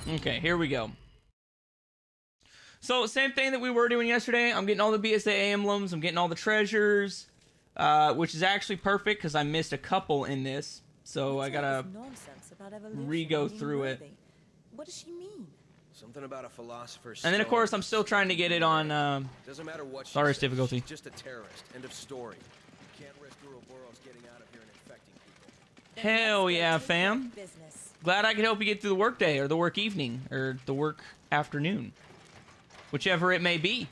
Okay, here we go. So, same thing that we were doing yesterday. I'm getting all the BSA emblems. I'm getting all the treasures, which is actually perfect because I missed a couple in this. So, I gotta re-go through it. What does she mean? Something about a philosopher's And then, of course, I'm still trying to get it on doesn't matter what Stardust difficulty. She's just a terrorist. End of story. You can't risk Ouroboros getting out of here and infecting people. Hell yeah, fam. Glad I could help you get through the work day, or the work evening, or the work afternoon. Whichever it may be.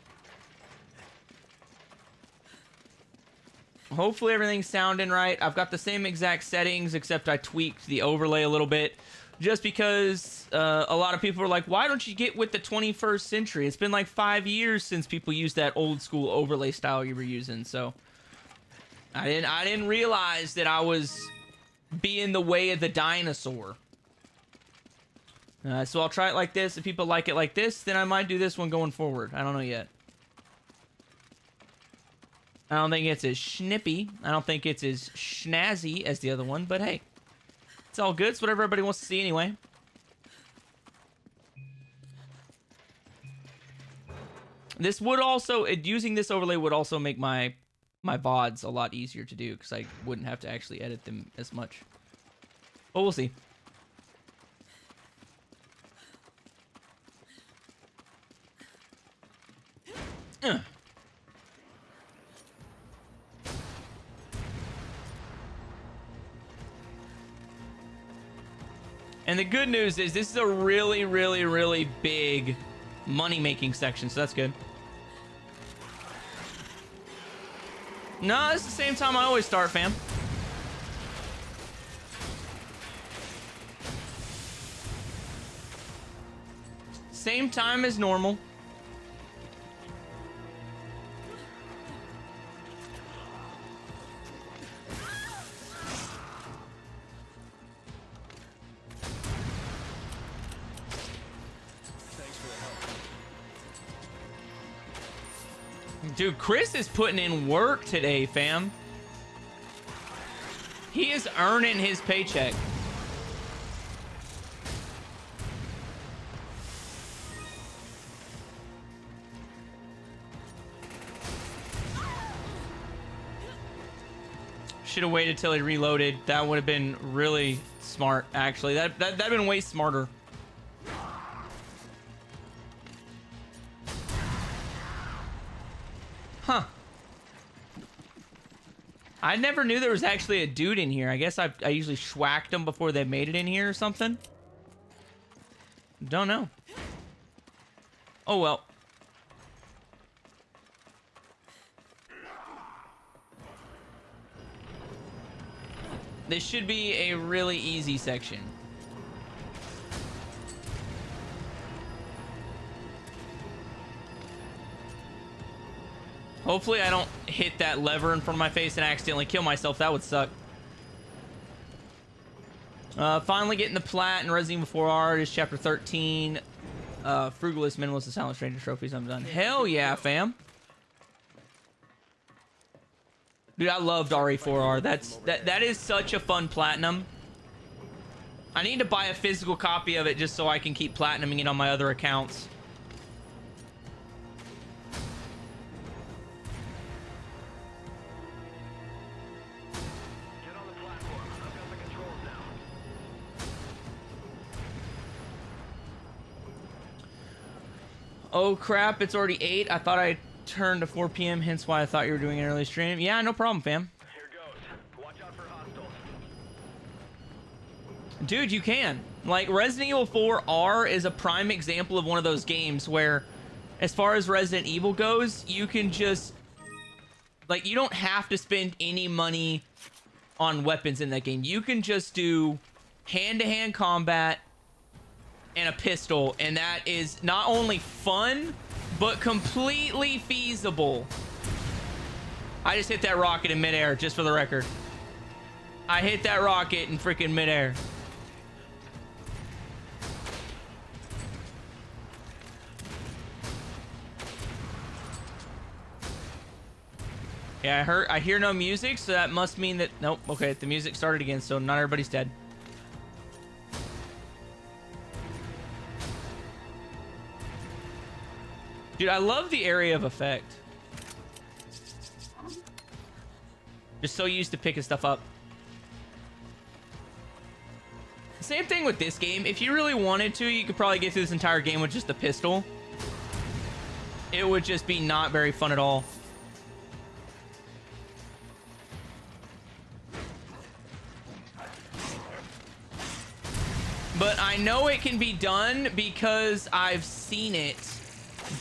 Hopefully everything's sounding right. I've got the same exact settings, except I tweaked the overlay a little bit. Just because a lot of people are like, why don't you get with the 21st century? It's been like 5 years since people used that old school overlay style you were using. So I didn't realize that I was being the way of the dinosaur. So I'll try it like this. If people like it like this, then I might do this one going forward. I don't know yet. I don't think it's as schnippy. I don't think it's as schnazzy as the other one, but hey. It's all good. It's what everybody wants to see anyway. This would also, using this overlay would also make my VODs a lot easier to do because I wouldn't have to actually edit them as much. But we'll see. And the good news is this is a really, really, really big money-making section, so that's good. No, it's the same time I always start, fam. Same time as normal. Dude, Chris is putting in work today, fam. He is earning his paycheck. Should have waited till he reloaded. That would have been really smart, actually. That'd have been way smarter. Huh. I never knew there was actually a dude in here. I guess I usually schwacked them before they made it in here or something. Don't know. Oh, well. This should be a really easy section. Hopefully I don't hit that lever in front of my face and accidentally kill myself. That would suck. Finally getting the plat in Resident Evil 4 R. Is chapter 13. Frugalist, Minimalist, and Silent Stranger trophies. I'm done. Hell yeah, fam. Dude, I loved RE4R. That is such a fun platinum. I need to buy a physical copy of it just so I can keep platinuming it on my other accounts. Oh crap, it's already 8. I thought I turned to 4 p.m. hence why I thought you were doing an early stream. Yeah, no problem, fam. Here goes. Watch out for hostiles. Dude, you can. Like, Resident Evil 4 R is a prime example of one of those games where, as far as Resident Evil goes, you can just... Like, you don't have to spend any money on weapons in that game. You can just do hand-to-hand combat and a pistol, and that is not only fun, but completely feasible. I just hit that rocket in midair, just for the record. I hit that rocket in freaking midair. Yeah, I hear no music, so that must mean that... Nope, okay, the music started again, so not everybody's dead. Dude, I love the area of effect. Just so used to picking stuff up. Same thing with this game. If you really wanted to, you could probably get through this entire game with just the pistol. It would just be not very fun at all. But I know it can be done because I've seen it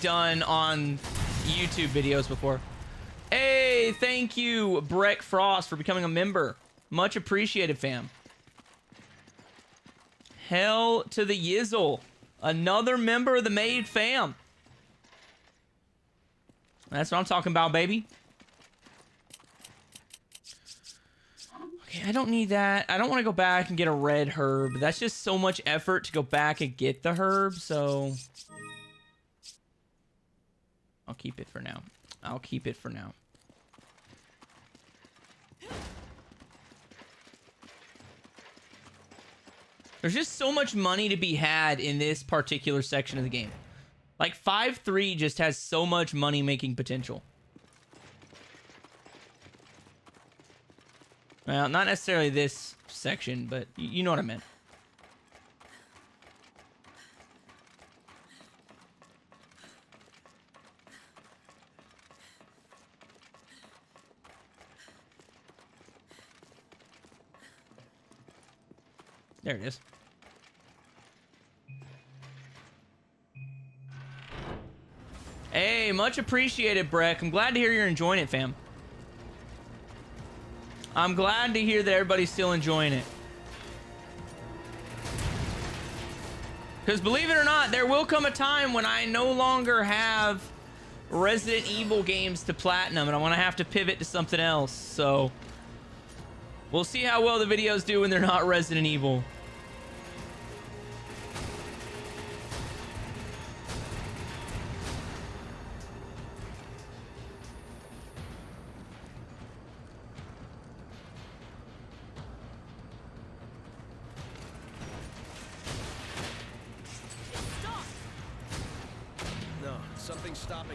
done on YouTube videos before. Hey, thank you, Breck Frost, for becoming a member. Much appreciated, fam. Hell to the yizzle. Another member of the Made fam. That's what I'm talking about, baby. Okay, I don't need that. I don't want to go back and get a red herb. That's just so much effort to go back and get the herb, so... I'll keep it for now. I'll keep it for now. There's just so much money to be had in this particular section of the game. Like 5.3 just has so much money making potential. Well, not necessarily this section, but you know what I meant. There it is. Hey, much appreciated, Breck. I'm glad to hear you're enjoying it, fam. I'm glad to hear that everybody's still enjoying it. Because believe it or not, there will come a time when I no longer have Resident Evil games to platinum, and I want to have to pivot to something else. So we'll see how well the videos do when they're not Resident Evil.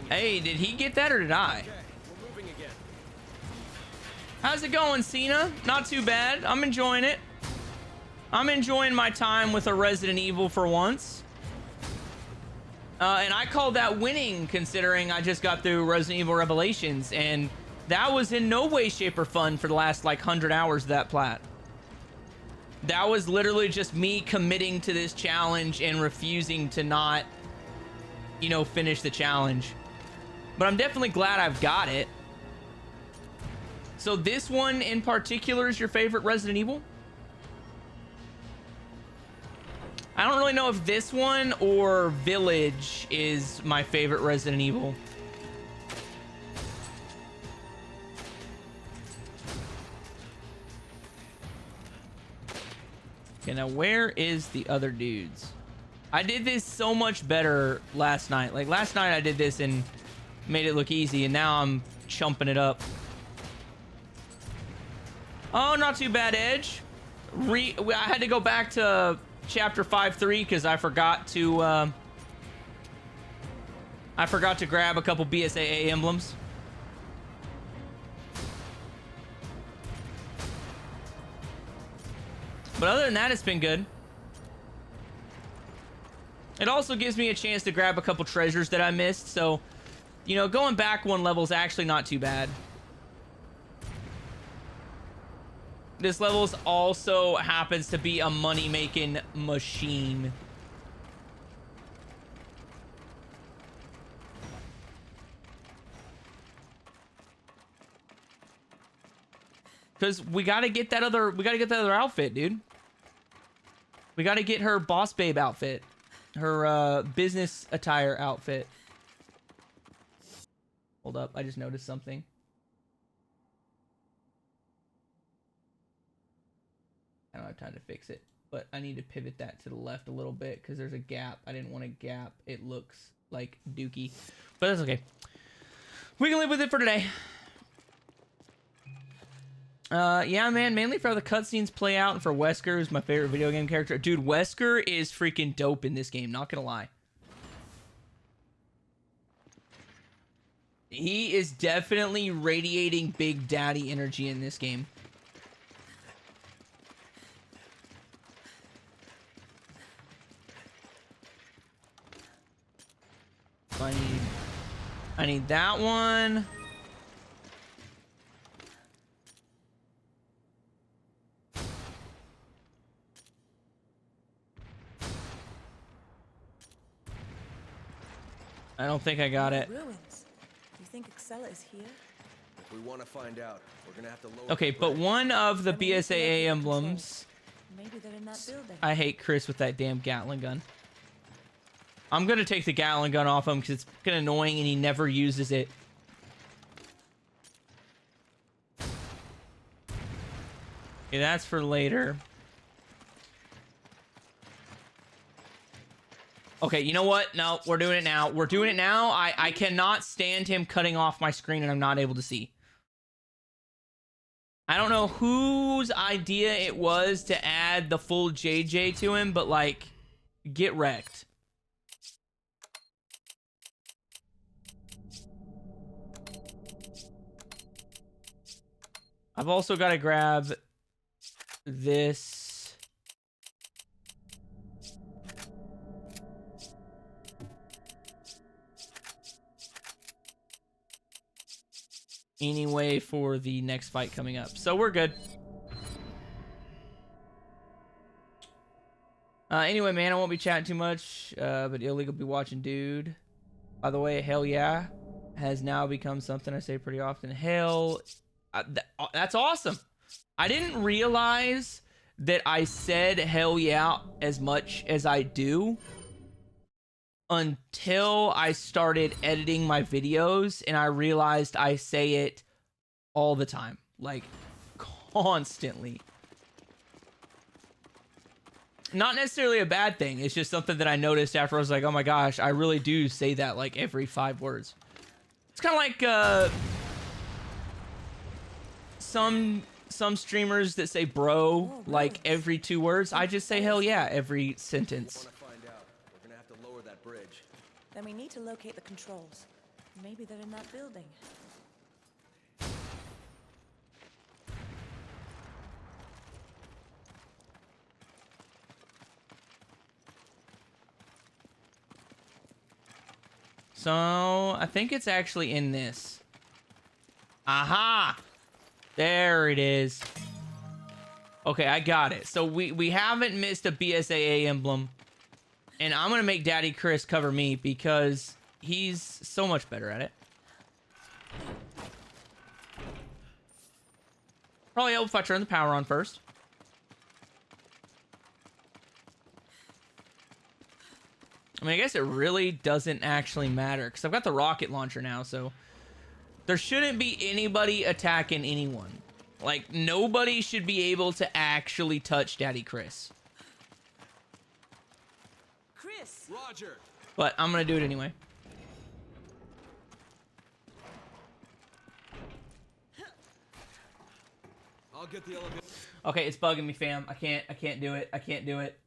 Hey, did he get that or did I? Okay, we're moving again. How's it going, Cena? Not too bad. I'm enjoying it. I'm enjoying my time with a Resident Evil for once. And I called that winning, considering I just got through Resident Evil Revelations, and that was in no way, shape, or fun for the last, like, 100 hours of that plat. That was literally just me committing to this challenge and refusing to not, you know, finish the challenge. But I'm definitely glad I've got it. So this one in particular is your favorite Resident Evil? I don't really know if this one or Village is my favorite Resident Evil. Okay, now where is the other dudes? I did this so much better last night. Like last night I did this and made it look easy, and now I'm chumping it up. Oh, not too bad, Edge. I had to go back to chapter 5.3 because I forgot to grab a couple BSAA emblems. But other than that, it's been good. It also gives me a chance to grab a couple treasures that I missed, so, you know, going back one level is actually not too bad. This level also happens to be a money-making machine. Because we gotta get that other outfit, dude. We gotta get her boss babe outfit. Her business attire outfit. Hold up, I just noticed something. I don't have time to fix it, but I need to pivot that to the left a little bit because there's a gap. I didn't want a gap. It looks like dookie, but that's okay. We can live with it for today. Yeah, man, mainly for how the cutscenes play out and for Wesker, who's my favorite video game character. Dude, Wesker is freaking dope in this game, not gonna lie. He is definitely radiating Big Daddy energy in this game. I need that one. I don't think I got it. Ruins. You think Excella is here? If we want to find out, we're gonna have to lower. Okay, the but bridge. one of the Then we need to locate BSAA the emblems. Maybe they're in that building. I hate Chris with that damn Gatling gun. I'm gonna take the Gatling gun off him because it's fucking annoying and he never uses it. Okay, that's for later. Okay, you know what? No, we're doing it now. We're doing it now. I cannot stand him cutting off my screen and I'm not able to see. I don't know whose idea it was to add the full JJ to him, but like, get wrecked. I've also got to grab this. Anyway, for the next fight coming up. So we're good. Anyway, man, I won't be chatting too much, but illegal be watching, dude. By the way, hell yeah has now become something I say pretty often. Hell, that's awesome. I didn't realize that I said hell yeah as much as I do until I started editing my videos and I realized I say it all the time, like constantly. Not necessarily a bad thing. It's just something that I noticed after I was like, oh my gosh, I really do say that like every 5 words. It's kind of like some streamers that say bro like every 2 words. I just say hell yeah every sentence. We're gonna have to lower that bridge. Then we need to locate the controls. Maybe they're in that building. So I think it's actually in this. Aha! There it is. Okay, I got it. So we haven't missed a BSAA emblem. And I'm going to make Daddy Chris cover me because he's so much better at it. Probably help if I turn the power on first. I mean, I guess it really doesn't actually matter because I've got the rocket launcher now, so there shouldn't be anybody attacking anyone. Like, nobody should be able to actually touch Daddy Chris. Chris! Roger. But I'm going to do it anyway. I'll get the elevator. Okay, it's bugging me, fam. I can't do it. I can't do it.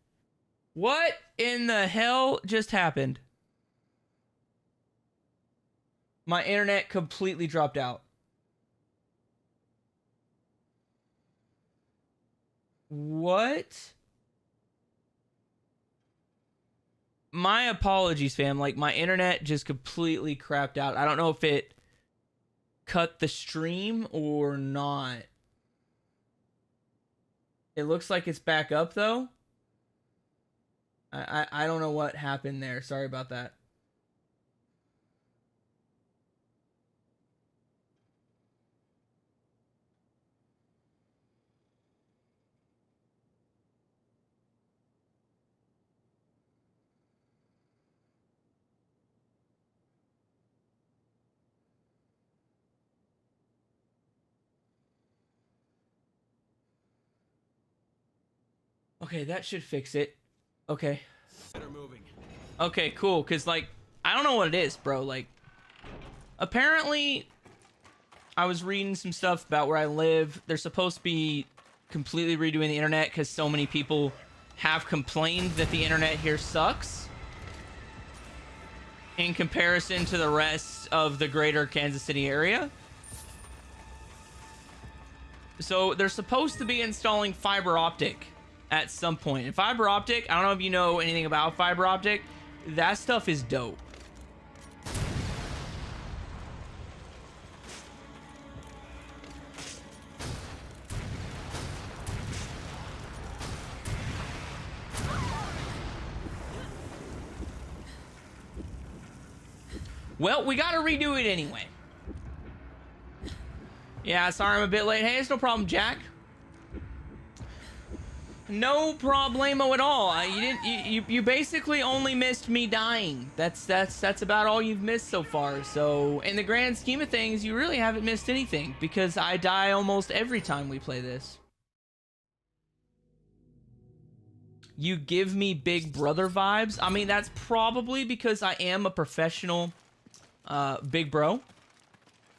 What in the hell just happened? My internet completely dropped out. What? My apologies, fam. Like, my internet just completely crapped out. I don't know if it cut the stream or not. It looks like it's back up, though. I don't know what happened there. Sorry about that. Okay, that should fix it. Okay. Okay, cool. Because, like, I don't know what it is, bro. Like, apparently, I was reading some stuff about where I live. They're supposed to be completely redoing the internet because so many people have complained that the internet here sucks. in comparison to the rest of the greater Kansas City area. So they're supposed to be installing fiber optic at some point. And fiber optic, I don't know if you know anything about fiber optic. That stuff is dope. Well, we gotta redo it anyway. Yeah, sorry I'm a bit late. Hey, it's no problem, Jack. No problemo at all. You basically only missed me dying. That's about all you've missed so far. So in the grand scheme of things, you really haven't missed anything because I die almost every time we play this. You give me Big Brother vibes. I mean, that's probably because I am a professional big bro.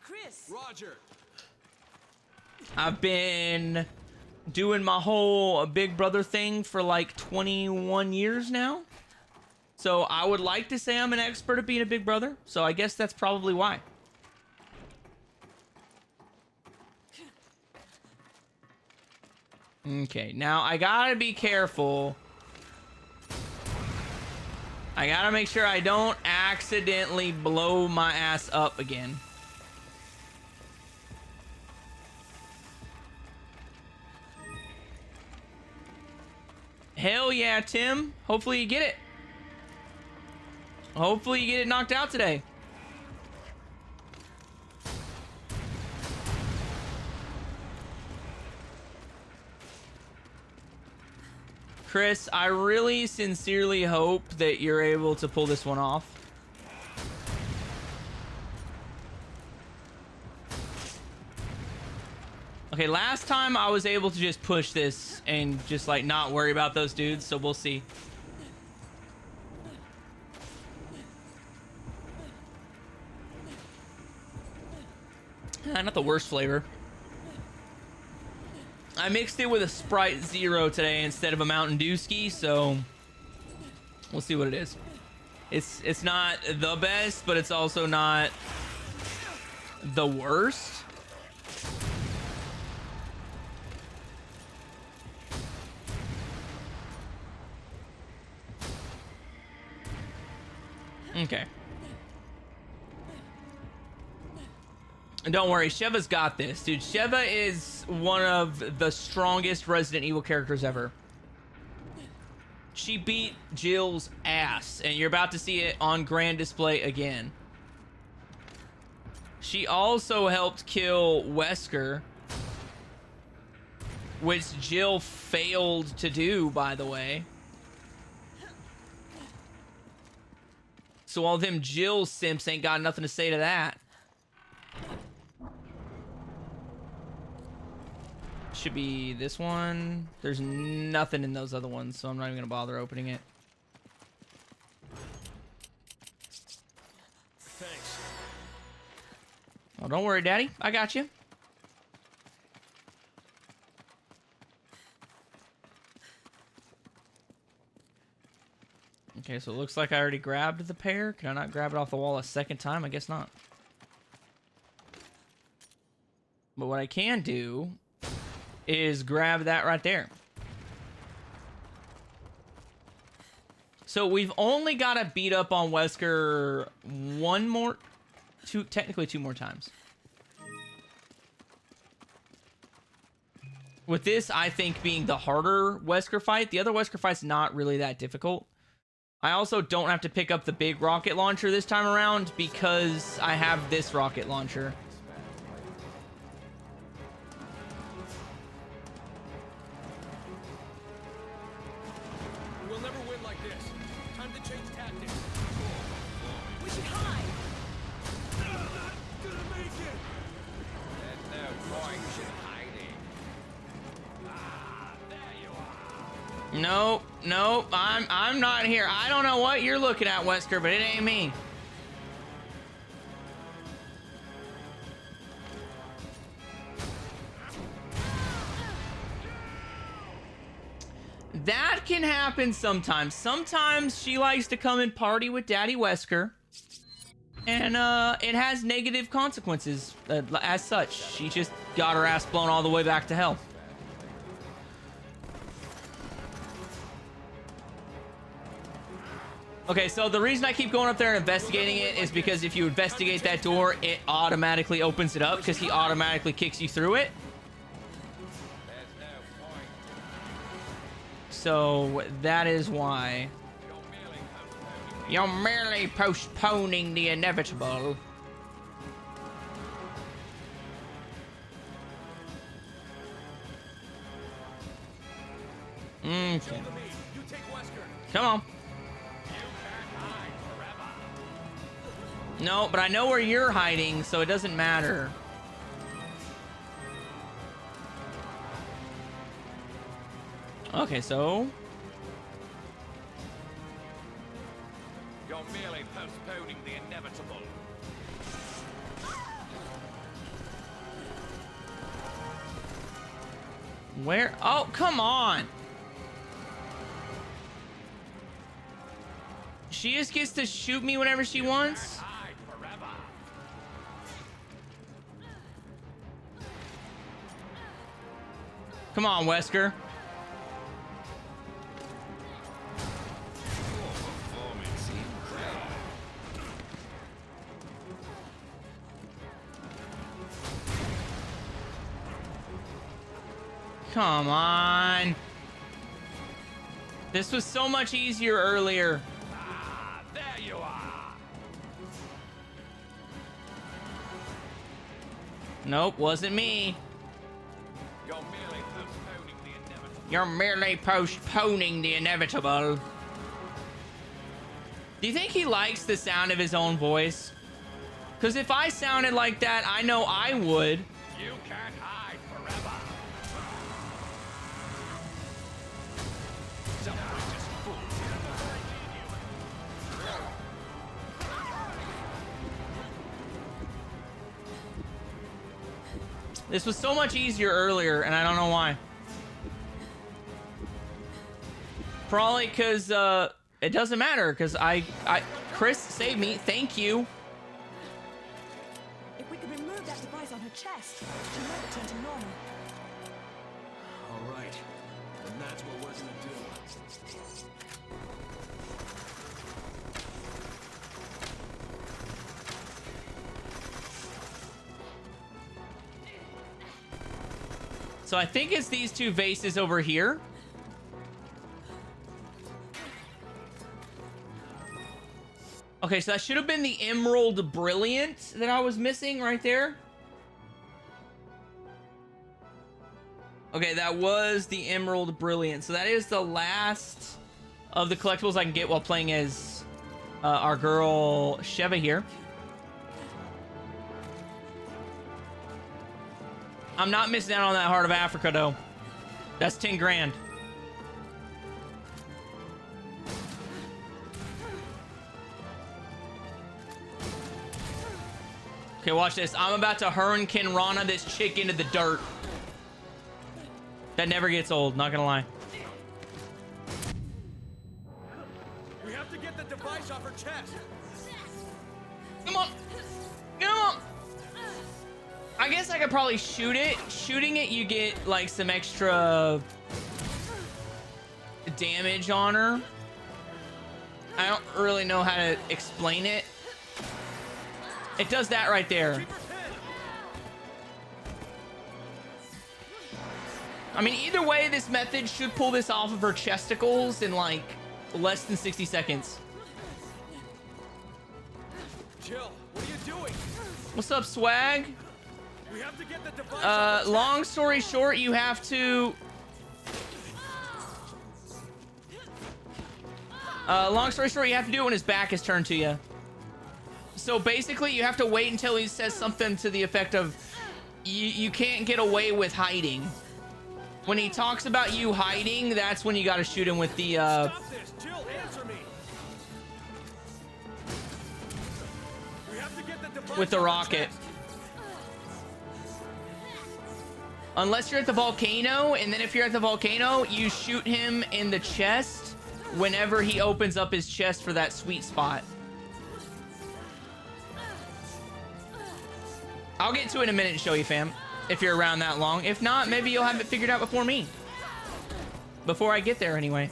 Chris! Roger. I've been doing my whole Big Brother thing for like 21 years now. So I would like to say I'm an expert at being a Big Brother. So I guess that's probably why. Okay, now I gotta be careful. I gotta make sure I don't accidentally blow my ass up again. Hell yeah, Tim. Hopefully you get it. Hopefully you get it knocked out today. Chris, I really sincerely hope that you're able to pull this one off. Okay, last time I was able to just push this and just like not worry about those dudes, so we'll see. Not the worst flavor. I mixed it with a Sprite Zero today instead of a Mountain Dew ski, so we'll see what it is. It's not the best, but it's also not the worst. Okay. And don't worry, Sheva's got this. Dude, Sheva is one of the strongest Resident Evil characters ever. She beat Jill's ass, and you're about to see it on grand display again. She also helped kill Wesker, which Jill failed to do, by the way. So all them Jill simps ain't got nothing to say to that. Should be this one. There's nothing in those other ones, so I'm not even gonna bother opening it. Thanks. Oh, don't worry, Daddy. I got you. Okay, so it looks like I already grabbed the pair. Can I not grab it off the wall a second time? I guess not. But what I can do is grab that right there. So we've only got to beat up on Wesker technically two more times. With this, I think, being the harder Wesker fight. The other Wesker fight's not really that difficult. I also don't have to pick up the big rocket launcher this time around because I have this rocket launcher. We'll never win like this. Time to change tactics. We should hide! Not gonna make it! There's no point in hiding. Ah, there you are. Nope, nope, I'm not here. I don't know what you're looking at, Wesker, but it ain't me. That can happen sometimes. Sometimes she likes to come and party with Daddy Wesker. And it has negative consequences as such. She just got her ass blown all the way back to hell. Okay, so the reason I keep going up there and investigating it is because if you investigate that door, it automatically opens it up because he automatically kicks you through it. So that is why. You're merely postponing the inevitable. Okay. Come on. No, but I know where you're hiding, so it doesn't matter. Okay, so... You're merely postponing the inevitable. Where? Oh, come on! She just gets to shoot me whenever she wants? Come on, Wesker. Come on. This was so much easier earlier. Ah, there you are. Nope, wasn't me. You're merely postponing the inevitable. You're merely postponing the inevitable. Do you think he likes the sound of his own voice? Because if I sounded like that, I know I would. You can't hide forever. Self-righteous fool. This was so much easier earlier, and I don't know why. Probably because it doesn't matter, because Chris saved me. Thank you. If we could remove that device on her chest, she might return to normal. All right. And that's what we're gonna do. So I think it's these two vases over here. Okay, so that should have been the Emerald Brilliant that I was missing right there. Okay, that was the Emerald Brilliant. So that is the last of the collectibles I can get while playing as our girl Sheva here. I'm not missing out on that Heart of Africa, though. That's 10 grand. Okay, watch this. I'm about to Hurricane Rana this chick into the dirt. That never gets old, not gonna lie. We have to get the device off her chest. Come on. Come on. I guess I could probably shoot it. Shooting it, you get like some extra damage on her. I don't really know how to explain it. It does that right there. I mean, either way, this method should pull this off of her chesticles in like less than 60 seconds. Jill, what are you doing? What's up, swag? We have to get the device off her Long story short, you have to... long story short, you have to do it when his back is turned to you. So basically, you have to wait until he says something to the effect of, you can't get away with hiding. When he talks about you hiding, that's when you got to shoot him with the... Stop this! Jill, answer me! We have to get the device with the off her rocket. chest. Unless you're at the volcano, and then if you're at the volcano, you shoot him in the chest whenever he opens up his chest for that sweet spot. I'll get to it in a minute and show you, fam, if you're around that long. If not, maybe you'll have it figured out before me. Before I get there, anyway.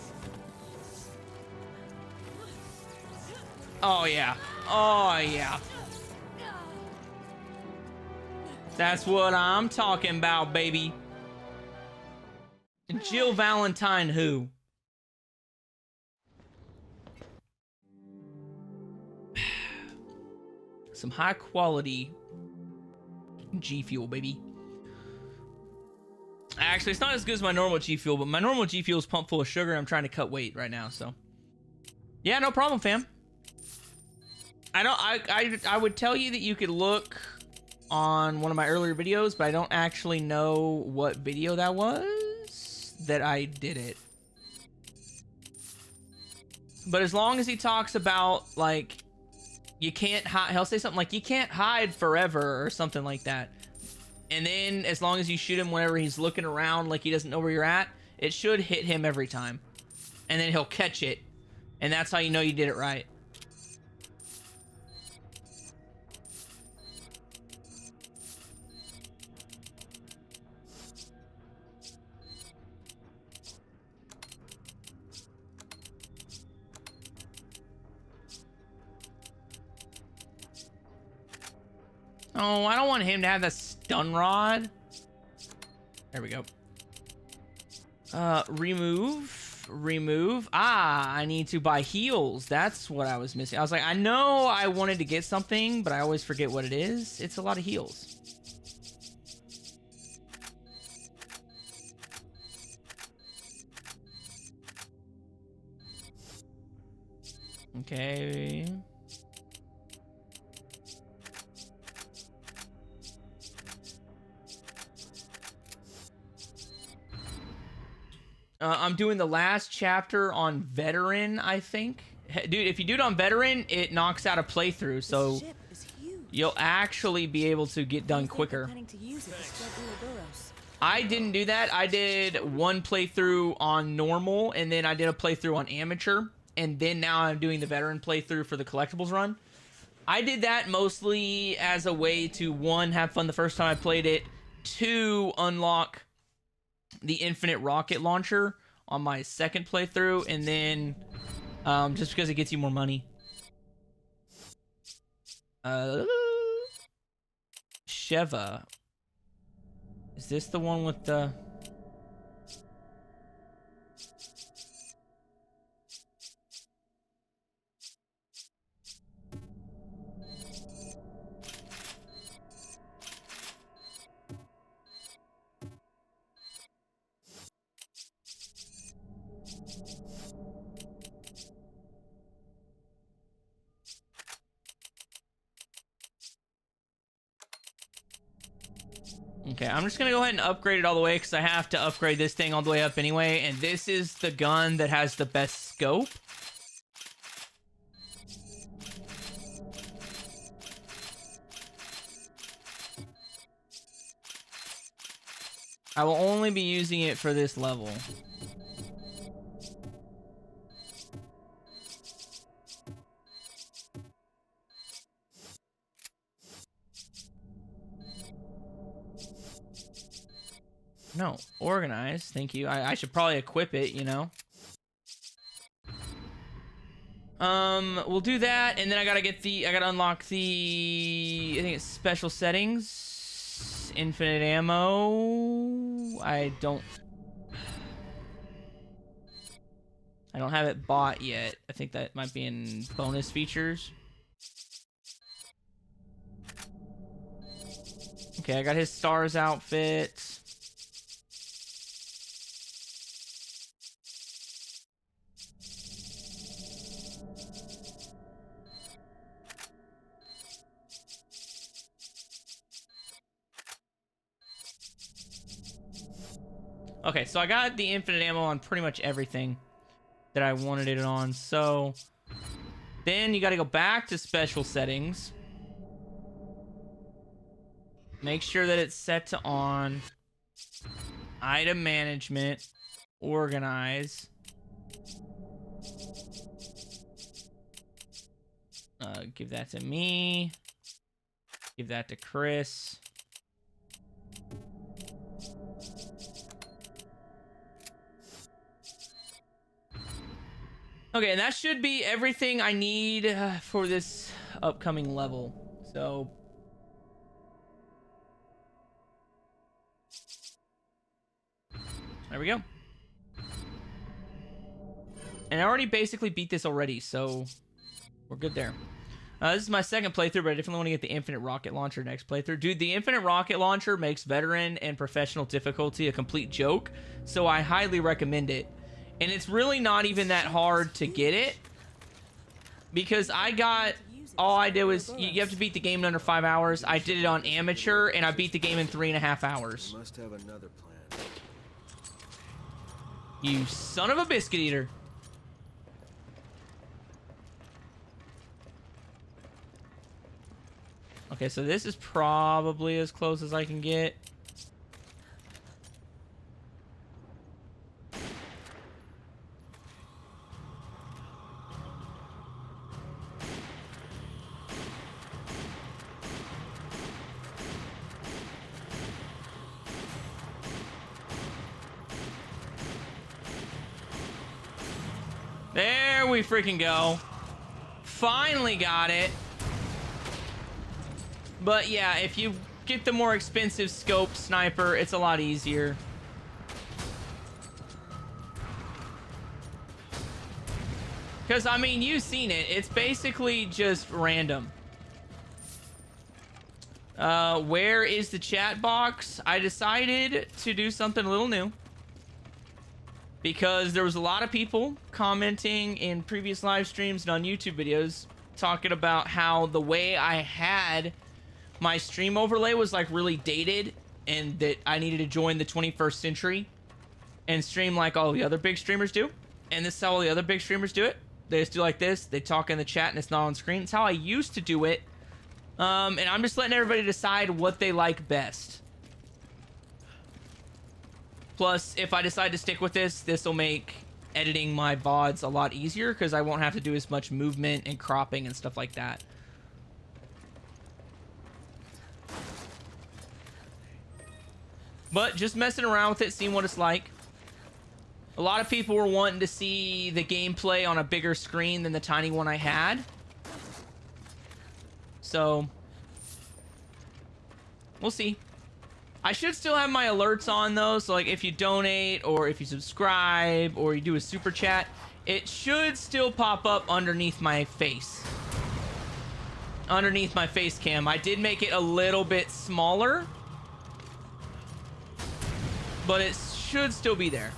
Oh, yeah. Oh, yeah. That's what I'm talking about, baby. Jill Valentine who? Some high quality G Fuel, baby. Actually, it's not as good as my normal G Fuel, but my normal G Fuel is pumped full of sugar. I'm trying to cut weight right now, so. Yeah, no problem, fam. I would tell you that you could look on one of my earlier videos, but I don't actually know what video that was that I did it. But as long as he talks about, like, you can't hide, he'll say something like, you can't hide forever or something like that. And then as long as you shoot him whenever he's looking around like he doesn't know where you're at, it should hit him every time. And then he'll catch it. And that's how you know you did it right. Oh, I don't want him to have that stun rod. There we go. Remove. Ah, I need to buy heals. That's what I was missing. I was like, I know I wanted to get something, but I always forget what it is. It's a lot of heals. Okay. I'm doing the last chapter on veteran, I think. Dude, if you do it on veteran, it knocks out a playthrough, so you'll actually be able to get done quicker. I didn't do that. I did one playthrough on normal, and then I did a playthrough on amateur, and then now I'm doing the veteran playthrough for the collectibles run. I did that mostly as a way to, one, have fun the first time I played it, two, unlock the infinite rocket launcher on my second playthrough, and then just because it gets you more money. Sheva. Is this the one with the... Okay, I'm just gonna go ahead and upgrade it all the way because I have to upgrade this thing all the way up anyway, and this is the gun that has the best scope. I will only be using it for this level. No, organize. Thank you. I should probably equip it, you know. We'll do that, and then I gotta unlock the, I think it's special settings, infinite ammo. I don't have it bought yet. I think that might be in bonus features. Okay, I got his STARS outfit. Okay, so I got the infinite ammo on pretty much everything that I wanted it on. So then you got to go back to special settings. Make sure that it's set to on. Item management. Organize. Give that to me. Give that to Chris. Okay, and that should be everything I need for this upcoming level. So there we go. And I already basically beat this already, so we're good there. This is my second playthrough, but I definitely want to get the Infinite Rocket Launcher next playthrough. Dude, the Infinite Rocket Launcher makes Veteran and Professional difficulty a complete joke, so I highly recommend it. And it's really not even that hard to get it, because all I did was, you have to beat the game in under 5 hours. I did it on Amateur, and I beat the game in 3.5 hours. Must have another plan. You son of a biscuit eater. Okay, so this is probably as close as I can get. There we freaking go. Finally got it. But yeah, if you get the more expensive scope sniper, it's a lot easier. Because, I mean, you've seen it. It's basically just random. Where is the chat box? I decided to do something a little new, because there was a lot of people commenting in previous live streams and on YouTube videos talking about how the way I had my stream overlay was like really dated, and that I needed to join the 21st century and stream like all the other big streamers do. And this is how all the other big streamers do it. They just do like this. They talk in the chat and it's not on screen. It's how I used to do it. And I'm just letting everybody decide what they like best. Plus, if I decide to stick with this, this will make editing my VODs a lot easier, because I won't have to do as much movement and cropping and stuff like that. But just messing around with it, seeing what it's like. A lot of people were wanting to see the gameplay on a bigger screen than the tiny one I had. So, we'll see. I should still have my alerts on though, so like if you donate or if you subscribe or you do a super chat, it should still pop up underneath my face. Underneath my face cam. I did make it a little bit smaller, but it should still be there.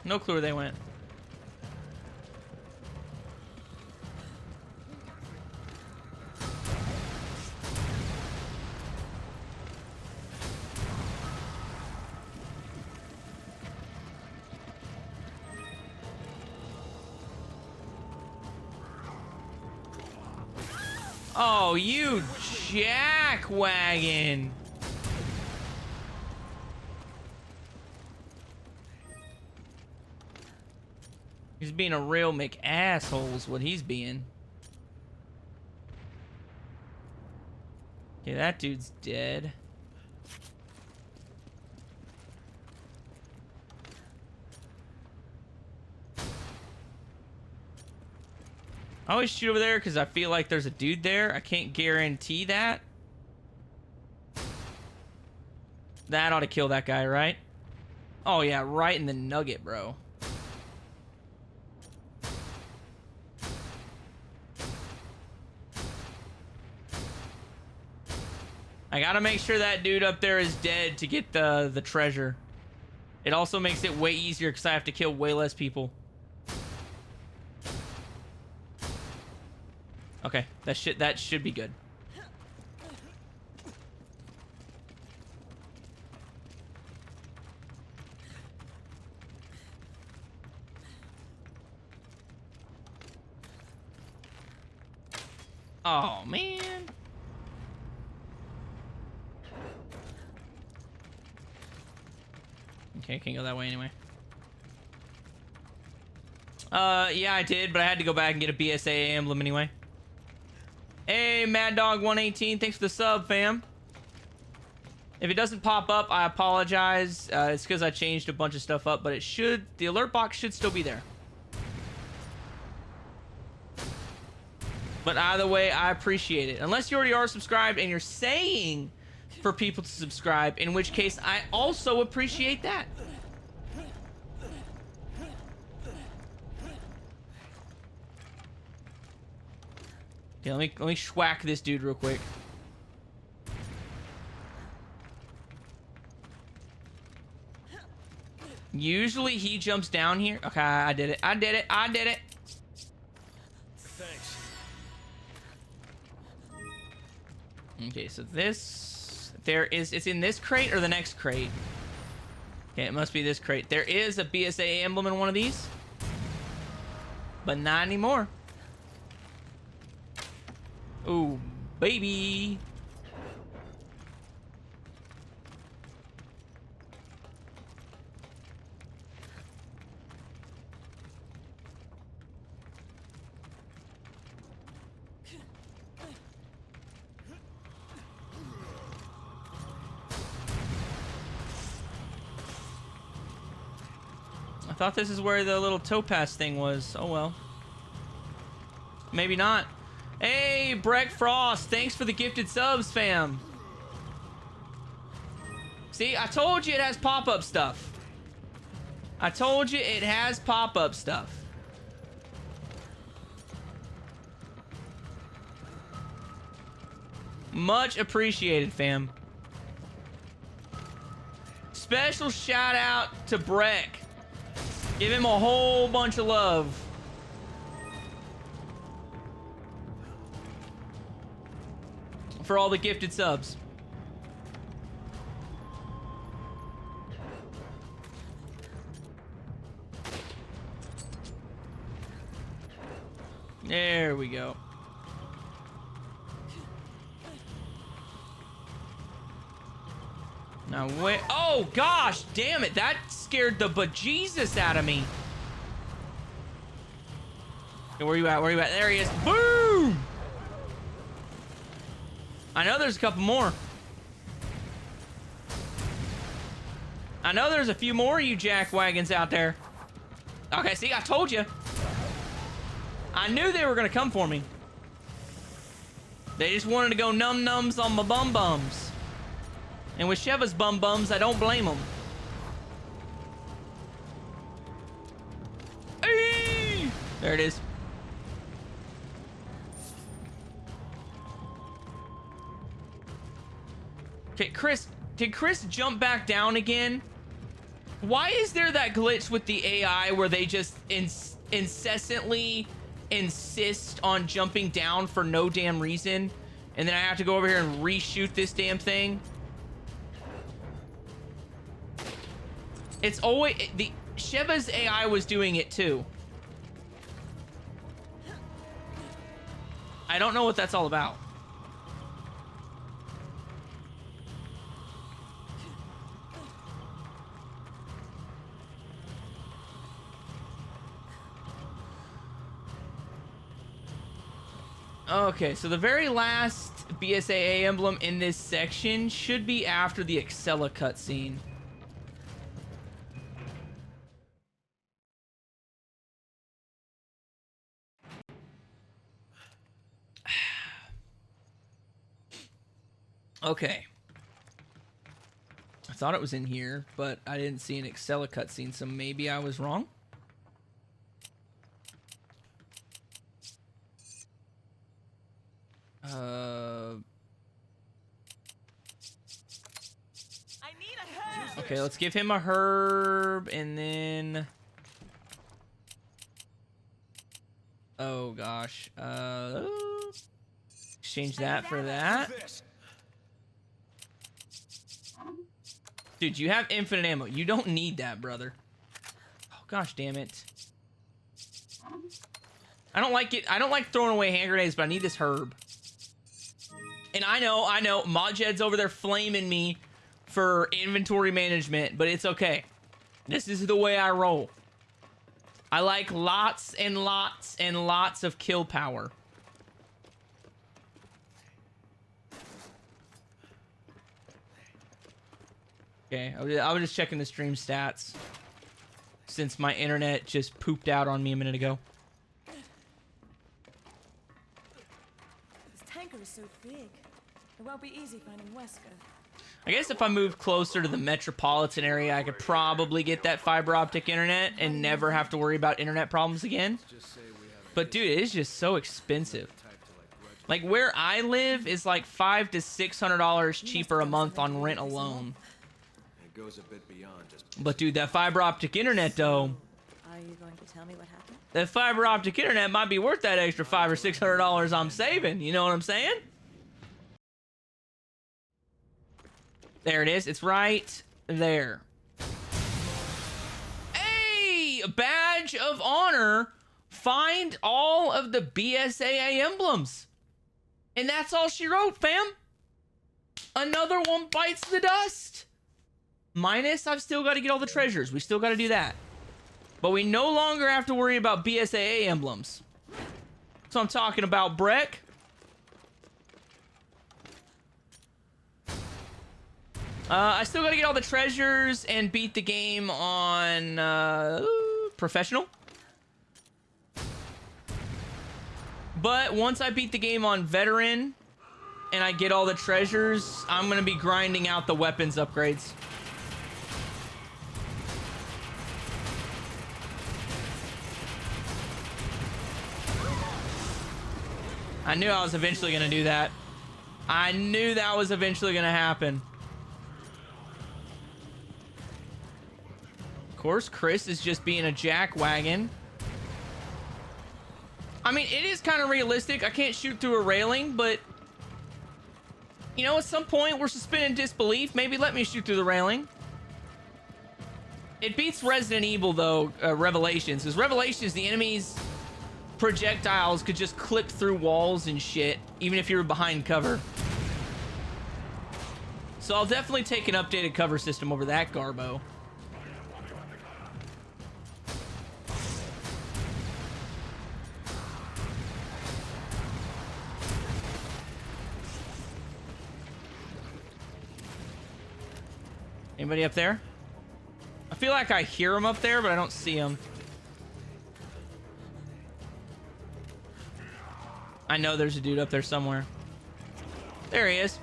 No clue where they went. Oh, you jackwagon. He's being a real McAsshole is what he's being. Okay, that dude's dead. I always shoot over there because I feel like there's a dude there. I can't guarantee that. That ought to kill that guy, right? Oh yeah, right in the nugget, bro. I gotta make sure that dude up there is dead to get the treasure. It also makes it way easier because I have to kill way less people. Okay, that should be good. Oh man. Okay, can't go that way anyway. Yeah, I did, but I had to go back and get a BSAA emblem anyway. Hey, Mad Dog 118, thanks for the sub, fam. If it doesn't pop up, I apologize. It's because I changed a bunch of stuff up, but it should, the alert box should still be there. But either way, I appreciate it. Unless you already are subscribed and you're saying for people to subscribe, in which case I also appreciate that. Okay, let me schwack this dude real quick. Usually he jumps down here. Okay, I did it. I did it. I did it. Thanks. Okay, so this, it's in this crate or the next crate? Okay, it must be this crate. There is a BSAA emblem in one of these, but not anymore. Ooh, baby. I thought this is where the little topaz thing was. Oh well. Maybe not. Hey, Breck Frost, thanks for the gifted subs, fam. See, I told you it has pop-up stuff. I told you it has pop-up stuff. Much appreciated, fam. Special shout out to Breck. Give him a whole bunch of love. For all the gifted subs. There we go. Now wait. Oh gosh, damn it. That scared the bejesus out of me. Okay, where you at? Where you at? There he is. Boom! I know there's a couple more. I know there's a few more of you jack wagons out there. Okay, see, I told you. I knew they were gonna come for me. They just wanted to go num-nums on my bum-bums. And with Sheva's bum-bums, I don't blame them. Hey! There it is. Okay, Chris, did Chris jump back down again? Why is there that glitch with the AI where they just incessantly insist on jumping down for no damn reason? And then I have to go over here and reshoot this damn thing? It's always... the Sheva's AI was doing it too. I don't know what that's all about. Okay, so the very last BSAA emblem in this section should be after the Excella cutscene. Okay. I thought it was in here, but I didn't see an Excella cutscene, so maybe I was wrong. Okay, let's give him a herb, and then... oh, gosh. Exchange that for that. Dude, you have infinite ammo. You don't need that, brother. Oh, gosh damn it. I don't like it. I don't like throwing away hand grenades, but I need this herb. And I know, Modjed's over there flaming me for inventory management, but it's okay. This is the way I roll. I like lots and lots and lots of kill power. Okay, I was just checking the stream stats since my internet just pooped out on me a minute ago. This tanker is so big. It won't be easy finding Wesker. I guess if I moved closer to the metropolitan area, I could probably get that fiber optic internet and never have to worry about internet problems again. But dude, it is just so expensive. Like where I live is like $500 to $600 cheaper a month on rent alone. It goes a bit beyond just. But dude, that fiber optic internet though, Are you going to tell me what happened? that fiber optic internet might be worth that extra $500 or $600 I'm saving. You know what I'm saying? There it is. It's right there. Hey, a badge of honor. Find all of the BSAA emblems. And that's all she wrote, fam. Another one bites the dust. Minus, I've still got to get all the treasures. We still got to do that. But we no longer have to worry about BSAA emblems. So I'm talking about, Breck. I still got to get all the treasures and beat the game on professional. But once I beat the game on veteran and I get all the treasures, I'm going to be grinding out the weapons upgrades. I knew I was eventually going to do that. I knew that was eventually going to happen. Of course, Chris is just being a jackwagon. I mean, it is kind of realistic. I can't shoot through a railing, but... You know, at some point, we're suspending disbelief. Maybe let me shoot through the railing. It beats Resident Evil, though, Revelations. Because Revelations, the enemies' projectiles could just clip through walls and shit, even if you were behind cover. So I'll definitely take an updated cover system over that garbo. Anybody up there? I feel like I hear him up there, but I don't see him. I know there's a dude up there somewhere. There he is.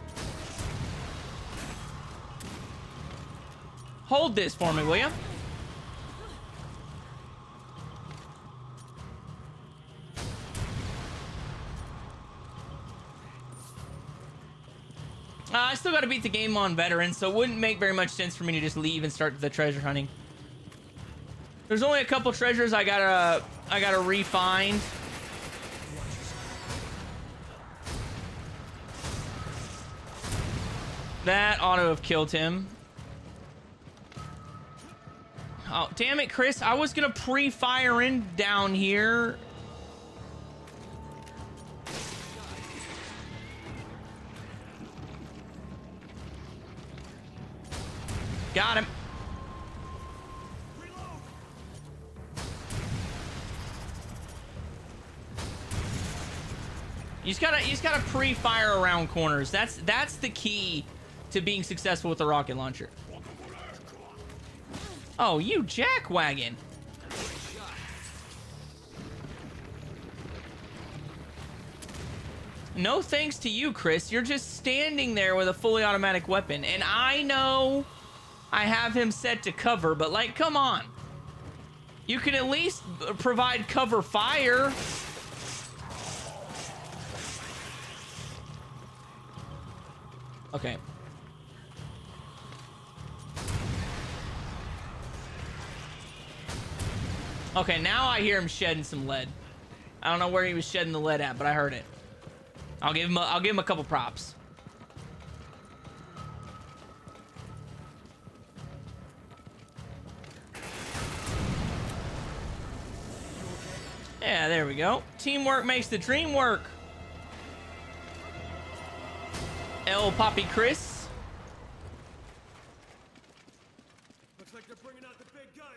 Hold this for me, will you? I still got to beat the game on veteran, so it wouldn't make very much sense for me to just leave and start the treasure hunting. There's only a couple treasures I gotta re-find. That ought to have killed him. Oh, damn it, Chris. I was gonna pre-fire in down here. Got him. You just gotta pre-fire around corners. That's the key to being successful with the rocket launcher. Oh, you jackwagon. No thanks to you, Chris. You're just standing there with a fully automatic weapon. And I know I have him set to cover, but like, come on. You can at least provide cover fire. Okay. Okay, now I hear him shedding some lead. I don't know where he was shedding the lead at, but I heard it. I'll give him a couple props. Yeah, there we go. Teamwork makes the dream work. El Poppy Chris. Looks like they're bringing out the big guns.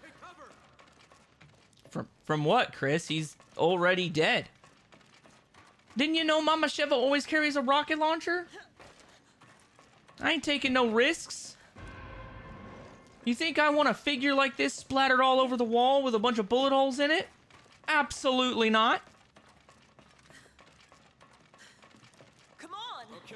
Take cover. From what, Chris? He's already dead. Didn't you know Mama Sheva always carries a rocket launcher? I ain't taking no risks. You think I want a figure like this splattered all over the wall with a bunch of bullet holes in it? Absolutely not. Come on! Okay.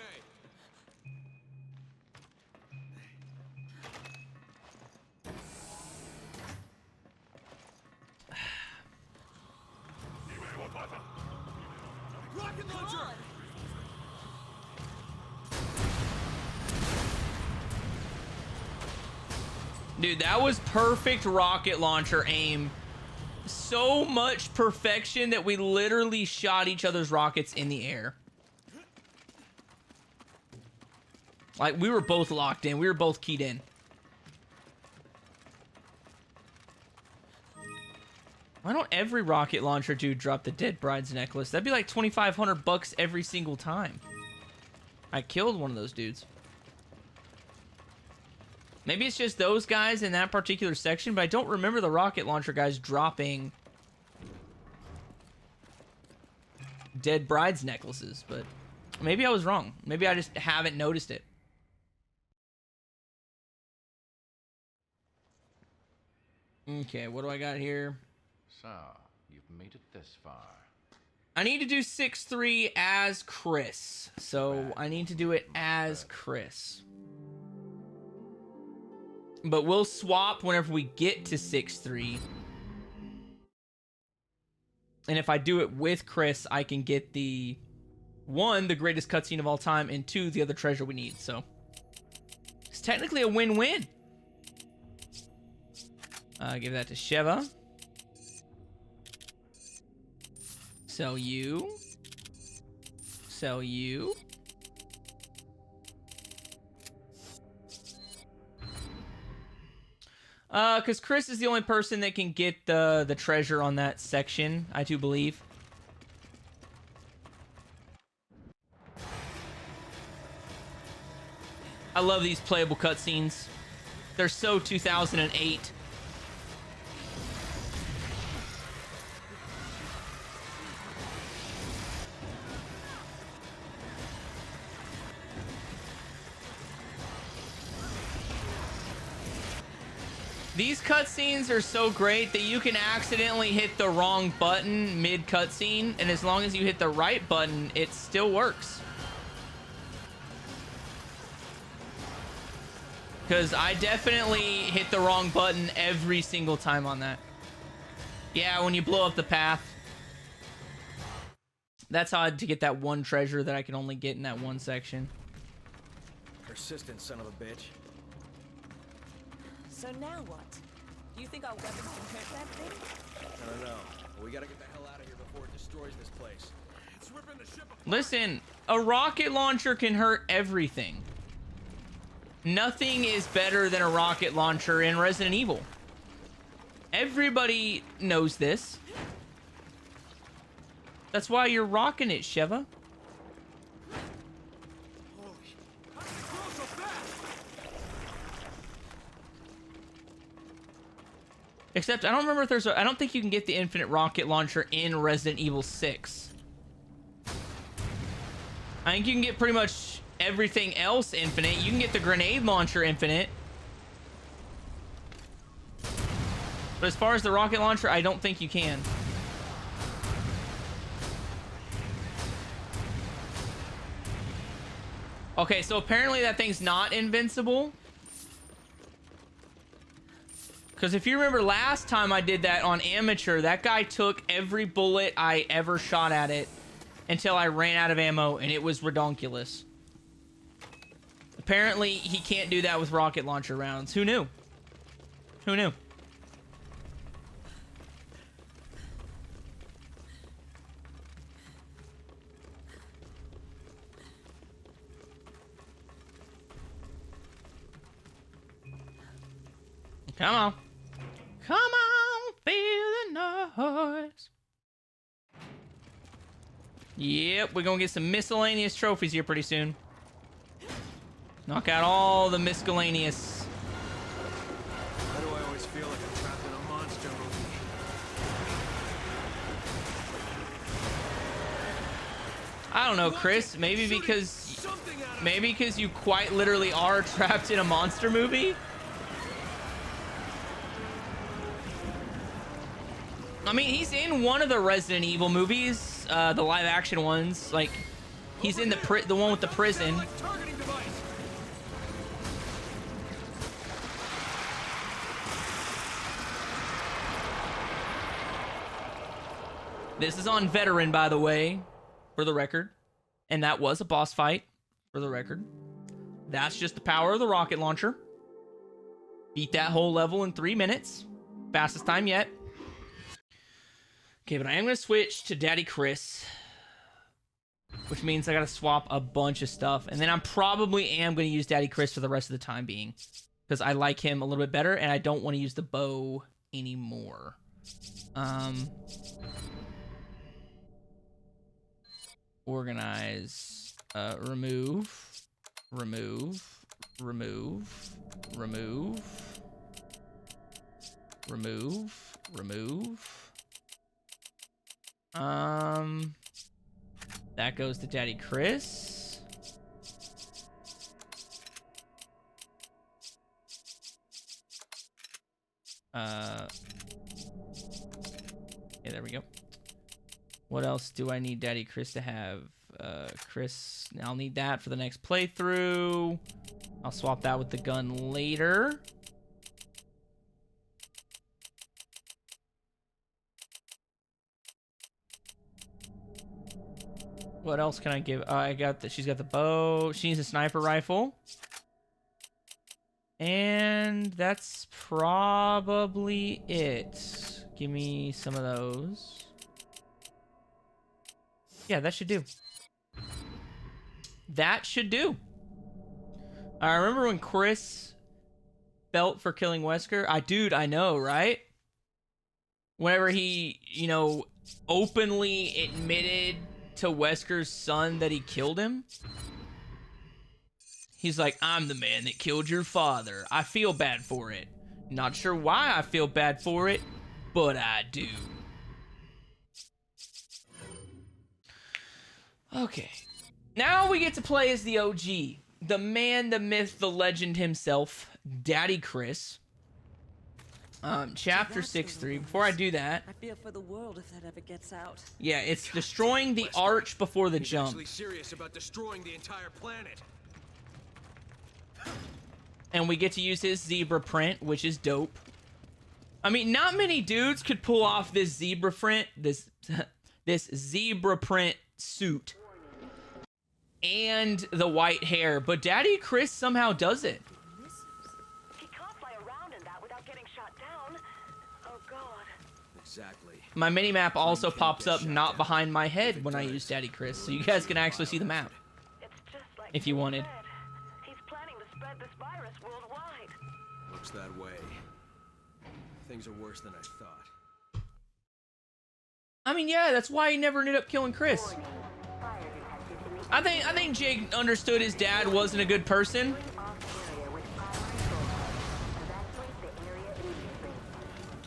Rocket Come launcher! on! Dude, that was perfect rocket launcher aim. So much perfection that we literally shot each other's rockets in the air. Like, we were both locked in. We were both keyed in. Why don't every rocket launcher dude drop the dead bride's necklace? That'd be like 2,500 bucks every single time. I killed one of those dudes. Maybe it's just those guys in that particular section, but I don't remember the rocket launcher guys dropping dead bride's necklaces, but maybe I was wrong. Maybe I just haven't noticed it. Okay, what do I got here? So, you've made it this far. I need to do 6-3 as Chris. So I need to do it as Chris. But we'll swap whenever we get to 6-3. And if I do it with Chris, I can get the 1, the greatest cutscene of all time, and 2, the other treasure we need. So it's technically a win-win. Give that to Sheva. Sell you. Sell you. Because Chris is the only person that can get the treasure on that section, I do believe. I love these playable cutscenes. They're so 2008. These cutscenes are so great that you can accidentally hit the wrong button mid-cutscene, and as long as you hit the right button, it still works. Because I definitely hit the wrong button every single time on that. Yeah, when you blow up the path. That's how I had to get that one treasure that I can only get in that one section. Persistent son of a bitch. So now what? Do you think our weapons can hurt that thing? I don't know. But we gotta get the hell out of here before it destroys this place. It's ripping the ship apart. Listen, a rocket launcher can hurt everything. Nothing is better than a rocket launcher in Resident Evil. Everybody knows this. That's why you're rocking it, Sheva. Except I don't remember if there's I don't think you can get the infinite rocket launcher in Resident Evil 6. I think you can get pretty much everything else infinite. You can get the grenade launcher infinite. But as far as the rocket launcher, I don't think you can. Okay, so apparently that thing's not invincible. Because if you remember last time I did that on Amateur, that guy took every bullet I ever shot at it until I ran out of ammo, and it was redonkulous. Apparently, he can't do that with rocket launcher rounds. Who knew? Who knew? Come on. Come on, feel the noise. Yep, we're gonna get some miscellaneous trophies here pretty soon. Knock out all the miscellaneous. Why do I always feel like I'm trapped in a monster movie? I don't know, Chris. Maybe because you quite literally are trapped in a monster movie. I mean, he's in one of the Resident Evil movies, the live action ones. Like, he's in the one with the prison. This is on veteran, by the way, for the record. And that was a boss fight, for the record. That's just the power of the rocket launcher. Beat that whole level in 3 minutes. Fastest time yet. Okay, but I am going to switch to Daddy Chris. Which means I got to swap a bunch of stuff. And then I probably am going to use Daddy Chris for the rest of the time being. Because I like him a little bit better. And I don't want to use the bow anymore. Organize, remove, that goes to Daddy Chris. Okay, there we go. What else do I need Daddy Chris to have? Chris, I'll need that for the next playthrough. I'll swap that with the gun later. What else can I give? I got that. She's got the bow. She needs a sniper rifle. And that's probably it. Give me some of those. Yeah, that should do. That should do. I remember when Chris felt for killing Wesker. Dude, I know, right? Whenever he, you know, openly admitted to Wesker's son that he killed him. He's like, I'm the man that killed your father. I feel bad for it. Not sure why I feel bad for it, but I do. Okay. Now we get to play as the OG. The man, the myth, the legend himself, Daddy Chris. Chapter 6-3. Before I do that, I fear for the world if that ever gets out. yeah, it's destroying the arch before the jump. Actually serious about destroying the entire planet. And we get to use his zebra print, which is dope. I mean, not many dudes could pull off this zebra print, this zebra print suit and the white hair, but Daddy Chris somehow does it. He can't fly around in that without getting shot down. Oh God. Exactly. My mini-map also pops up not behind my head when I use Daddy Chris, so you guys can actually see the map It's just like if you Bill wanted. said. He's planning to spread this virus worldwide. Looks that way. Things are worse than I thought. I mean, yeah, that's why he never ended up killing Chris. I think Jake understood his dad wasn't a good person.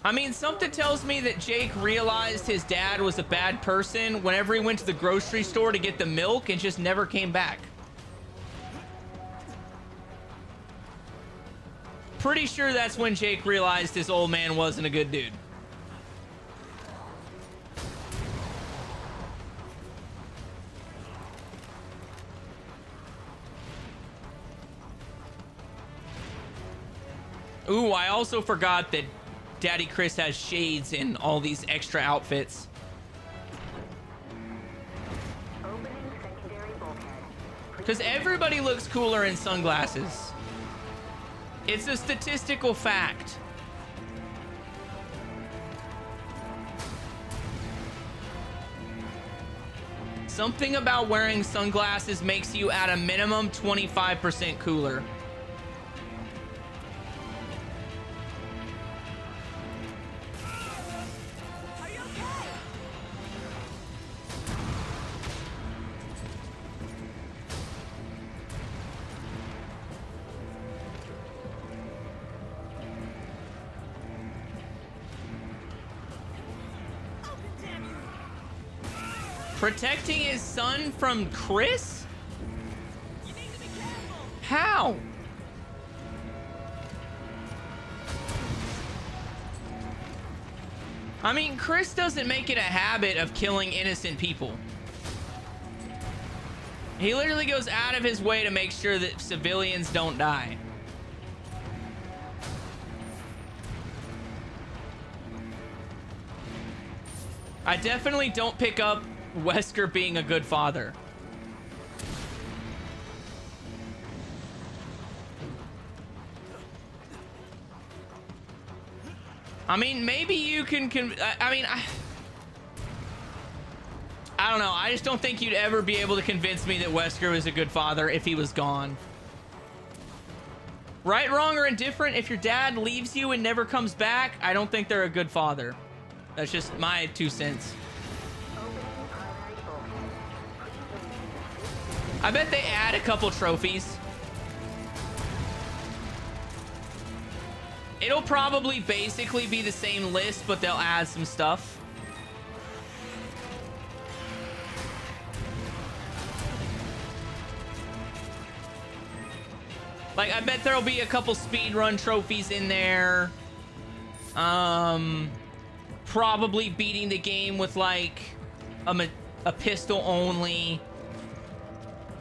I mean, something tells me that Jake realized his dad was a bad person whenever he went to the grocery store to get the milk and just never came back. Pretty sure that's when Jake realized his old man wasn't a good dude. Ooh, I also forgot that Daddy Chris has shades in all these extra outfits. Because everybody looks cooler in sunglasses. It's a statistical fact. Something about wearing sunglasses makes you at a minimum 25% cooler. Protecting his son from Chris? How? I mean, Chris doesn't make it a habit of killing innocent people. He literally goes out of his way to make sure that civilians don't die. I definitely don't pick up Wesker being a good father. I mean, maybe you can I don't know. I just don't think you'd ever be able to convince me that Wesker was a good father if he was gone. Right, wrong, or indifferent, if your dad leaves you and never comes back, I don't think they're a good father. That's just my 2 cents. I bet they add a couple trophies. It'll probably basically be the same list, but they'll add some stuff. Like, I bet there'll be a couple speedrun trophies in there. Probably beating the game with, like, a pistol only.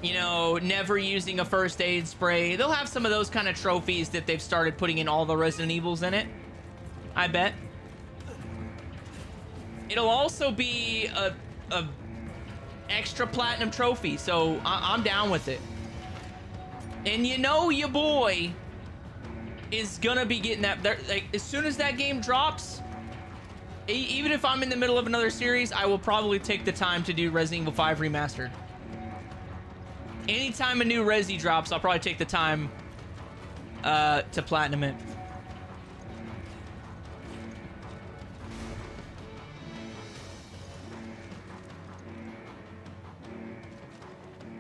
You know, never using a first aid spray. They'll have some of those kind of trophies that they've started putting in all the Resident Evils in it. I bet. It'll also be a extra platinum trophy, so I'm down with it. And you know your boy is gonna be getting that. Like, as soon as that game drops, even if I'm in the middle of another series, I will probably take the time to do Resident Evil 5 Remastered. Anytime a new Resi drops, I'll probably take the time to platinum it.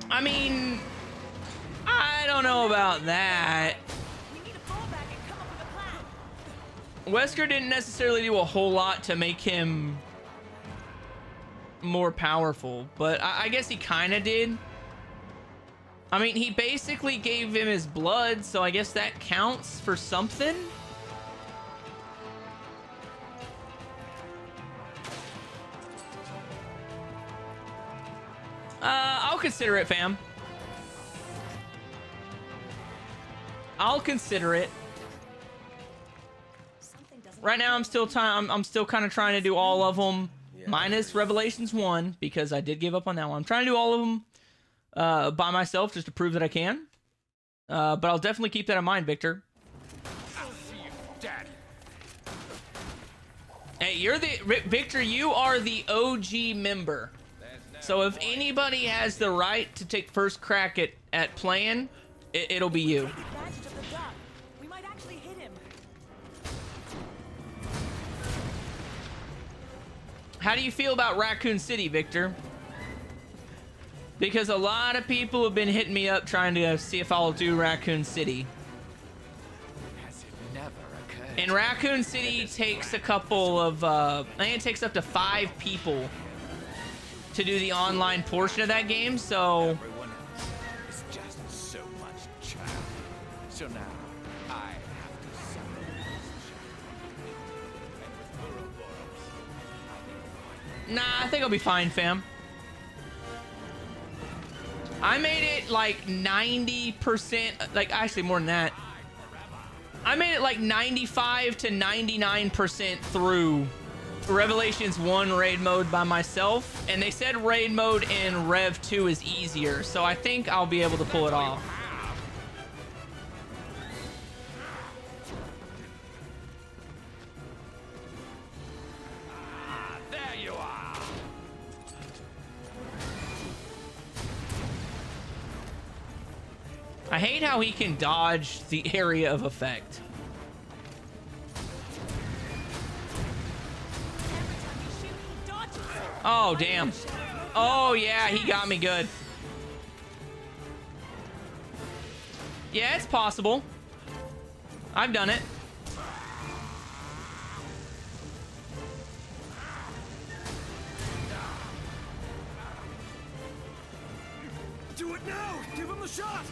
I mean, I don't know about that. We need a fallback and come up with a plan. Wesker didn't necessarily do a whole lot to make him more powerful, but I guess he kind of did. I mean, he basically gave him his blood, so I guess that counts for something. I'll consider it, fam. I'll consider it. Right now, I'm still kind of trying to do all of them, minus Revelations 1, because I did give up on that one. I'm trying to do all of them by myself just to prove that I can. But I'll definitely keep that in mind, Victor. Hey, Victor, you are the OG member. So if anybody has the right to take first crack at playing, it'll be you. Advantage of the duck. We might actually hit him. How do you feel about Raccoon City, Victor? Because a lot of people have been hitting me up trying to see if I'll do Raccoon City. Has it never occurred? And Raccoon City takes a couple of, I think it takes up to 5 people to do the online portion of that game, so... Everyone else is just so much child. So now, I have to suffer this child. And with Ouroboros, Nah, I think I'll be fine, fam. I made it like 90%, like actually more than that. I made it like 95 to 99% through Revelations 1 raid mode by myself, and they said raid mode in Rev 2 is easier, so I think I'll be able to pull it off. there you are. I hate how he can dodge the area of effect. Oh, damn. Oh, yeah, he got me good. Yeah, it's possible. I've done it. Do it now! Give him the shot!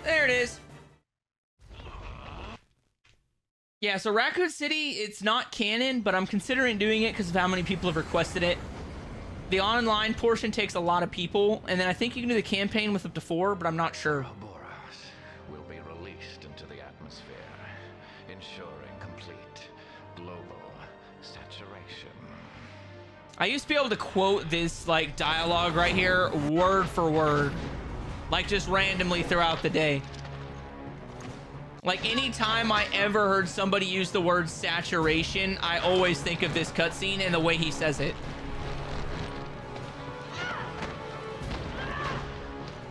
There it is. Yeah, so Raccoon City, it's not canon, but I'm considering doing it because of how many people have requested it. The online portion takes a lot of people, and then I think you can do the campaign with up to 4, but I'm not sure. Ouroboros will be released into the atmosphere, ensuring complete global saturation. I used to be able to quote this like dialogue right here word for word, like just randomly throughout the day. Like anytime I ever heard somebody use the word saturation, I always think of this cutscene and the way he says it.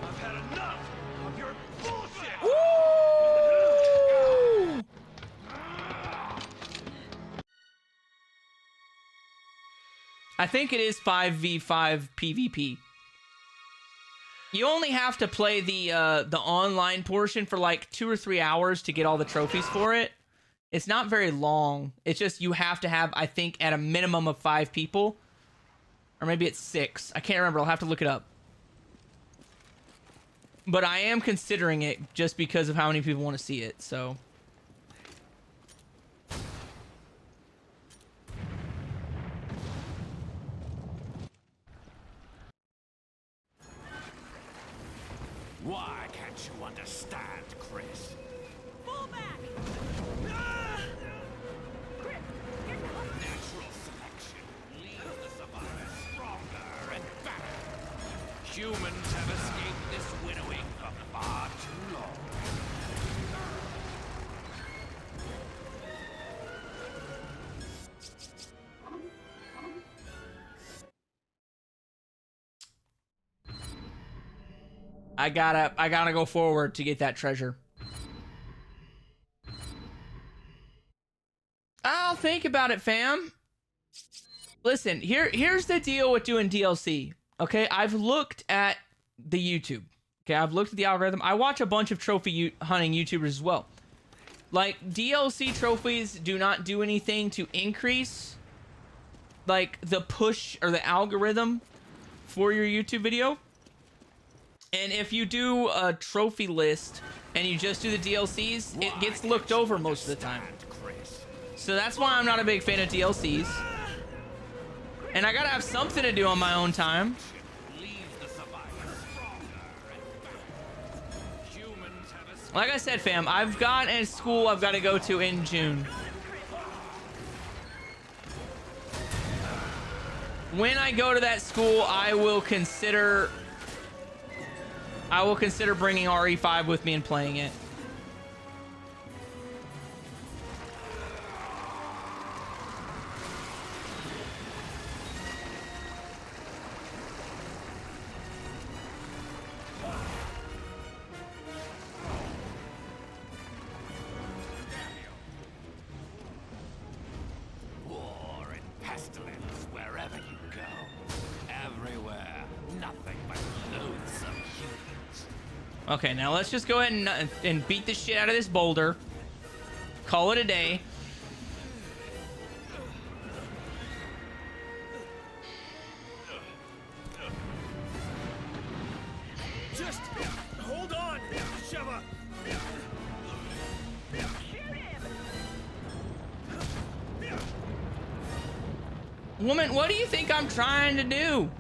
I've had enough of your bullshit! Woo! I think it is 5v5 PvP. You only have to play the online portion for like 2 or 3 hours to get all the trophies for it. It's not very long. It's just you have to have, I think, at a minimum of 5 people. Or maybe it's 6. I can't remember. I'll have to look it up. But I am considering it just because of how many people want to see it, so... Why can't you understand, Chris? Fall back! Natural selection leaves the survivor stronger and better. Humans have escaped this winnowing for far too long. I gotta go forward to get that treasure. I'll think about it, fam. Listen, here's the deal with doing DLC. Okay, I've looked at the YouTube. Okay, I've looked at the algorithm. I watch a bunch of trophy hunting YouTubers as well. Like, DLC trophies do not do anything to increase, like, the push or the algorithm for your YouTube video. And if you do a trophy list and you just do the DLCs, it gets looked over most of the time. So that's why I'm not a big fan of DLCs. And I gotta have something to do on my own time. Like I said, fam, I've got a school I've got to go to in June. When I go to that school, I will consider bringing RE5 with me and playing it. War and pestilence wherever you go. Everywhere. Nothing but loathsome humans. Okay, now let's just go ahead and beat the shit out of this boulder. Call it a day. Just hold on, Sheva. Woman, what do you think I'm trying to do?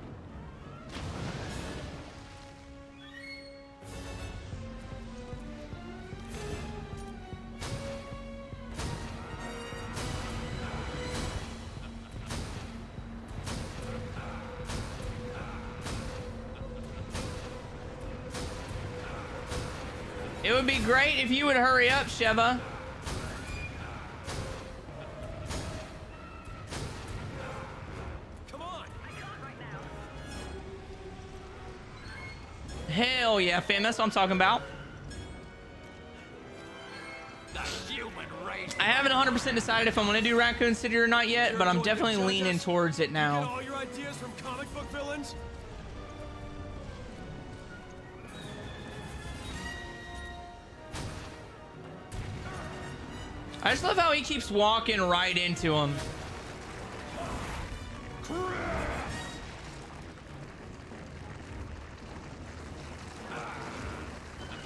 It would be great if you would hurry up, Sheva. Come on. Hell yeah, fam. That's what I'm talking about. The human race. I haven't 100% decided if I'm going to do Raccoon City or not yet, but I'm definitely leaning towards it Get now. all your ideas from comic book villains? I just love how he keeps walking right into him.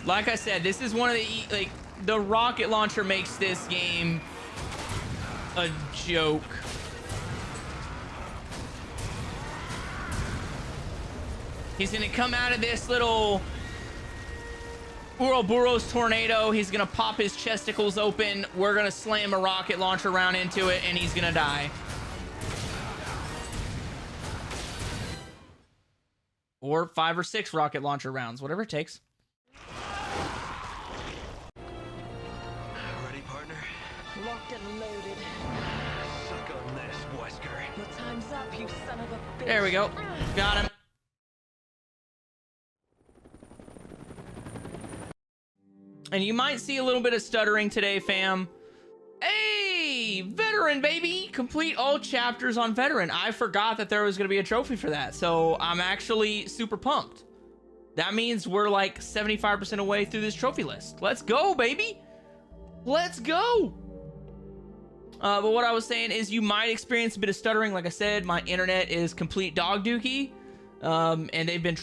Like I said, this is one of the the rocket launcher makes this game a joke. He's gonna come out of this little Ouroboros tornado. He's gonna pop his chesticles open. We're gonna slam a rocket launcher round into it, and he's gonna die. Or 5 or 6 rocket launcher rounds, whatever it takes. Ready, partner? Locked and loaded. Suck on this, Wesker. Your time's up, you son of a bitch. There we go. Got him. And you might see a little bit of stuttering today, fam. Hey, veteran, baby. Complete all chapters on veteran. I forgot that there was going to be a trophy for that. So I'm actually super pumped. That means we're like 75% away through this trophy list. Let's go, baby. Let's go. But what I was saying is you might experience a bit of stuttering. Like I said, my internet is complete dog dookie. And they've been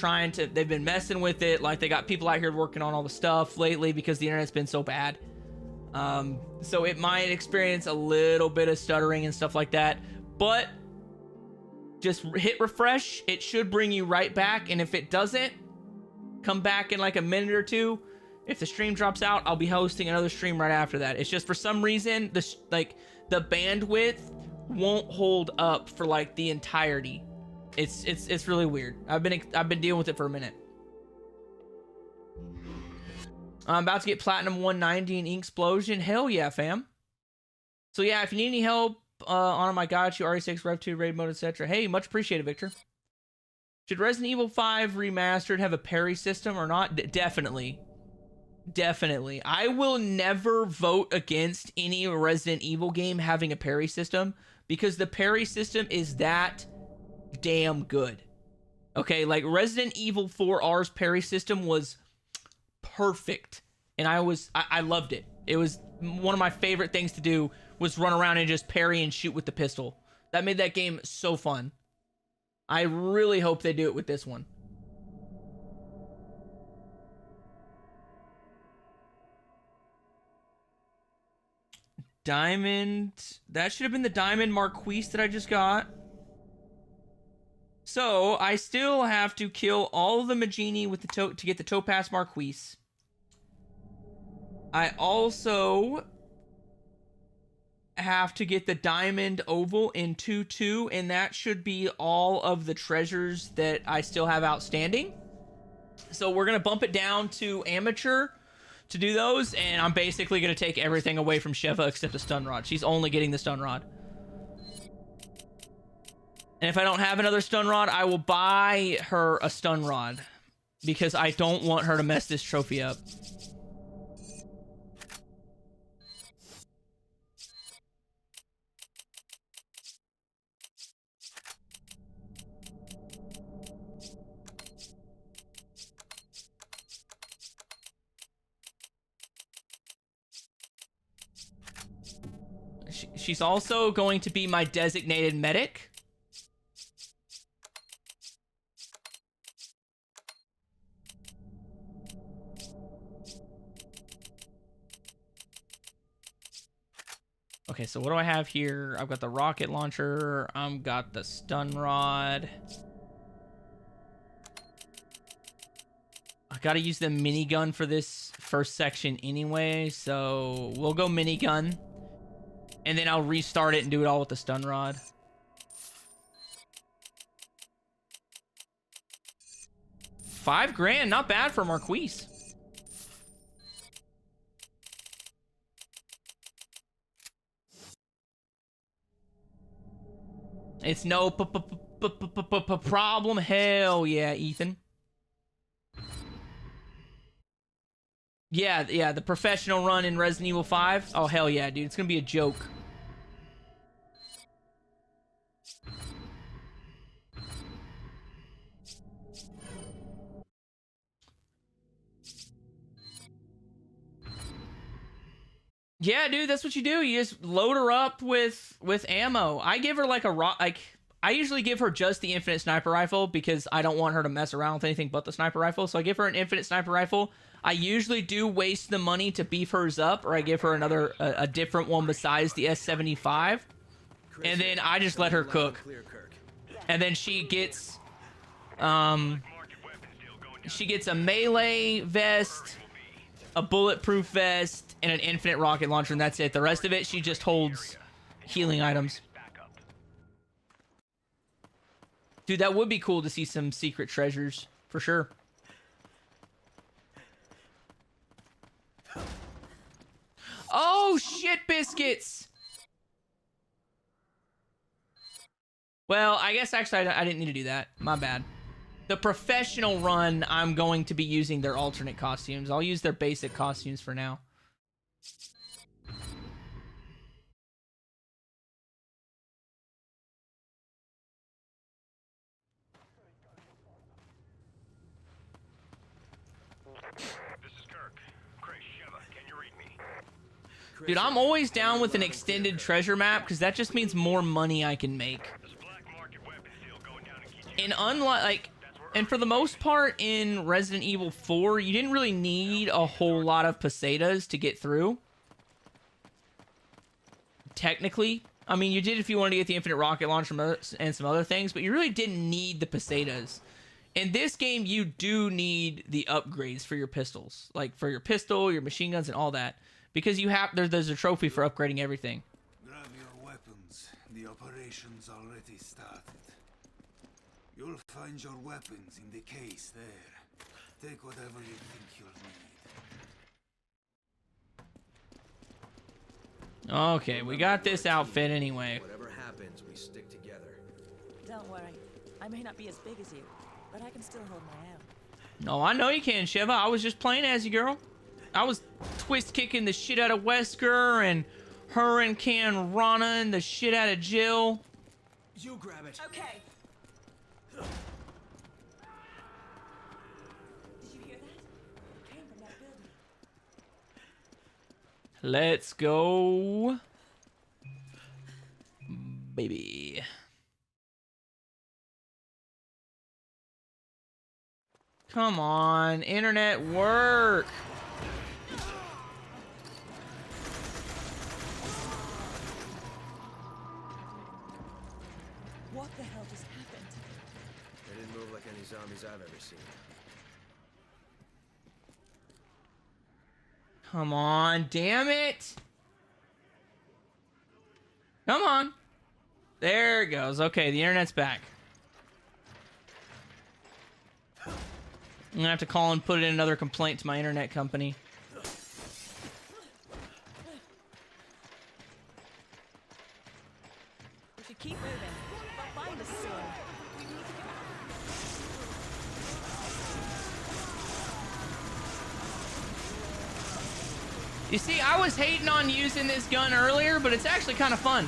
messing with it. Like they got people out here working on all the stuff lately because the internet's been so bad. So it might experience a little bit of stuttering and stuff like that, but just hit refresh. It should bring you right back. And if it doesn't, come back in like a minute or two. If the stream drops out, I'll be hosting another stream right after that. It's just for some reason, the bandwidth won't hold up for like the entirety. It's really weird. I've been dealing with it for a minute. I'm about to get platinum 190 in Inksplosion. Hell yeah, fam. So yeah, if you need any help on my got you RE6 Rev 2 raid mode, etc. Hey, much appreciated, Victor. Should Resident Evil 5 remastered have a parry system or not? Definitely. Definitely. I will never vote against any Resident Evil game having a parry system because the parry system is that damn good. Okay, like Resident Evil 4R's parry system was perfect, and I loved it. It was one of my favorite things to do was run around and just parry and shoot with the pistol. That made that game so fun. I really hope they do it with this one. Diamond, that should have been the Diamond Marquise that I just got. So I still have to kill all of the Magini with the to get the Topaz Marquise. I also have to get the Diamond Oval in 2-2, and that should be all of the treasures that I still have outstanding. So we're gonna bump it down to amateur to do those, and I'm basically gonna take everything away from Sheva except the stun rod. She's only getting the stun rod. And if I don't have another stun rod, I will buy her a stun rod because I don't want her to mess this trophy up. She's also going to be my designated medic. Okay, so what do I have here? I've got the rocket launcher. I've got the stun rod. I gotta use the minigun for this first section anyway, so we'll go minigun. And then I'll restart it and do it all with the stun rod. $5,000, not bad for Marquise. It's no problem. Hell yeah, Ethan. Yeah, the professional run in Resident Evil 5. Oh, hell yeah, dude. It's gonna be a joke. Yeah, dude, that's what you do. You just load her up with ammo. I give her like a rock, like I usually give her just the infinite sniper rifle because I don't want her to mess around with anything but the sniper rifle. So I give her an infinite sniper rifle. I usually do waste the money to beef hers up, or I give her another, a different one besides the S75. And then I just let her cook. And then she gets a melee vest, a bulletproof vest, and an infinite rocket launcher, and that's it. The rest of it, she just holds healing items. Dude, that would be cool to see some secret treasures, for sure. Oh, shit biscuits! Well, I guess actually I didn't need to do that. My bad. The professional run, I'm going to be using their alternate costumes. I'll use their basic costumes for now. Dude, I'm always down with an extended treasure map because that just means more money I can make. And for the most part in Resident Evil 4, you didn't really need a whole lot of pesetas to get through. Technically. I mean, you did if you wanted to get the infinite rocket launcher and some other things, but you really didn't need the pesetas. In this game, you do need the upgrades for your pistols. Like, for your pistol, your machine guns, and all that. Because you have there's a trophy for upgrading everything. Grab your weapons. The operation's already started. You'll find your weapons in the case there. Take whatever you think you'll need. Okay, we got this outfit anyway. Whatever happens, we stick together. Don't worry. I may not be as big as you, but I can still hold my own. No, I know you can, Shiva. I was just playing as you, girl. I was twist kicking the shit out of Wesker and her and Can running the shit out of Jill. You grab it. Okay. Did you hear that? It came from that building. Let's go, baby. Come on, internet work. What the hell just happened? They didn't move like any zombies I've ever seen. Come on, damn it. Come on. There it goes. Okay, the internet's back. I'm gonna have to call and put in another complaint to my internet company. We should keep moving. They'll find us soon. You see, I was hating on using this gun earlier, but it's actually kind of fun.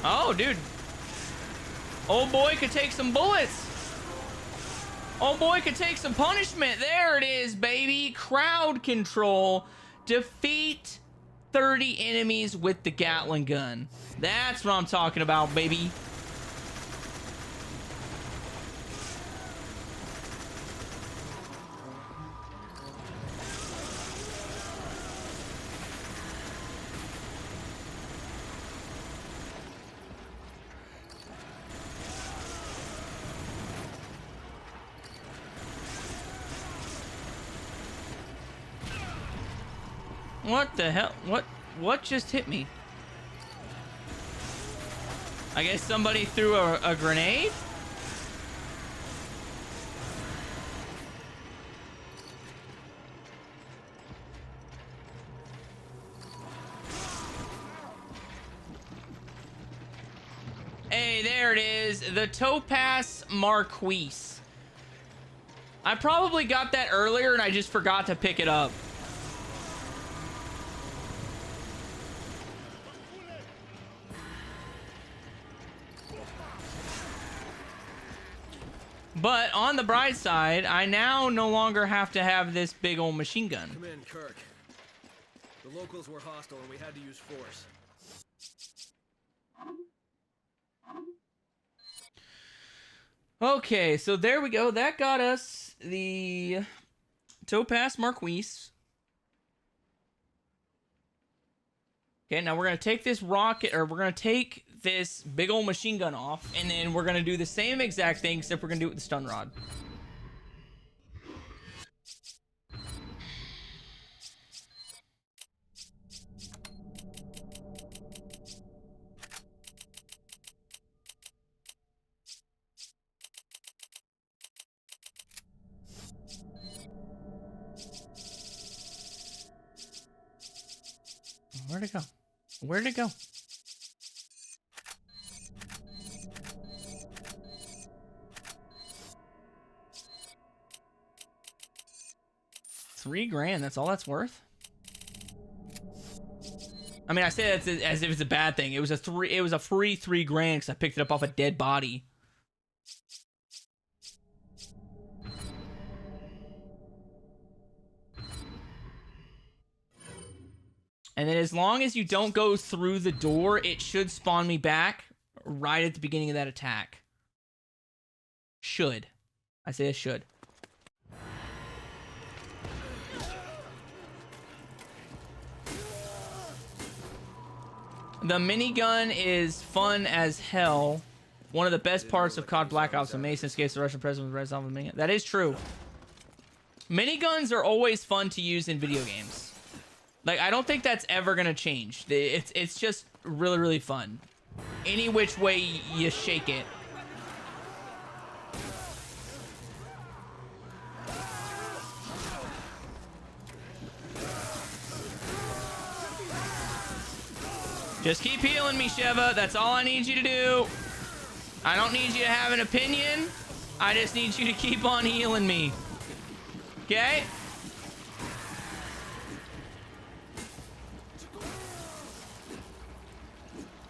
Oh, dude. Old boy could take some bullets. Old boy could take some punishment. There it is, baby. Crowd control. Defeat 30 enemies with the Gatling gun. That's what I'm talking about, baby. What the hell? What just hit me? I guess somebody threw a grenade? there it is. The Topaz Marquise. I probably got that earlier and I just forgot to pick it up. But on the bright side, I now no longer have to have this big old machine gun. Come in, Kirk. The locals were hostile and we had to use force. Okay, so there we go. That got us the Topaz Marquise. Okay, now we're going to take this rocket, or we're going to take this big old machine gun off, and then we're going to do the same exact thing, except we're going to do it with the stun rod. Where'd it go? Where'd it go? $3,000, that's all that's worth? I mean, I say that as if it's a bad thing. It was a free $3,000 because I picked it up off a dead body. And then as long as you don't go through the door, it should spawn me back right at the beginning of that attack. Should. I say it should. The minigun is fun as hell. One of the best parts of COD Black Ops Amazing escapes the Russian president with Red Zone with minigun. That is true. Miniguns are always fun to use in video games. Like, I don't think that's ever gonna change. It's just really, really fun. Any which way you shake it. Just keep healing me, Sheva. That's all I need you to do. I don't need you to have an opinion. I just need you to keep on healing me. Okay?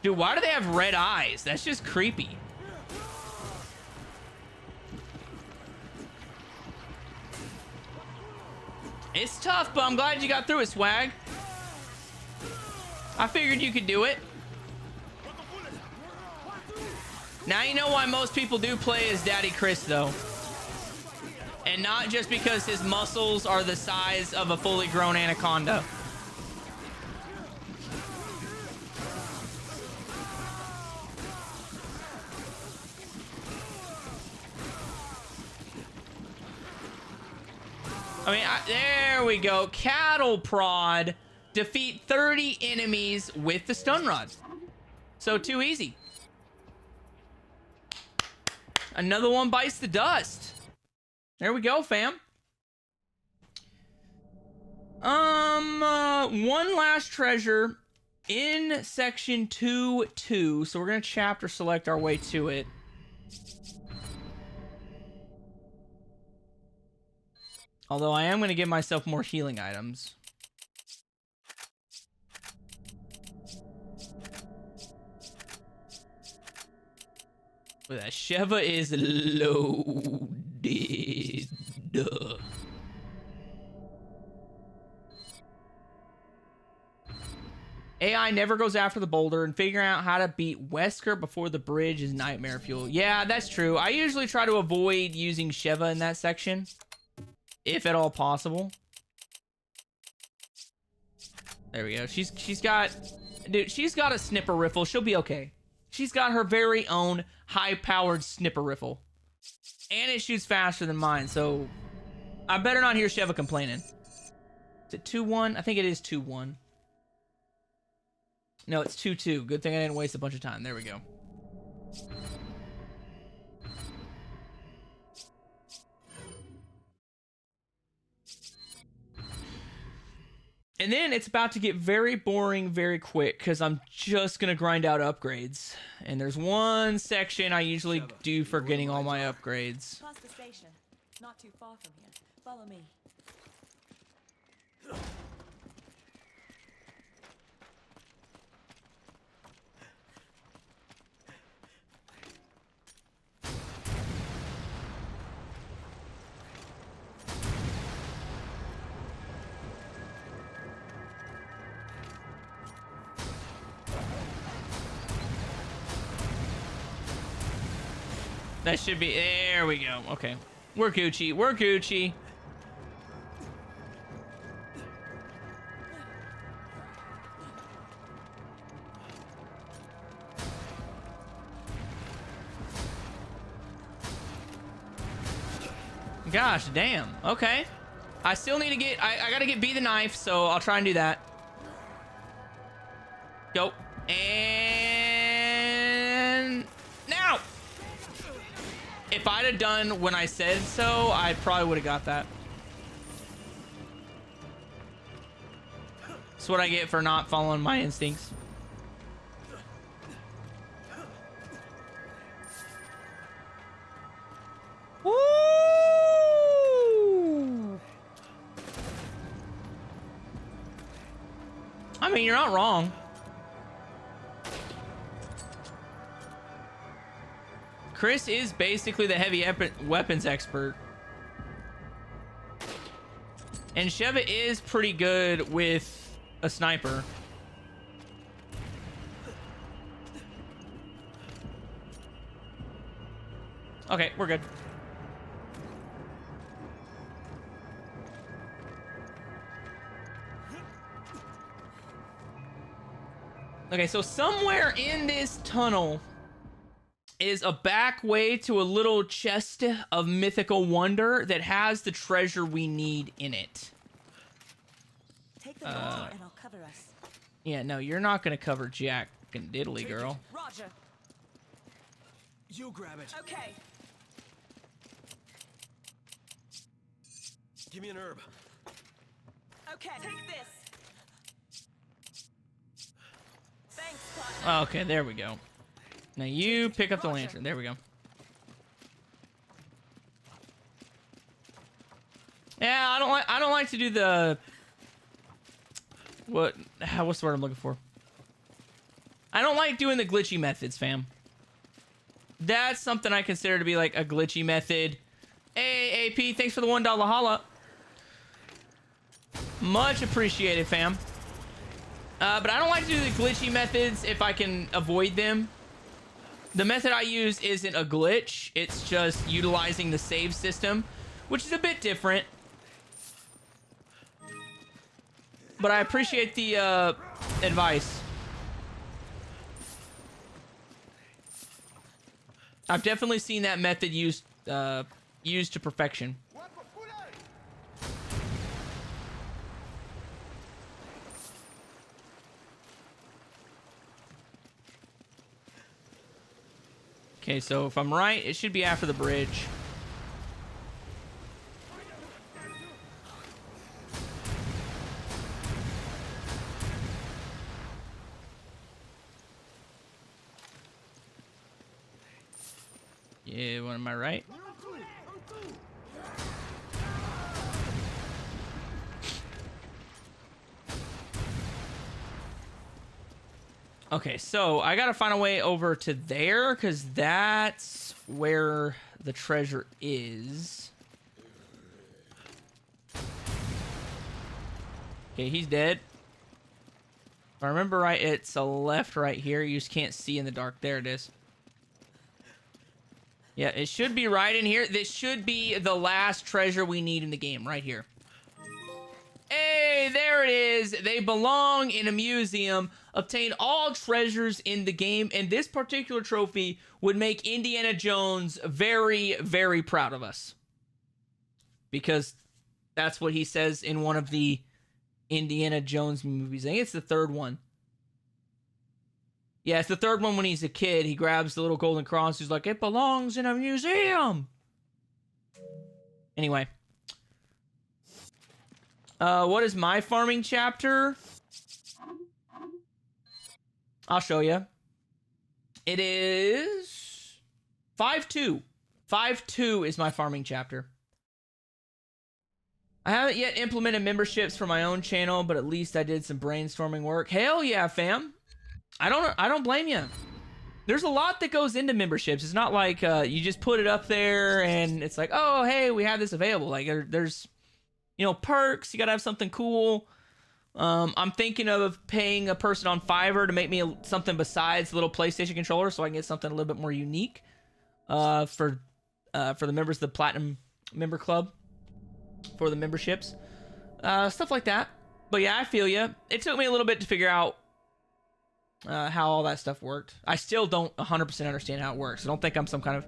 Dude, why do they have red eyes? That's just creepy. It's tough, but I'm glad you got through it, Swag. I figured you could do it. Now you know why most people do play as Daddy Chris, though. And not just because his muscles are the size of a fully grown anaconda. I mean, there we go. Cattle prod. Defeat 30 enemies with the stun rod. So too easy. Another one bites the dust. There we go, fam. One last treasure in section 2-2. So we're gonna chapter select our way to it. Although I am gonna give myself more healing items. Well, that Sheva is loaded. AI never goes after the boulder, and figuring out how to beat Wesker before the bridge is nightmare fuel. Yeah, that's true. I usually try to avoid using Sheva in that section, if at all possible. There we go. She's got... Dude, she's got a snipper rifle. She'll be okay. She's got her very own high-powered snipper rifle. And it shoots faster than mine, so... I better not hear Sheva complaining. Is it 2-1? I think it is 2-1. No, it's 2-2. Good thing I didn't waste a bunch of time. There we go. And then it's about to get very boring very quick because I'm just going to grind out upgrades. And there's one section I usually do for getting all my upgrades. Past the station. Not too far from here. Follow me. That should be, there we go. Okay. We're Gucci. We're Gucci. Gosh, damn. Okay. I still need to get, I gotta get B the knife, so I'll try and do that. Go. And now. If I'd have done when I said so, I probably would have got that. That's what I get for not following my instincts. Woo! I mean, you're not wrong. Chris is basically the heavy weapons expert. And Sheva is pretty good with a sniper. Okay, we're good. Okay, so somewhere in this tunnel is a back way to a little chest of mythical wonder that has the treasure we need in it. Take the door and I'll cover us. Yeah, no, you're not gonna cover Jack and Diddley, girl. Roger. You grab it. Okay. Give me an herb. Okay. Take this. Thanks, partner. Okay, there we go. Now you pick up the lantern. There we go. Yeah, I don't like to do the what's the word I'm looking for? I don't like doing the glitchy methods, fam. That's something I consider to be like a glitchy method. Hey, AP, thanks for the $1 holla. Much appreciated, fam. But I don't like to do the glitchy methods if I can avoid them. The method I use isn't a glitch. It's just utilizing the save system, which is a bit different. But I appreciate the advice. I've definitely seen that method used to perfection. Okay, so if I'm right, it should be after the bridge. Yeah, what am I right? Okay, so I gotta find a way over to there because that's where the treasure is. Okay, he's dead. If I remember right, it's a left right here. You just can't see in the dark. There it is. Yeah, it should be right in here. This should be the last treasure we need in the game, right here. Hey, there it is. They belong in a museum. Obtain all treasures in the game, and this particular trophy would make Indiana Jones very, very proud of us. Because that's what he says in one of the Indiana Jones movies. I think it's the third one. Yeah, it's the third one when he's a kid. He grabs the little golden cross. He's like, it belongs in a museum. Anyway. What is my farming chapter? I'll show you. It is 5.2. 5.2 is my farming chapter. I haven't yet implemented memberships for my own channel, but at least I did some brainstorming work. Hell yeah, fam. I don't blame you. There's a lot that goes into memberships. It's not like you just put it up there and it's like, oh, hey, we have this available. Like there's, you know, perks. You gotta have something cool. I'm thinking of paying a person on Fiverr to make me something besides the little PlayStation controller, so I can get something a little bit more unique for the members of the Platinum Member Club for the memberships, stuff like that. But yeah, I feel you. It took me a little bit to figure out how all that stuff worked. I still don't 100% understand how it works. I don't think I'm some kind of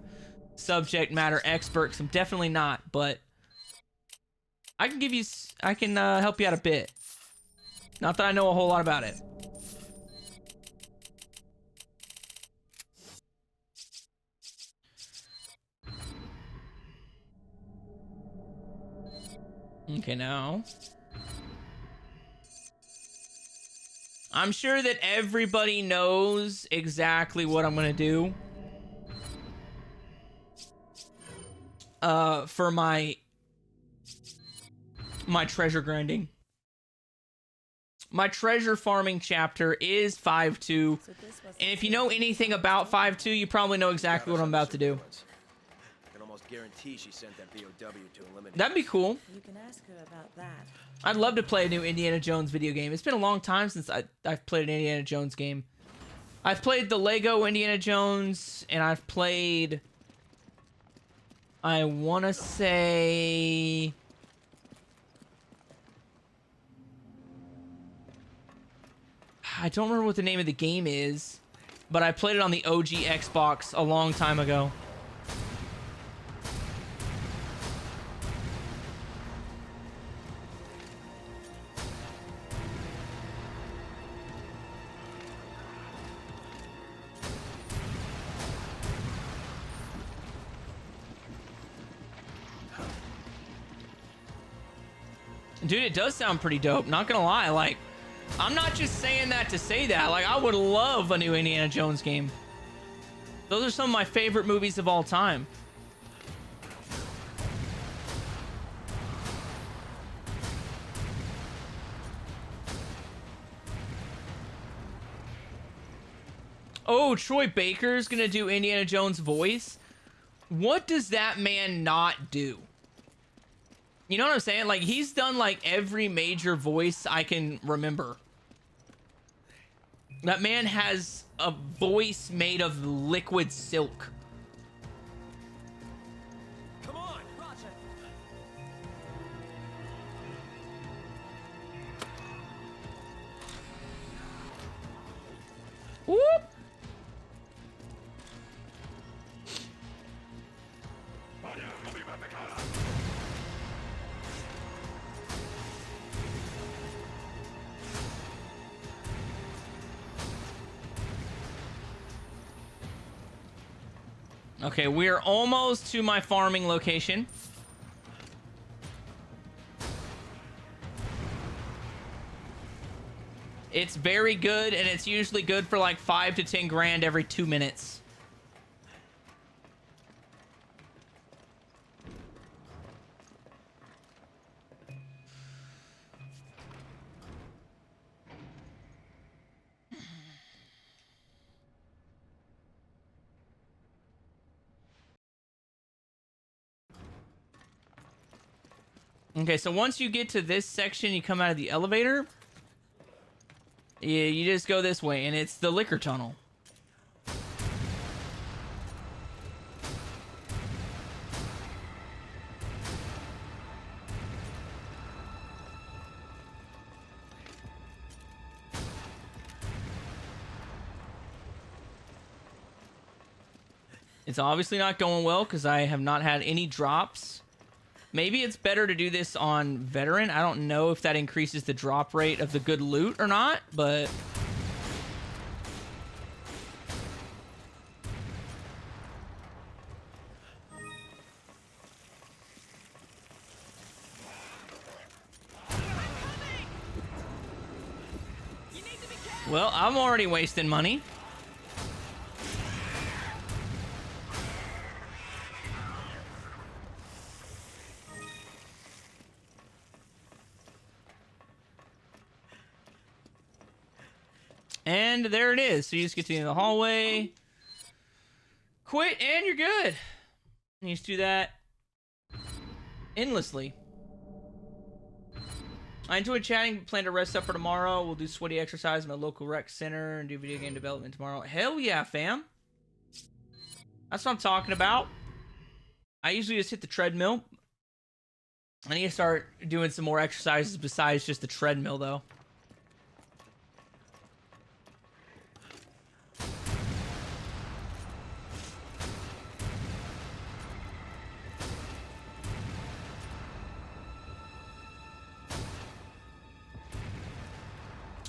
subject matter expert, 'cause I'm definitely not. But I can help you out a bit. Not that I know a whole lot about it. Okay, now. I'm sure that everybody knows exactly what I'm gonna do. For my treasure grinding. My treasure farming chapter is 5.2. And if you know anything about 5.2, you probably know exactly what I'm about to do. I can almost guarantee she sent that VOW to eliminate. That'd be cool. You can ask her about that. I'd love to play a new Indiana Jones video game. It's been a long time since I've played an Indiana Jones game. I've played the Lego Indiana Jones, and I've played... I want to say... I don't remember what the name of the game is, but I played it on the OG Xbox a long time ago. Dude, it does sound pretty dope, not gonna lie. Like, I'm not just saying that to say that. Like, I would love a new Indiana Jones game. Those are some of my favorite movies of all time. Oh, Troy Baker's gonna do Indiana Jones' voice? What does that man not do? You know what I'm saying? Like, he's done, like, every major voice I can remember. That man has a voice made of liquid silk. Come on, Roger. Whoop! Okay, we're almost to my farming location. It's very good, and it's usually good for like 5 to 10 grand every 2 minutes. Okay, so once you get to this section, you come out of the elevator. Yeah, you just go this way, and it's the liquor tunnel. It's obviously not going well because I have not had any drops. Maybe it's better to do this on veteran. I don't know if that increases the drop rate of the good loot or not, but... Well, I'm already wasting money. And there it is. So you just get to the end of the hallway. Quit and you're good. And you just do that endlessly. I enjoyed chatting. Plan to rest up for tomorrow. We'll do sweaty exercise in my local rec center and do video game development tomorrow. Hell yeah, fam. That's what I'm talking about. I usually just hit the treadmill. I need to start doing some more exercises besides just the treadmill, though.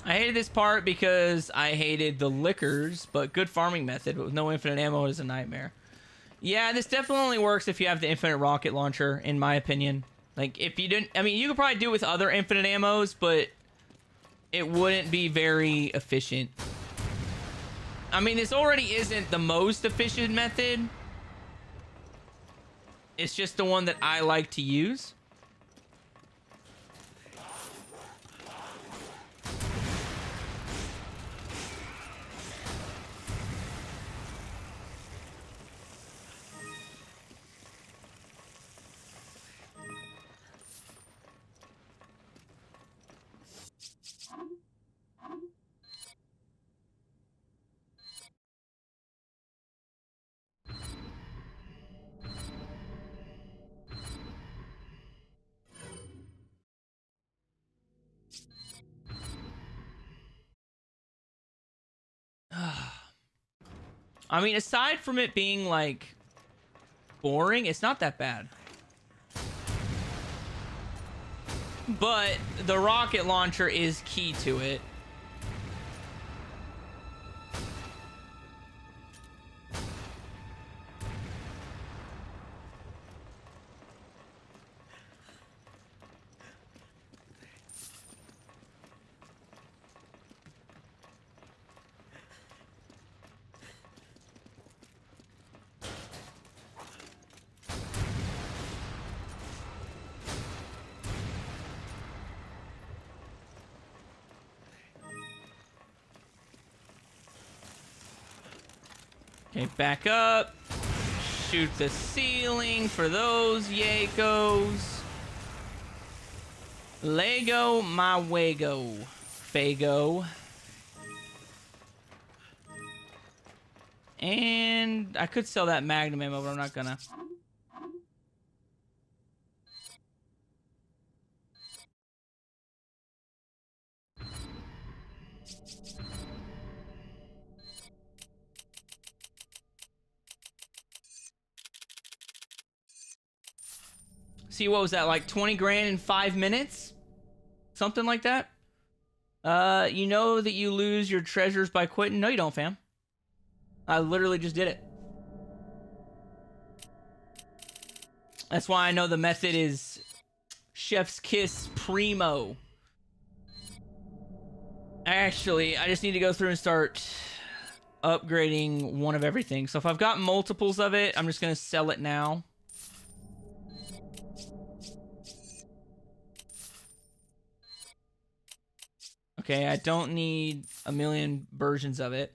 I hated this part because I hated the liquors, but good farming method, but with no infinite ammo is a nightmare. Yeah, this definitely only works if you have the infinite rocket launcher, in my opinion. Like, if you didn't... I mean, you could probably do it with other infinite ammos, but it wouldn't be very efficient. I mean, this already isn't the most efficient method. It's just the one that I like to use. I mean, aside from it being, like, boring, it's not that bad. But the rocket launcher is key to it. Okay, back up. Shoot the ceiling for those Yakos. Lego my Wago. Fago. And I could sell that Magnum ammo, but I'm not gonna. See, what was that, like 20 grand in 5 minutes? Something like that? You know that you lose your treasures by quitting? No, you don't, fam. I literally just did it. That's why I know the method is Chef's Kiss Primo. Actually, I just need to go through and start upgrading one of everything. So if I've got multiples of it, I'm just going to sell it now. Okay, I don't need a million versions of it.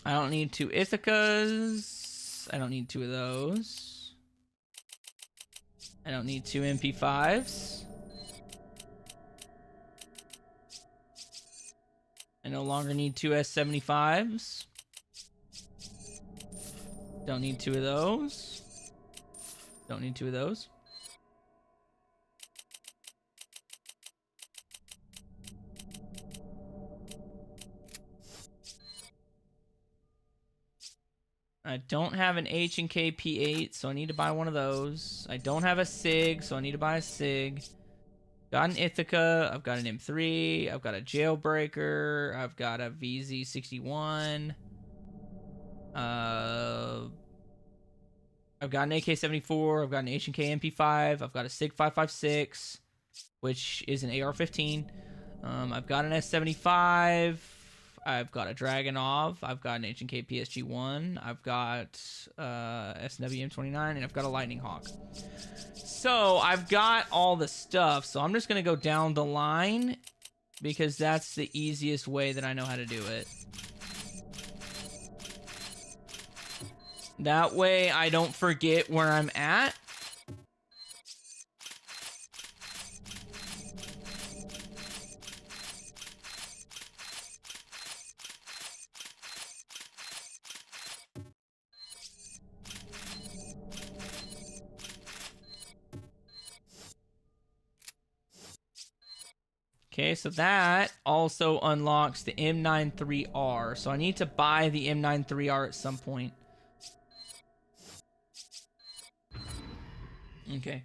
I don't need 2 Ithacas. I don't need 2 of those. I don't need 2 MP5s. I no longer need 2 S75s. Don't need 2 of those. Don't need 2 of those. I don't have an H&K P8, so I need to buy one of those. I don't have a SIG, so I need to buy a SIG. Got an Ithaca. I've got an M3. I've got a Jailbreaker. I've got a VZ61. I've got an AK-74. I've got an H&K MP5. I've got a SIG 556. which is an AR-15. I've got an S-75. I've got a Dragunov. I've got an H&K PSG-1. I've got SWM-29, and I've got a Lightning Hawk. So I've got all the stuff. So I'm just gonna go down the line because that's the easiest way that I know how to do it. That way I don't forget where I'm at. Okay, so that also unlocks the M93R. So I need to buy the M93R at some point. Okay.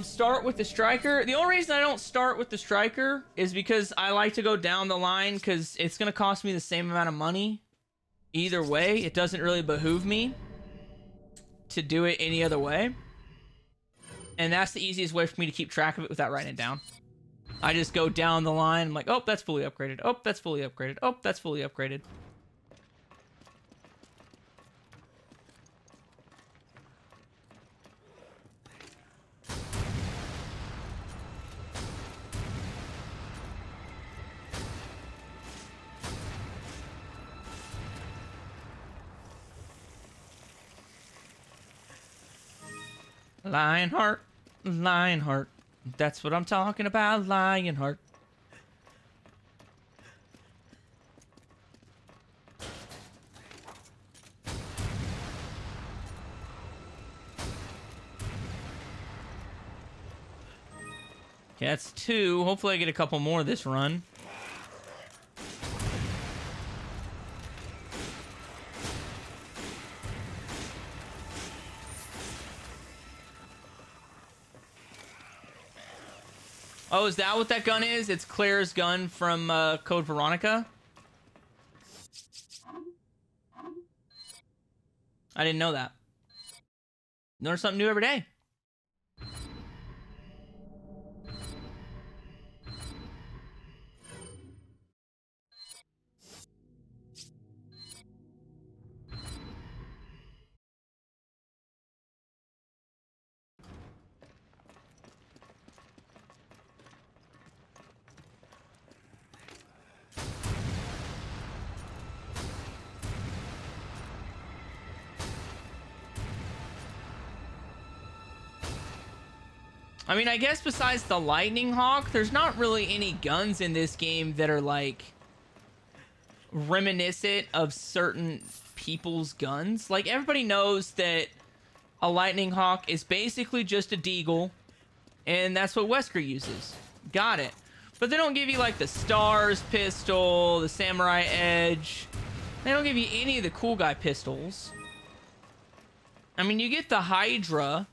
Start with the striker. The only reason I don't start with the striker is because I like to go down the line because it's going to cost me the same amount of money. Either way, it doesn't really behoove me to do it any other way. And that's the easiest way for me to keep track of it without writing it down. I just go down the line. I'm like, oh, that's fully upgraded. Oh, that's fully upgraded. Oh, that's fully upgraded. Lionheart, Lionheart. That's what I'm talking about, Lionheart. Okay, that's 2. Hopefully I get a couple more this run. Oh, is that what that gun is? It's Claire's gun from Code Veronica? I didn't know that. Learn something new every day. I mean, I guess besides the Lightning Hawk, there's not really any guns in this game that are, like, reminiscent of certain people's guns. Like, everybody knows that a Lightning Hawk is basically just a deagle, and that's what Wesker uses. Got it. But they don't give you, like, the Stars pistol, the Samurai Edge. They don't give you any of the cool guy pistols. I mean, you get the Hydra,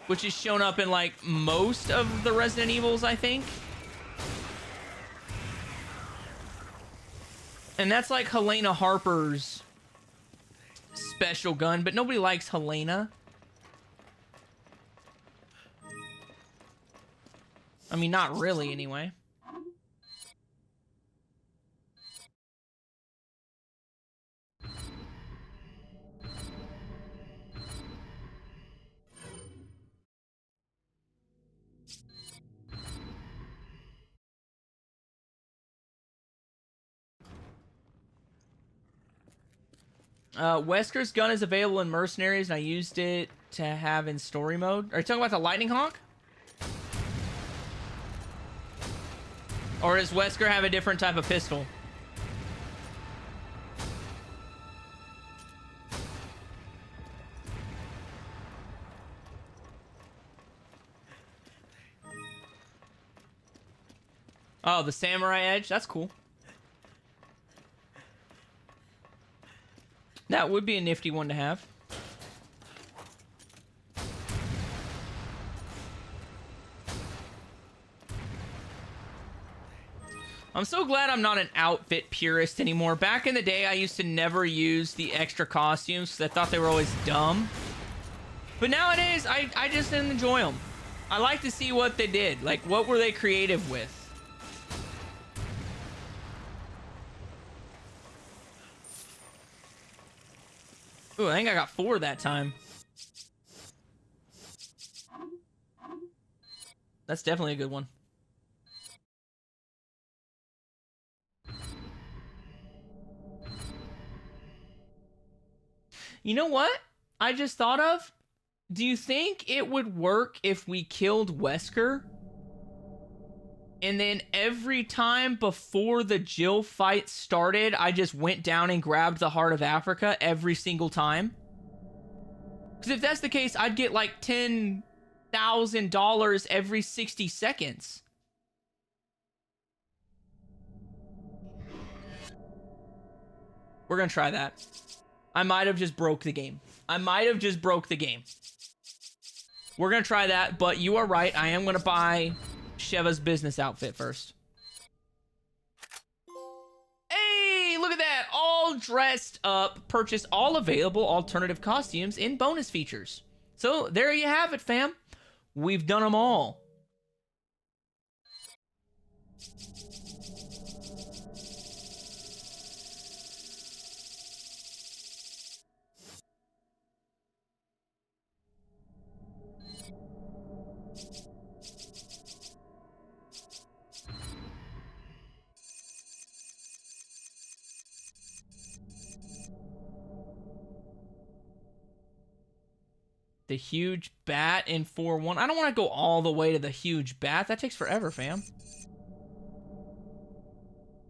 which is shown up in, like, most of the Resident Evils, I think. And that's, like, Helena Harper's special gun, but nobody likes Helena. I mean, not really, anyway. Wesker's gun is available in Mercenaries, and I used it to have in story mode. Are you talking about the Lightning Hawk? Or does Wesker have a different type of pistol? Oh, the Samurai Edge? That's cool. That would be a nifty one to have. I'm so glad I'm not an outfit purist anymore. Back in the day, I used to never use the extra costumes because I thought they were always dumb. But nowadays, I just enjoy them. I like to see what they did. Like, what were they creative with? Ooh, I think I got 4 that time. That's definitely a good one. You know what I just thought of? Do you think it would work if we killed Wesker? And then every time before the Jill fight started, I just went down and grabbed the Heart of Africa every single time? Because if that's the case, I'd get like $10,000 every 60 seconds. We're going to try that. I might have just broke the game. We're going to try that, but you are right. I am going to buy Sheva's business outfit first. Hey, look at that. All dressed up. Purchase all available alternative costumes in bonus features. So there you have it, fam. We've done them all. The huge bat in 4-1. I don't want to go all the way to the huge bat. That takes forever, fam.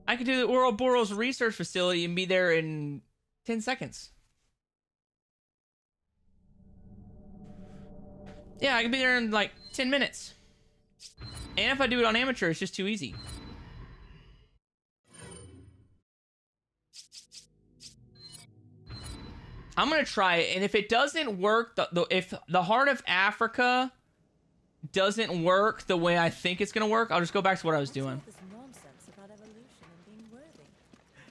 I could do the Ouroboros research facility and be there in 10 seconds. Yeah, I can be there in like 10 minutes. And if I do it on amateur, it's just too easy. I'm going to try it, and if it doesn't work, if the Heart of Africa doesn't work the way I think it's going to work, I'll just go back to what I was doing. This nonsense about evolution and being worthy.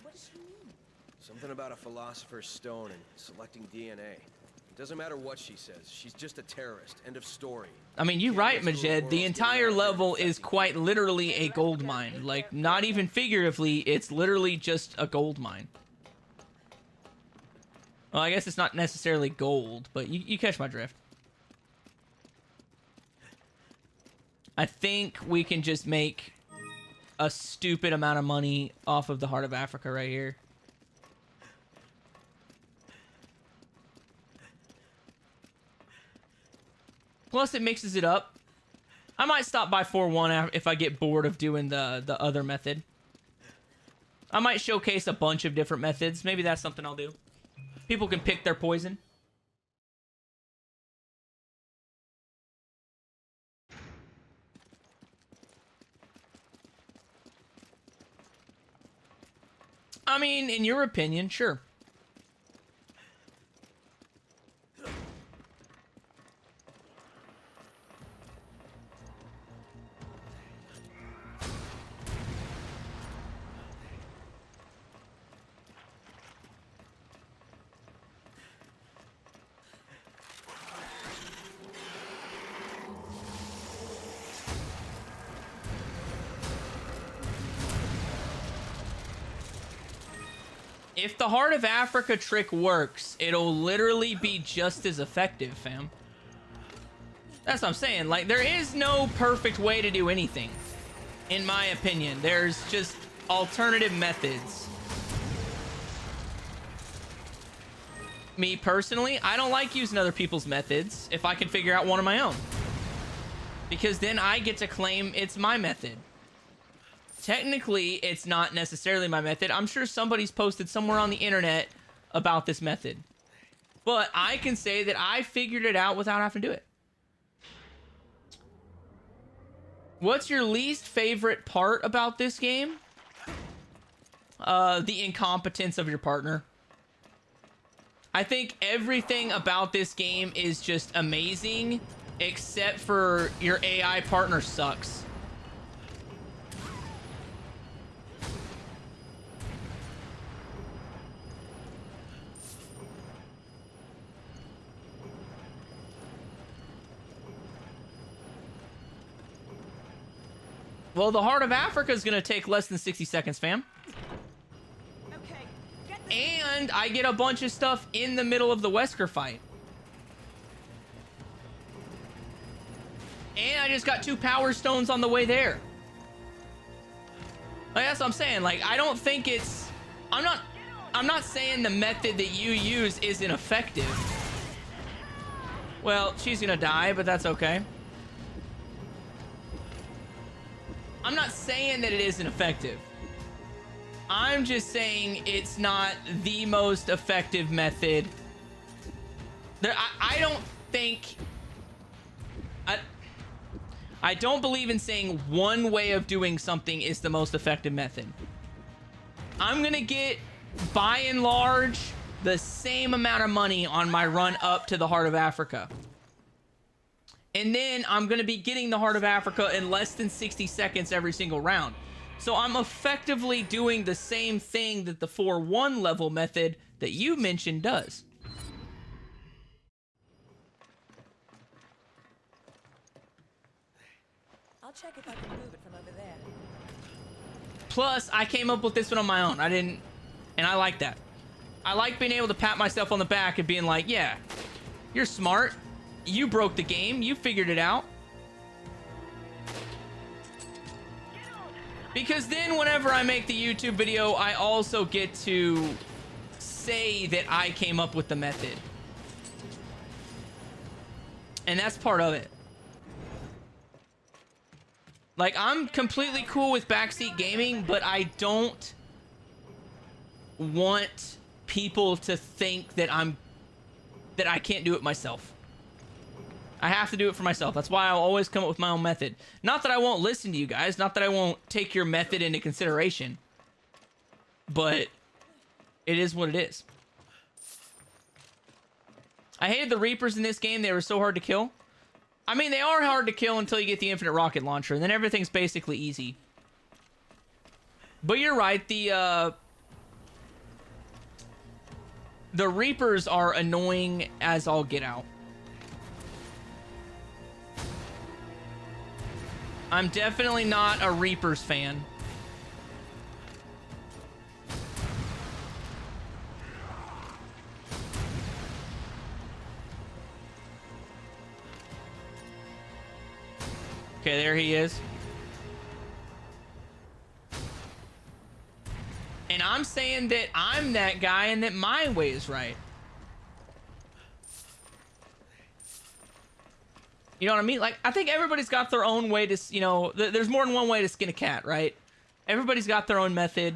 What does she mean? Something about a philosopher's stone and selecting DNA. It doesn't matter what she says. She's just a terrorist. End of story. I mean, you're right, Majed. The entire level is quite literally a gold mine. Like, not even figuratively, it's literally just a gold mine. Well, I guess it's not necessarily gold, but you catch my drift. I think we can just make a stupid amount of money off of the Heart of Africa right here. Plus, it mixes it up. I might stop by 4-1 if I get bored of doing the other method. I might showcase a bunch of different methods. Maybe that's something I'll do. People can pick their poison. I mean, in your opinion, sure. If the Heart of Africa trick works, it'll literally be just as effective, fam. That's what I'm saying. Like, there is no perfect way to do anything, in my opinion. There's just alternative methods. Me, personally, I don't like using other people's methods if I can figure out one of my own. Because then I get to claim it's my method. Technically, it's not necessarily my method. I'm sure somebody's posted somewhere on the internet about this method. But I can say that I figured it out without having to do it. What's your least favorite part about this game? The incompetence of your partner. I think everything about this game is just amazing, except for your AI partner sucks. Well, the Heart of Africa is going to take less than 60 seconds, fam. Okay, get this. And I get a bunch of stuff in the middle of the Wesker fight. And I just got 2 power stones on the way there. Like, that's what I'm saying. Like, I don't think it's... I'm not saying the method that you use isn't effective. Well, she's gonna die, but that's okay. I'm not saying that it isn't effective. I'm just saying it's not the most effective method. I don't think... I don't believe in saying one way of doing something is the most effective method. I'm gonna get, by and large, the same amount of money on my run up to the Heart of Africa. And then I'm gonna be getting the Heart of Africa in less than 60 seconds every single round. So I'm effectively doing the same thing that the 4-1 level method that you mentioned does. I'll check if I can move it from over there. Plus, I came up with this one on my own. And I like that. I like being able to pat myself on the back and being like, yeah, you're smart. You broke the game. You figured it out. Because then whenever I make the YouTube video, I also get to say that I came up with the method. And that's part of it. Like, I'm completely cool with backseat gaming, but I don't want people to think that I can't do it myself. I have to do it for myself. That's why I'll always come up with my own method. Not that I won't listen to you guys, not that I won't take your method into consideration, but it is what it is. I hated the Reapers in this game. They were so hard to kill. I mean, they are hard to kill until you get the infinite rocket launcher, and then everything's basically easy. But you're right, the Reapers are annoying as all get out. I'm definitely not a Reapers fan. Okay, there he is. And I'm saying that I'm that guy and that my way is right. You know what I mean? Like, I think everybody's got their own way to, you know, there's more than one way to skin a cat, right? Everybody's got their own method.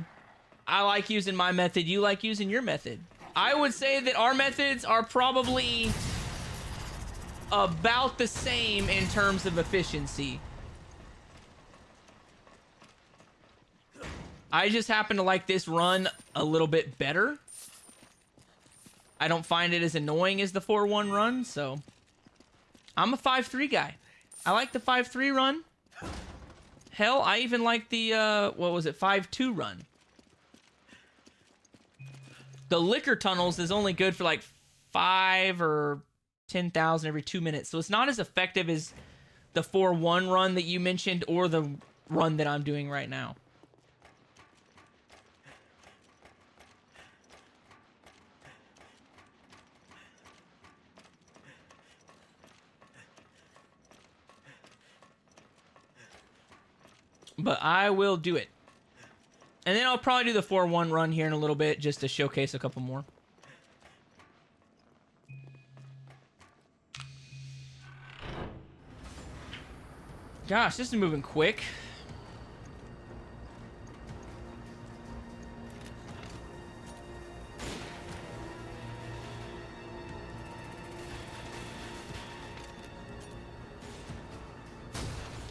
I like using my method. You like using your method. I would say that our methods are probably about the same in terms of efficiency. I just happen to like this run a little bit better. I don't find it as annoying as the 4-1 run, so I'm a 5-3 guy. I like the 5-3 run. Hell, I even like the, what was it, 5-2 run. The liquor tunnels is only good for like 5 or 10,000 every 2 minutes. So it's not as effective as the 4-1 run that you mentioned or the run that I'm doing right now. But I will do it. And then I'll probably do the 4-1 run here in a little bit just to showcase a couple more. Gosh, this is moving quick.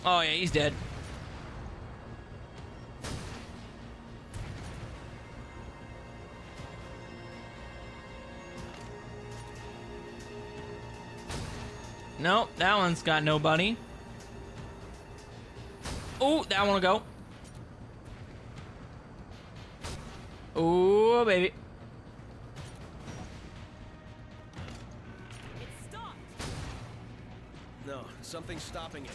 Oh yeah, he's dead. Nope, that one's got nobody. Oh, that one will go. Oh, baby. It stopped. No, something's stopping it.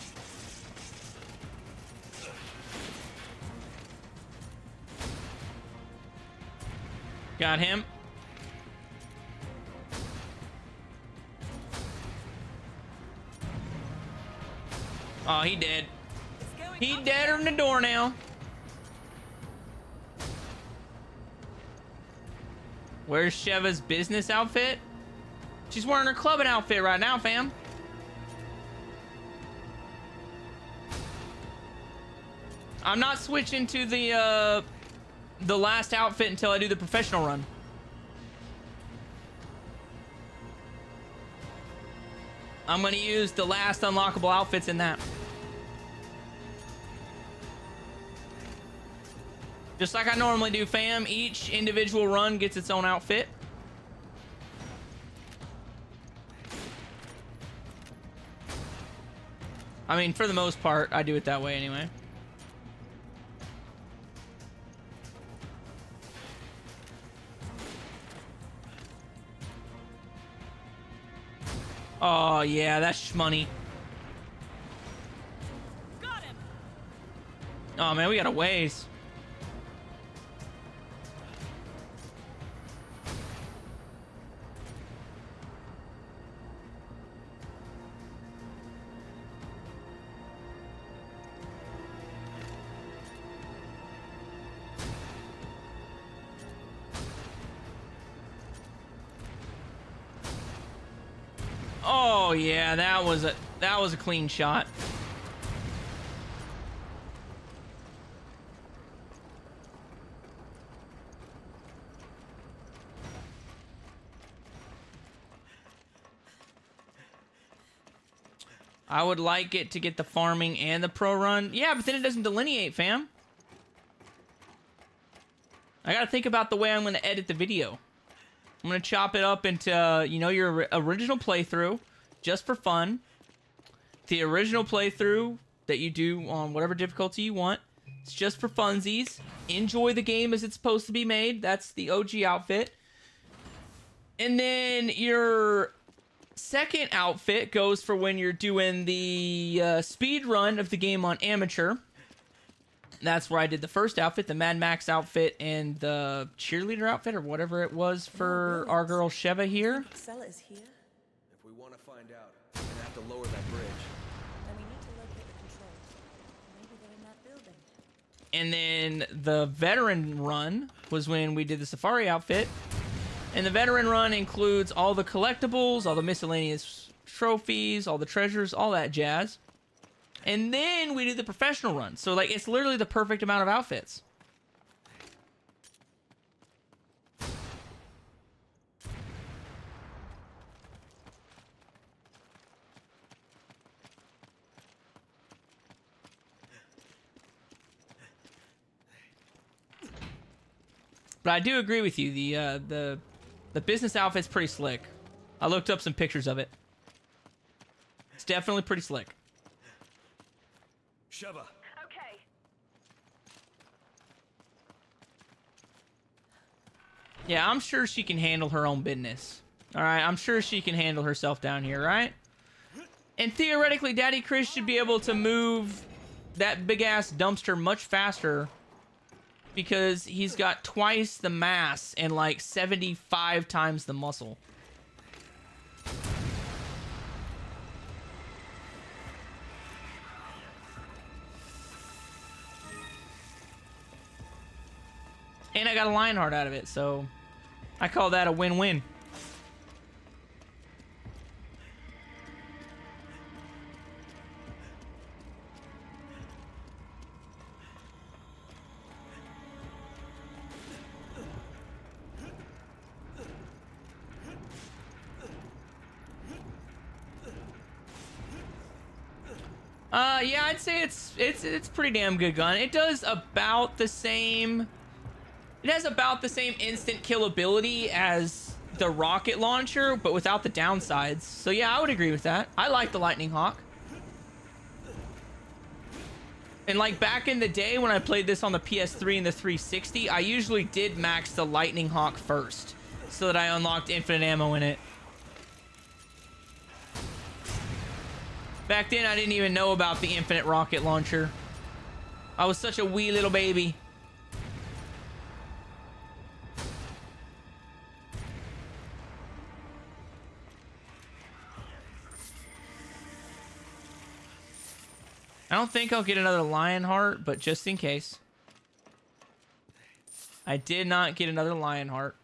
Got him. Oh, he dead. He deader than the door now. Where's Sheva's business outfit? She's wearing her clubbing outfit right now, fam. I'm not switching to the last outfit until I do the professional run. I'm gonna use the last unlockable outfits in that. Just like I normally do, fam. Each individual run gets its own outfit. I mean, for the most part, I do it that way anyway. Oh, yeah, that's shmoney. Got him. Oh, man, we got a ways. Oh yeah, that was a clean shot. I would like it to get the farming and the pro run. Yeah, but then it doesn't delineate, fam. I gotta think about the way I'm gonna edit the video. I'm gonna chop it up into, you know, your original playthrough, just for fun. The original playthrough that you do on whatever difficulty you want. It's just for funsies. Enjoy the game as it's supposed to be made. That's the OG outfit. And then your second outfit goes for when you're doing the speed run of the game on amateur. That's where I did the first outfit, the Mad Max outfit, and the cheerleader outfit, or whatever it was for our girl Sheva here. Cell is here. If we want to find out, we're gonna have to lower that bridge. Then we need to locate the controls. Maybe they're in that building. And then the veteran run was when we did the safari outfit. And the veteran run includes all the collectibles, all the miscellaneous trophies, all the treasures, all that jazz. And then we do the professional run. So, like, it's literally the perfect amount of outfits. But I do agree with you. The business outfit's pretty slick. I looked up some pictures of it. It's definitely pretty slick. Sheva. Okay. Yeah, I'm sure she can handle her own business. All right, I'm sure she can handle herself down here, right? And theoretically, Daddy Chris should be able to move that big-ass dumpster much faster because he's got twice the mass and like 75 times the muscle. And I got a Lionheart out of it, so I call that a win-win. Yeah, I'd say it's pretty damn good gun. It does about the same. It has about the same instant kill ability as the rocket launcher, but without the downsides. So yeah, I would agree with that. I like the Lightning Hawk. And like back in the day when I played this on the PS3 and the 360, I usually did max the Lightning Hawk first so that I unlocked infinite ammo in it. Back then, I didn't even know about the infinite rocket launcher. I was such a wee little baby. I don't think I'll get another lion heart, but just in case. I did not get another lion heart.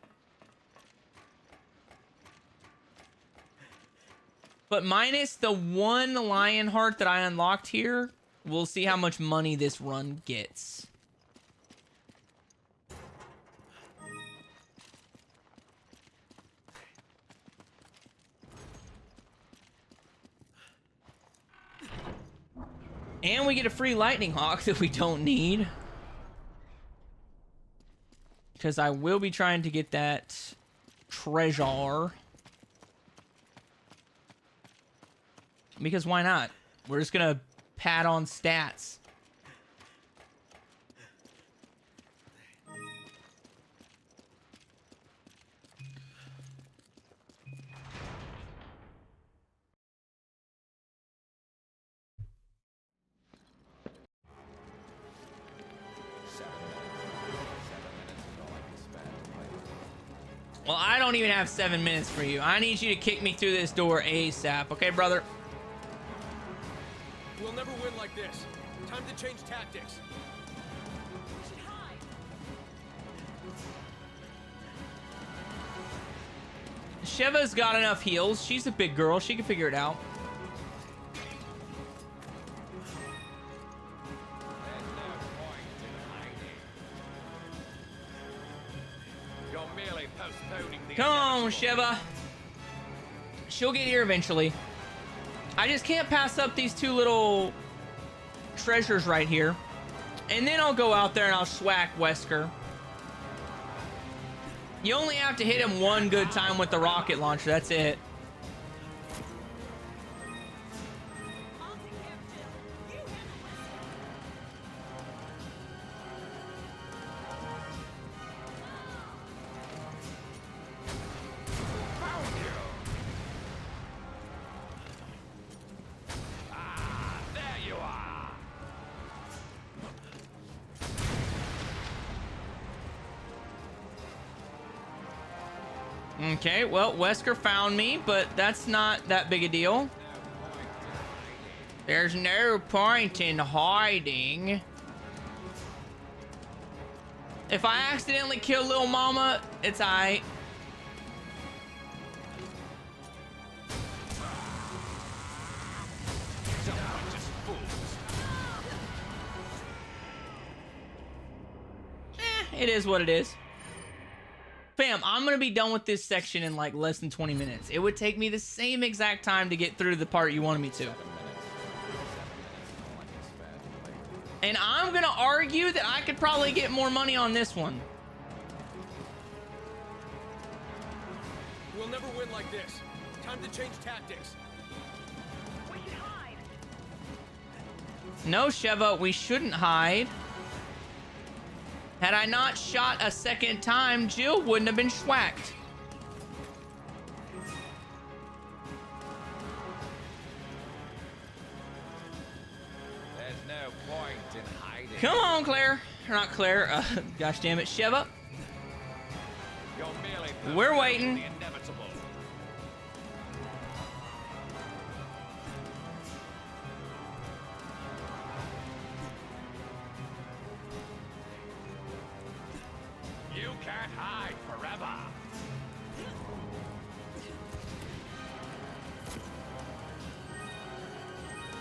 But minus the one lion heart that I unlocked here, we'll see how much money this run gets. And we get a free lightning hawk that we don't need. Because I will be trying to get that treasure. Because why not? We're just gonna pad on stats. Well, I don't even have 7 minutes for you. I need you to kick me through this door ASAP, okay, brother? We'll never win like this. Time to change tactics. We should hide. Sheva's got enough heals. She's a big girl. She can figure it out. Come on, Sheva. She'll get here eventually. I just can't pass up these two little treasures right here. And then I'll go out there and I'll swack Wesker. You only have to hit him one good time with the rocket launcher. That's it. Okay, well, Wesker found me, but that's not that big a deal. There's no point in hiding. If I accidentally kill Lil Mama, it's aight. It is what it is. Fam, I'm gonna be done with this section in like less than 20 minutes. It would take me the same exact time to get through the part you wanted me to. And I'm gonna argue that I could probably get more money on this one. We'll never win like this. Time to change tactics. We should hide. No, Sheva, we shouldn't hide. Had I not shot a second time, Jill wouldn't have been schwacked. There's no point in hiding. Come on, Claire. Or not Claire. Gosh damn it, Sheva. You're merely We're waiting. the inevitable. You can't hide forever.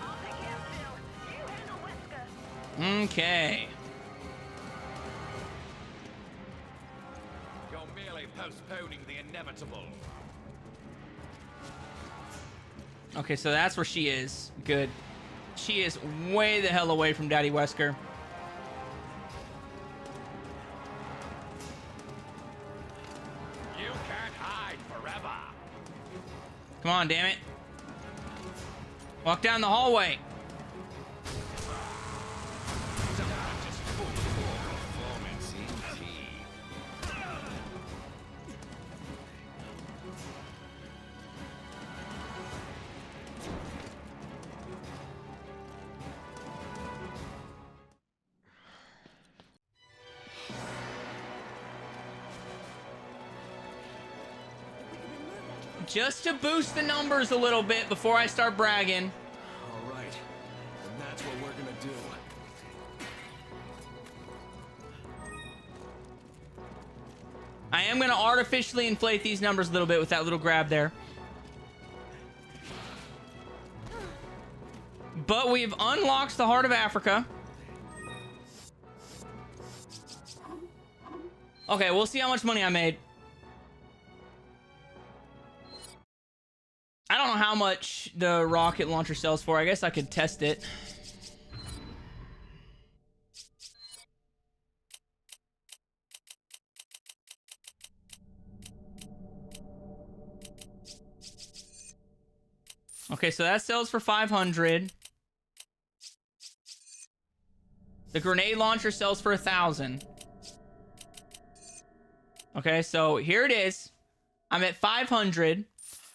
I'll take care of Jill. You handle Wesker. Okay. You're merely postponing the inevitable. Okay, so that's where she is. Good. She is way the hell away from Daddy Wesker. You can't hide forever. Come on, damn it. Walk down the hallway. Just full performance indeed. Just to boost the numbers a little bit before I start bragging. All right. And that's what we're gonna gonna artificially inflate these numbers a little bit with that little grab there. But we've unlocked the Heart of Africa. Okay, we'll see how much money I made. I don't know how much the rocket launcher sells for. I guess I could test it. Okay, so that sells for 500. The grenade launcher sells for 1,000. Okay, so here it is. I'm at 500.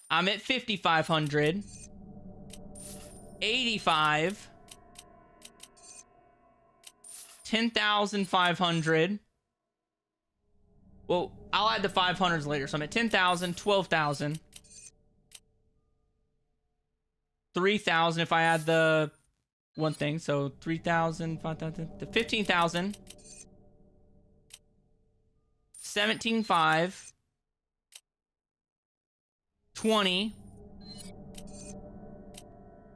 I'm at 5,500. 85. 10,500. Well, I'll add the 500s later. So I'm at 10,000, 12,000. 3,000 if I add the one thing. So 3,000, 5,000, 15,000. 17,500. 20.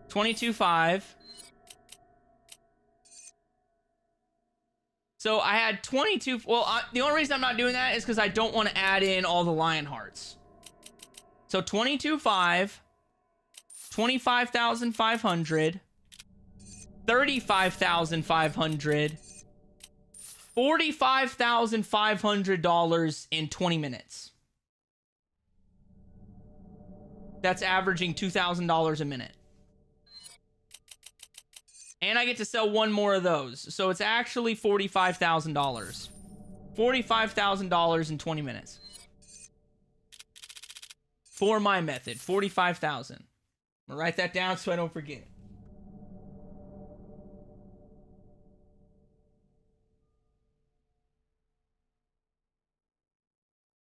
22,500. So I had 22. Well, the only reason I'm not doing that is because I don't want to add in all the lion hearts. So 22,500. 25,500. 35,500. $45,500 in 20 minutes. That's averaging $2,000 a minute. And I get to sell one more of those. So it's actually $45,000. $45,000 in 20 minutes. For my method, 45,000. I'm gonna write that down so I don't forget.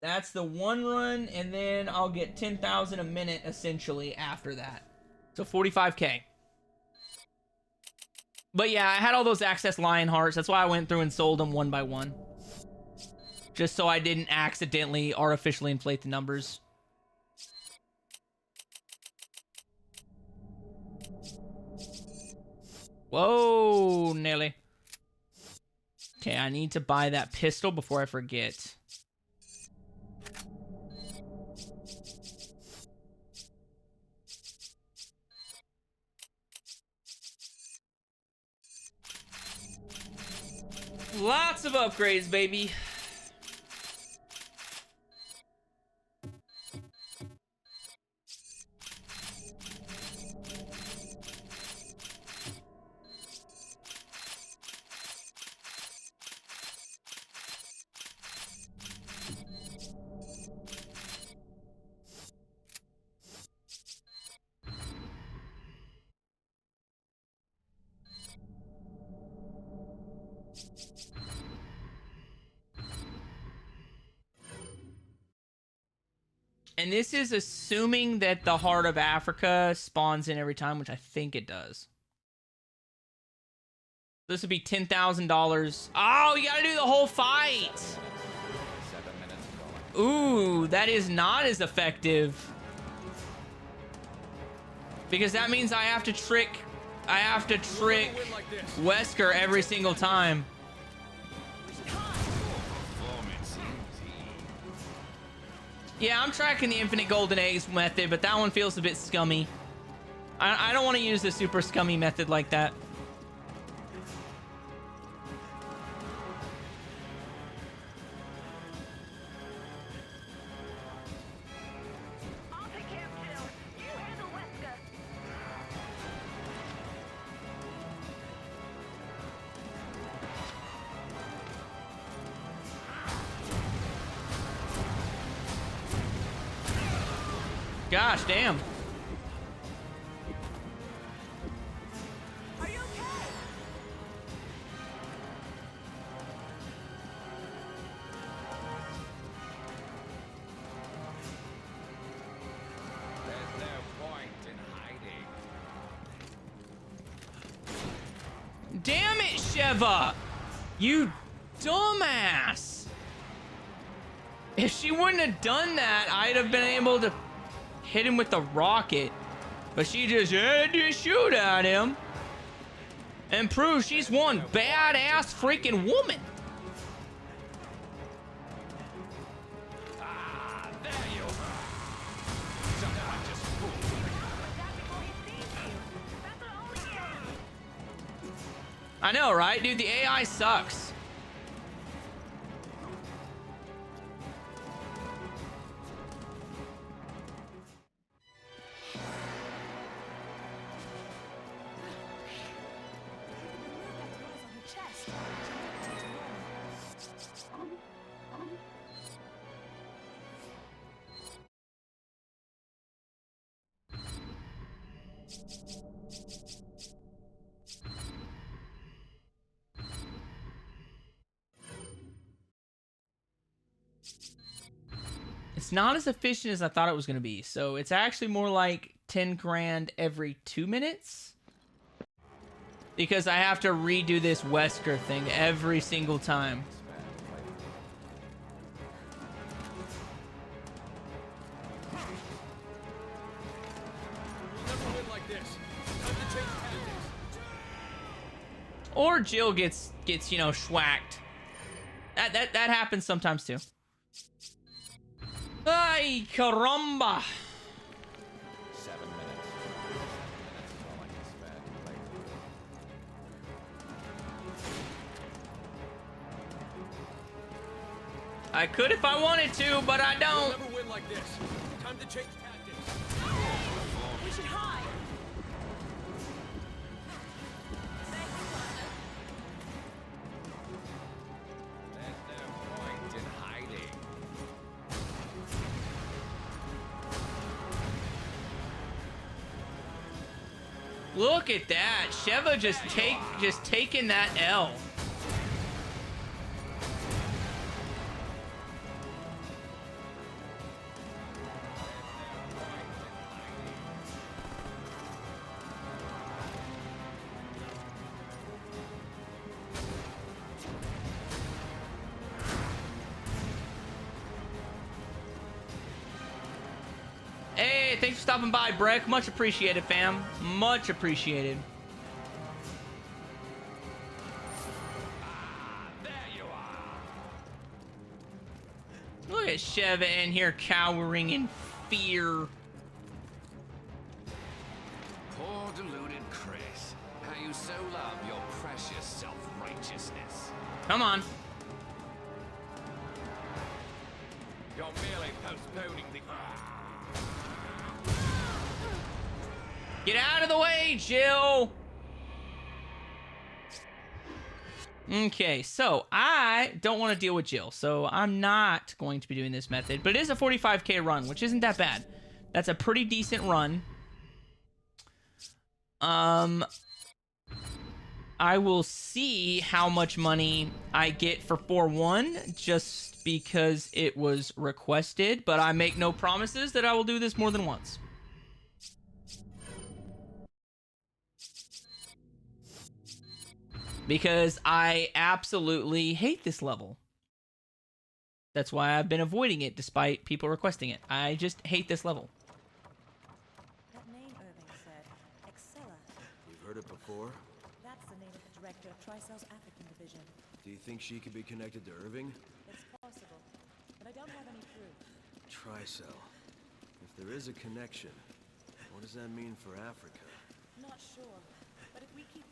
That's the one run, and then I'll get 10,000 a minute essentially after that. So 45K. But yeah, I had all those access lion hearts. That's why I went through and sold them one by one. Just so I didn't accidentally artificially inflate the numbers. Whoa, Nelly. Okay, I need to buy that pistol before I forget. Lots of upgrades, baby. And this is assuming that the Heart of Africa spawns in every time, which I think it does. This would be $10,000. Oh, you gotta do the whole fight. 7 minutes going. Ooh, that is not as effective. Because that means I have to trick Wesker every single time. Yeah, I'm tracking the infinite golden eggs method, but that one feels a bit scummy. I don't want to use the super scummy method like that. I'll take care of Jill. You handle Wesker. Gosh, damn. Are you okay? There's no point in hiding. Damn it, Sheva! You dumbass! If she wouldn't have done that, I'd have been able to hit him with the rocket. But she just had to shoot at him and prove she's one badass freaking woman. Ah, there you are. Someone just fooled me. I know, right? Dude, the AI sucks. It's not as efficient as I thought it was going to be. So it's actually more like 10 grand every 2 minutes. Because I have to redo this Wesker thing every single time. Or Jill gets you know, schwacked. That happens sometimes too. Ay, caramba. 7 minutes. That's all I can spend. I could if I wanted to, but I don't. We'll never win like this. Time to change tactics. We should hide. There's no point in hiding. Look at that. Sheva just taking that L. Hey, thanks for stopping by, Breck. Much appreciated, fam. Much appreciated. There you are. Look at Sheva in here cowering in fear. Poor deluded Chris. How you so love your precious self-righteousness. Come on. You're merely postponing the... Get out of the way, Jill. Okay, so I don't want to deal with Jill, so I'm not going to be doing this method, but it is a 45k run, which isn't that bad. That's a pretty decent run. I will see how much money I get for 4-1 just because it was requested, but I make no promises that I will do this more than once. Because I absolutely hate this level. That's why I've been avoiding it despite people requesting it. I just hate this level. That name Irving said, Excella. You've heard it before? That's the name of the director of Tricell's African division. Do you think she could be connected to Irving? It's possible, but I don't have any proof. Tricell. If there is a connection, what does that mean for Africa? Not sure, but if we keep...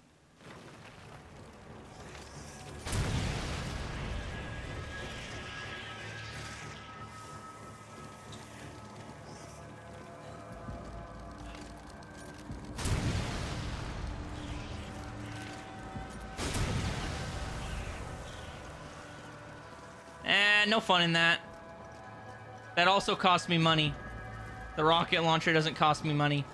No fun in that. That also cost me money. The rocket launcher doesn't cost me money.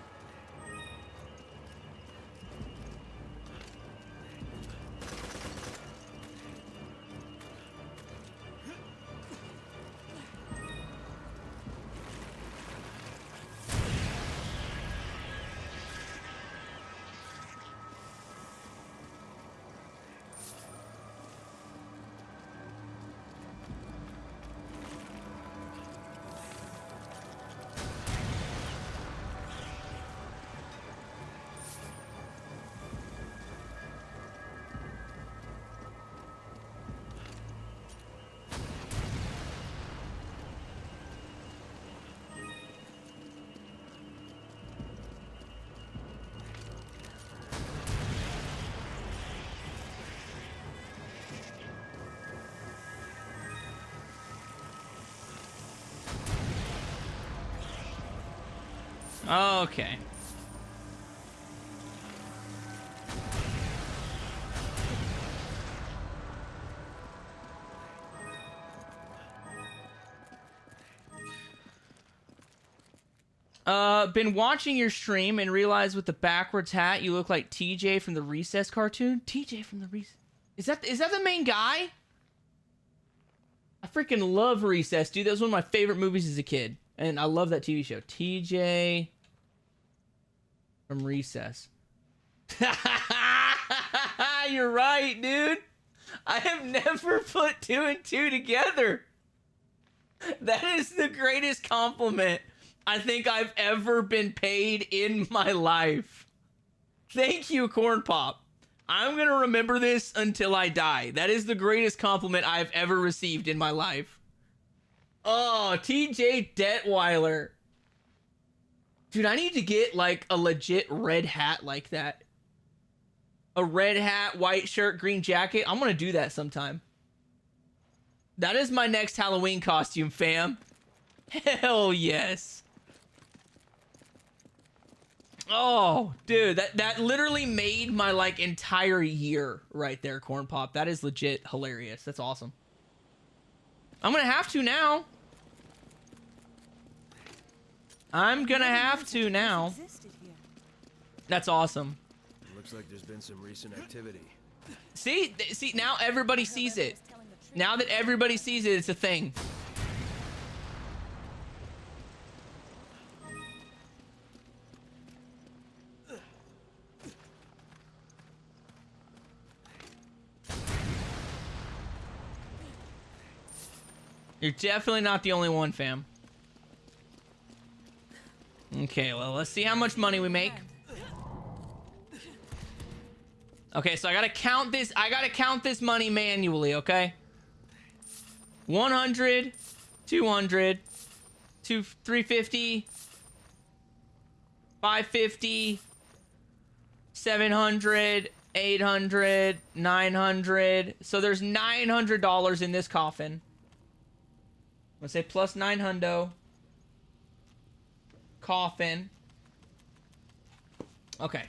Okay. Been watching your stream and realized with the backwards hat you look like TJ from the Recess cartoon. TJ from the Recess. Is that the main guy? I freaking love Recess, dude. That was one of my favorite movies as a kid. And I love that TV show. TJ from Recess. You're right, dude. I have never put 2 and 2 together. That is the greatest compliment I think I've ever been paid in my life. Thank you, Corn Pop. I'm going to remember this until I die. That is the greatest compliment I've ever received in my life. Oh, TJ Detweiler. Dude, I need to get like a legit red hat like that. A red hat, white shirt, green jacket. I'm going to do that sometime. That is my next Halloween costume, fam. Hell yes. Oh, dude, that literally made my like entire year right there, Corn Pop. That is legit hilarious. That's awesome. I'm gonna have to now. I'm gonna have to now. That's awesome. Looks like there's been some recent activity. See, now everybody sees it. Now that everybody sees it, it's a thing. You're definitely not the only one, fam. Okay, well, let's see how much money we make. Okay, so I gotta count this. I gotta count this money manually, okay? 100, 200, 350, 550, 700, 800, 900. So there's $900 in this coffin. Let's say plus 900. Coffin. Okay.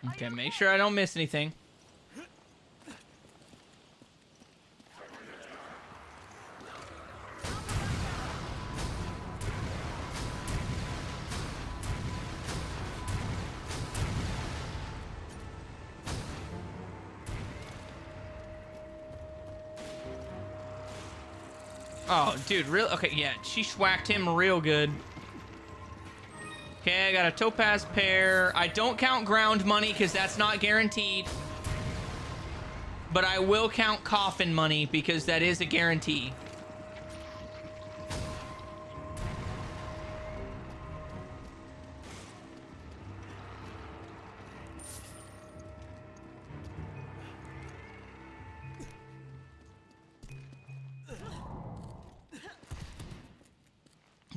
Okay, make sure I don't miss anything. Oh, dude, real okay, yeah, she schwacked him real good. Okay, I got a topaz pair. I don't count ground money because that's not guaranteed. But I will count coffin money because that is a guarantee.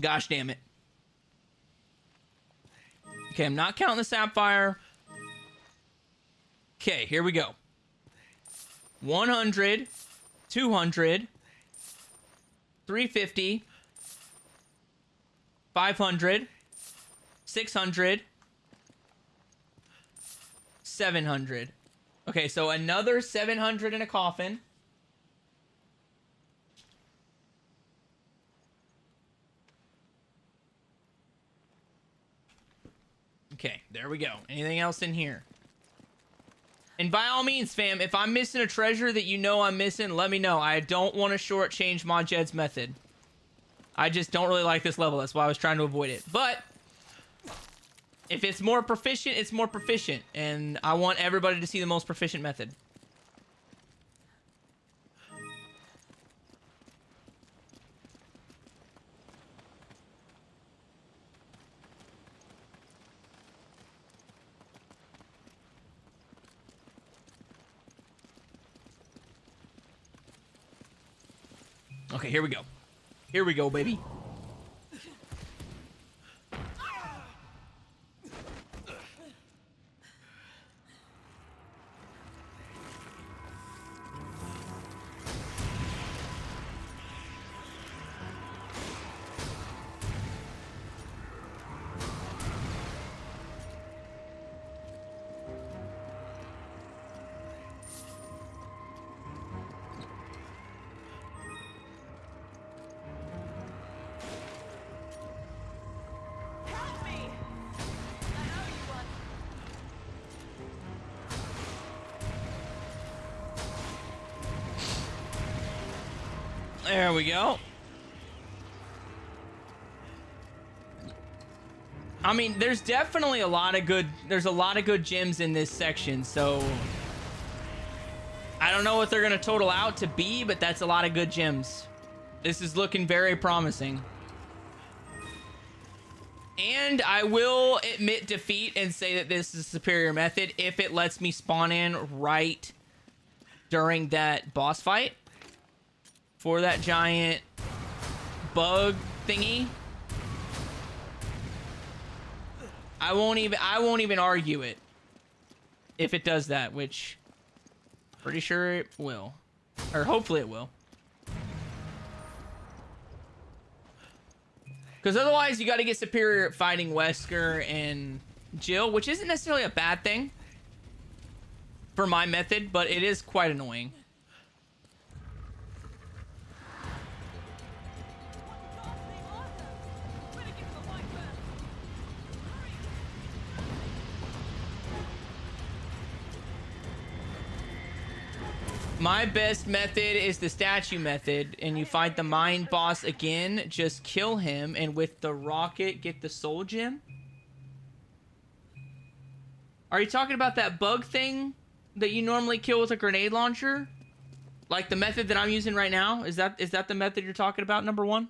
Gosh damn it. Okay, I'm not counting the sapphire. Okay, here we go. 100, 200, 350, 500, 600, 700. Okay, so another 700 in a coffin. Okay, there we go. Anything else in here? And by all means, fam, if I'm missing a treasure that you know I'm missing, let me know. I don't want to shortchange Modjed's method. I just don't really like this level. That's why I was trying to avoid it. But if it's more proficient, it's more proficient. And I want everybody to see the most proficient method. Okay, here we go. Here we go, baby. There we go. I mean, there's definitely a lot of good gems in this section, so I don't know what they're gonna total out to be, but that's a lot of good gems. This is looking very promising. And I will admit defeat and say that this is a superior method if it lets me spawn in right during that boss fight for that giant bug thingy. I won't even argue it if it does that, which pretty sure it will, or hopefully it will. Because otherwise, you got to get superior at fighting Wesker and Jill, which isn't necessarily a bad thing for my method, but it is quite annoying. My best method is the statue method, and you fight the mine boss again, just kill him, and with the rocket, get the soul gem. Are you talking about that bug thing that you normally kill with a grenade launcher? Like the method that I'm using right now? Is that the method you're talking about, number one?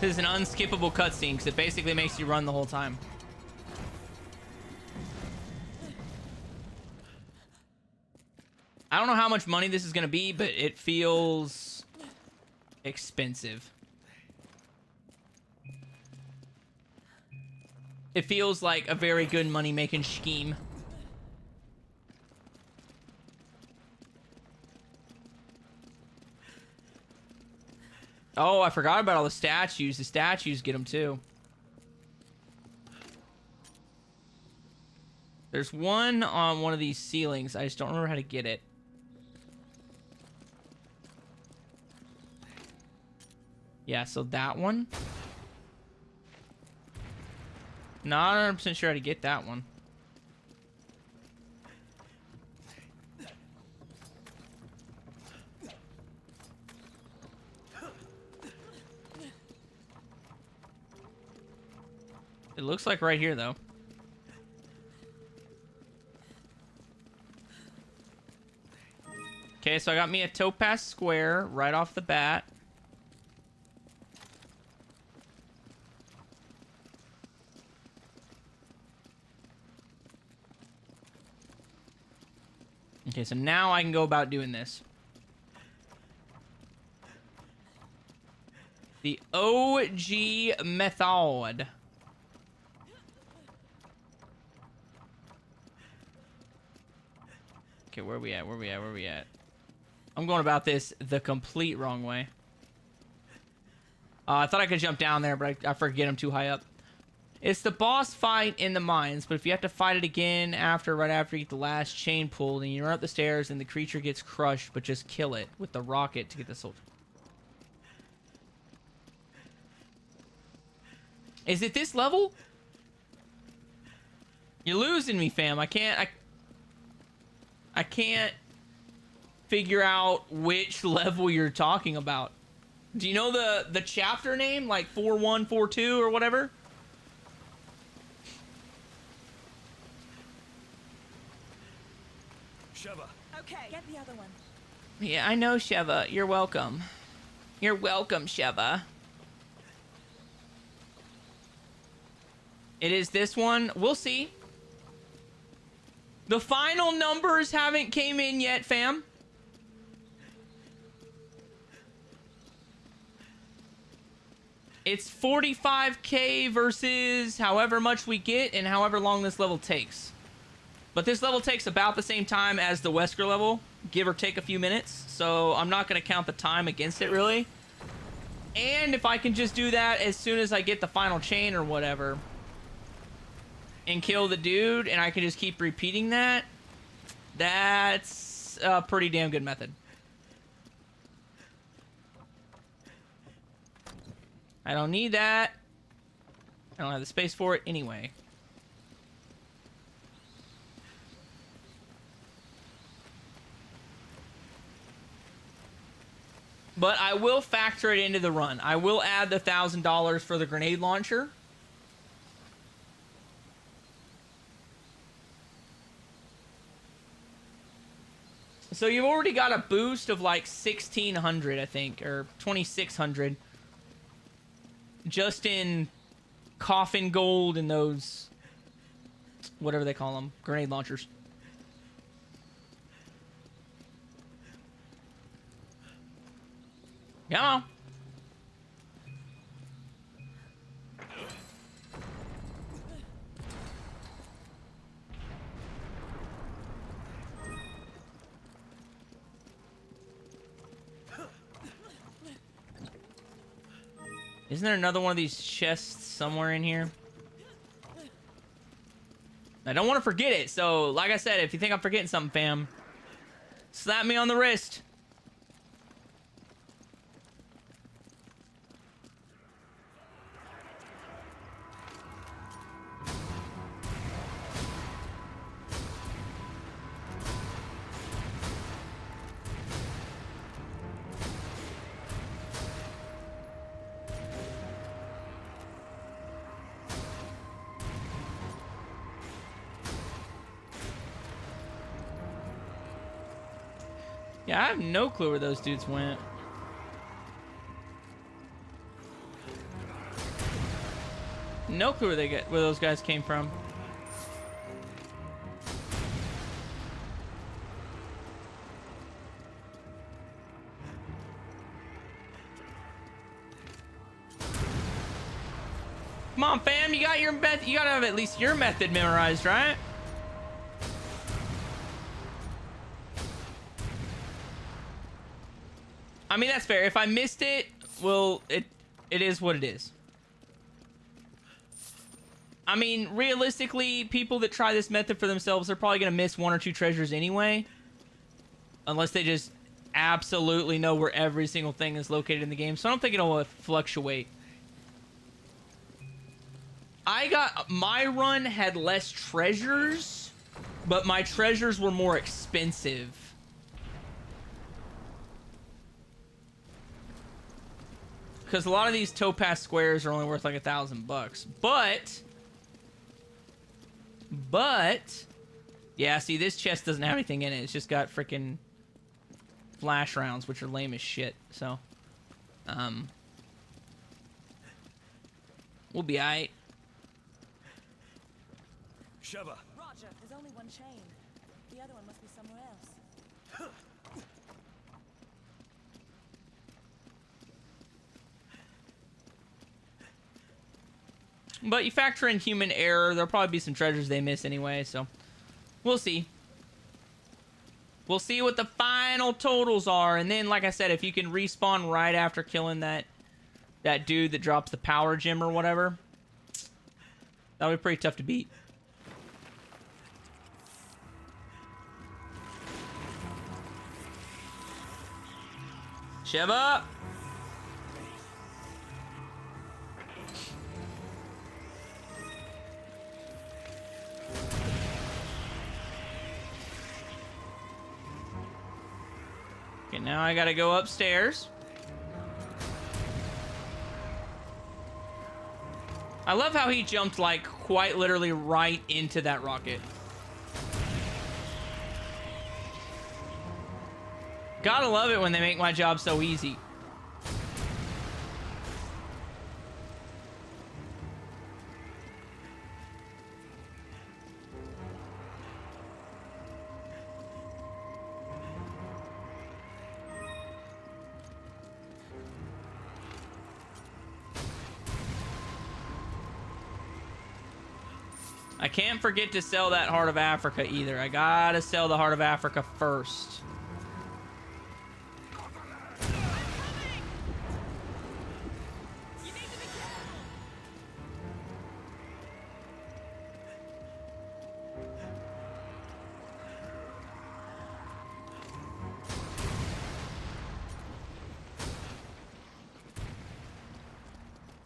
This is an unskippable cutscene because it basically makes you run the whole time. I don't know how much money this is going to be, but it feels expensive. It feels like a very good money-making scheme. Oh, I forgot about all the statues. The statues get them too. There's one on one of these ceilings. I just don't remember how to get it. Yeah, so that one. Not 100% sure how to get that one. It looks like right here, though. Okay, so I got me a topaz square right off the bat. Okay, so now I can go about doing this. The OG method. Okay, where are we at? Where are we at? Where are we at? I'm going about this the complete wrong way. I thought I could jump down there, but I forget I'm too high up. It's the boss fight in the mines, but if you have to fight it again right after you get the last chain pulled, and you run up the stairs and the creature gets crushed, but just kill it with the rocket to get the soul. Is it this level? You're losing me, fam. I can't figure out which level you're talking about. Do you know the chapter name? Like 4142 or whatever? Sheva. Okay, get the other one. Yeah, I know, Sheva. You're welcome. You're welcome, Sheva. It is this one. We'll see. The final numbers haven't came in yet, fam. It's 45k versus however much we get and however long this level takes. But this level takes about the same time as the Wesker level, give or take a few minutes. So I'm not going to count the time against it, really. And if I can just do that as soon as I get the final chain or whatever, and kill the dude, and I can just keep repeating that, that's a pretty damn good method. I don't need that. I don't have the space for it anyway. But I will factor it into the run. I will add the $1,000 for the grenade launcher. So you've already got a boost of like 1,600, I think, or 2,600. Just in coffin gold and those, whatever they call them, grenade launchers. Come on. Isn't there another one of these chests somewhere in here? I don't want to forget it, so like I said, if you think I'm forgetting something, fam, slap me on the wrist. Yeah, I have no clue where those dudes went. No clue where those guys came from. Come on, fam, you got your method. You gotta have at least your method memorized, right? I mean, that's fair. If I missed it, well, it is what it is. I mean, realistically, people that try this method for themselves are probably going to miss one or two treasures anyway. Unless they just absolutely know where every single thing is located in the game. So I don't think it'll fluctuate. My run had less treasures, but my treasures were more expensive. Because a lot of these topaz squares are only worth like $1,000. But, yeah, see, this chest doesn't have anything in it. It's just got freaking flash rounds, which are lame as shit. So, we'll be alright. Sheva. Roger, there's only one chain. The other one must be somewhere else. But you factor in human error, there'll probably be some treasures they miss anyway, so we'll see. We'll see what the final totals are, and then, like I said, if you can respawn right after killing that dude that drops the power gem or whatever, that'll be pretty tough to beat. Sheva! Okay, now I gotta go upstairs. I love how he jumped, like, quite literally right into that rocket. Gotta love it when they make my job so easy. I can't forget to sell that Heart of Africa either. I gotta sell the Heart of Africa first.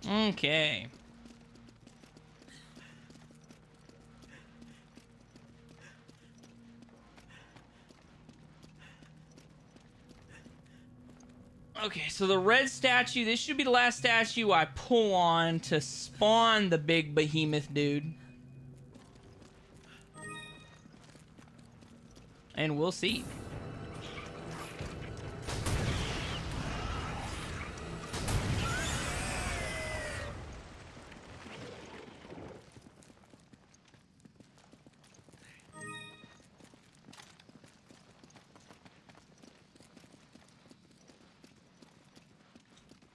Okay. Okay, so the red statue, this should be the last statue I pull on to spawn the big behemoth dude. And we'll see.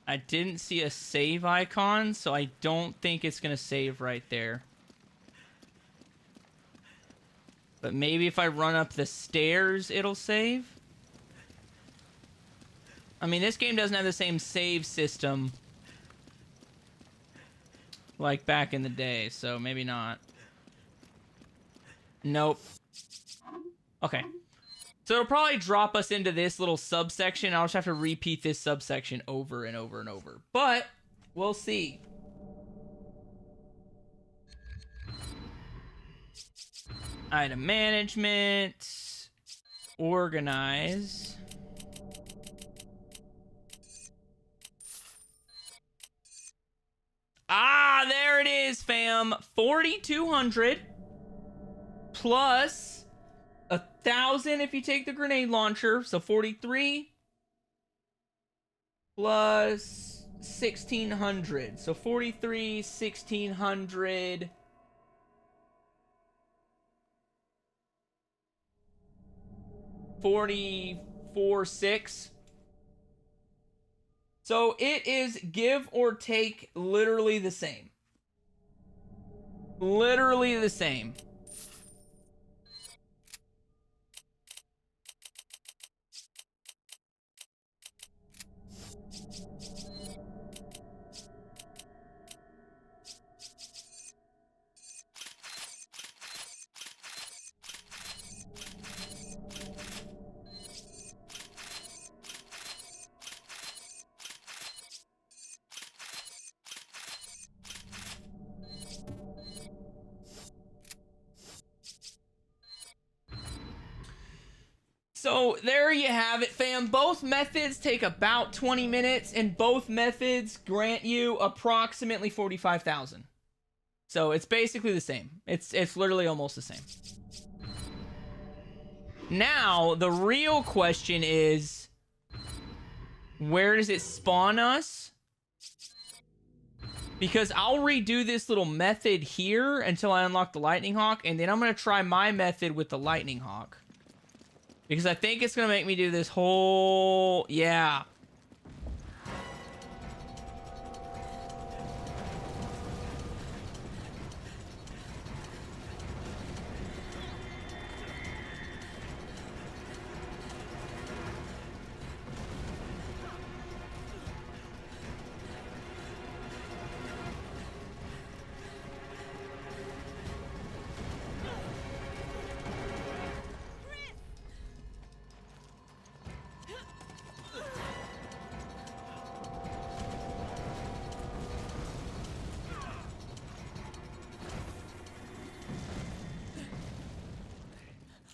I didn't see a save icon, so I don't think it's going to save right there. But maybe if I run up the stairs, it'll save. I mean, this game doesn't have the same save system like back in the day, so maybe not. Nope. Okay. So it'll probably drop us into this little subsection. I'll just have to repeat this subsection over and over and over. But we'll see. Item management. Organize. Ah, there it is, fam. 4,200 plus 1,000 if you take the grenade launcher, so 43 plus 1,600, so 43, 1,600, 44, 6. So it is give or take literally the same. Literally the same. So there you have it, fam. Both methods take about 20 minutes, and both methods grant you approximately 45,000. So it's basically the same. It's literally almost the same. Now, the real question is, where does it spawn us? Because I'll redo this little method here until I unlock the Lightning Hawk, and then I'm going to try my method with the Lightning Hawk. Because I think it's going to make me do this whole... Yeah.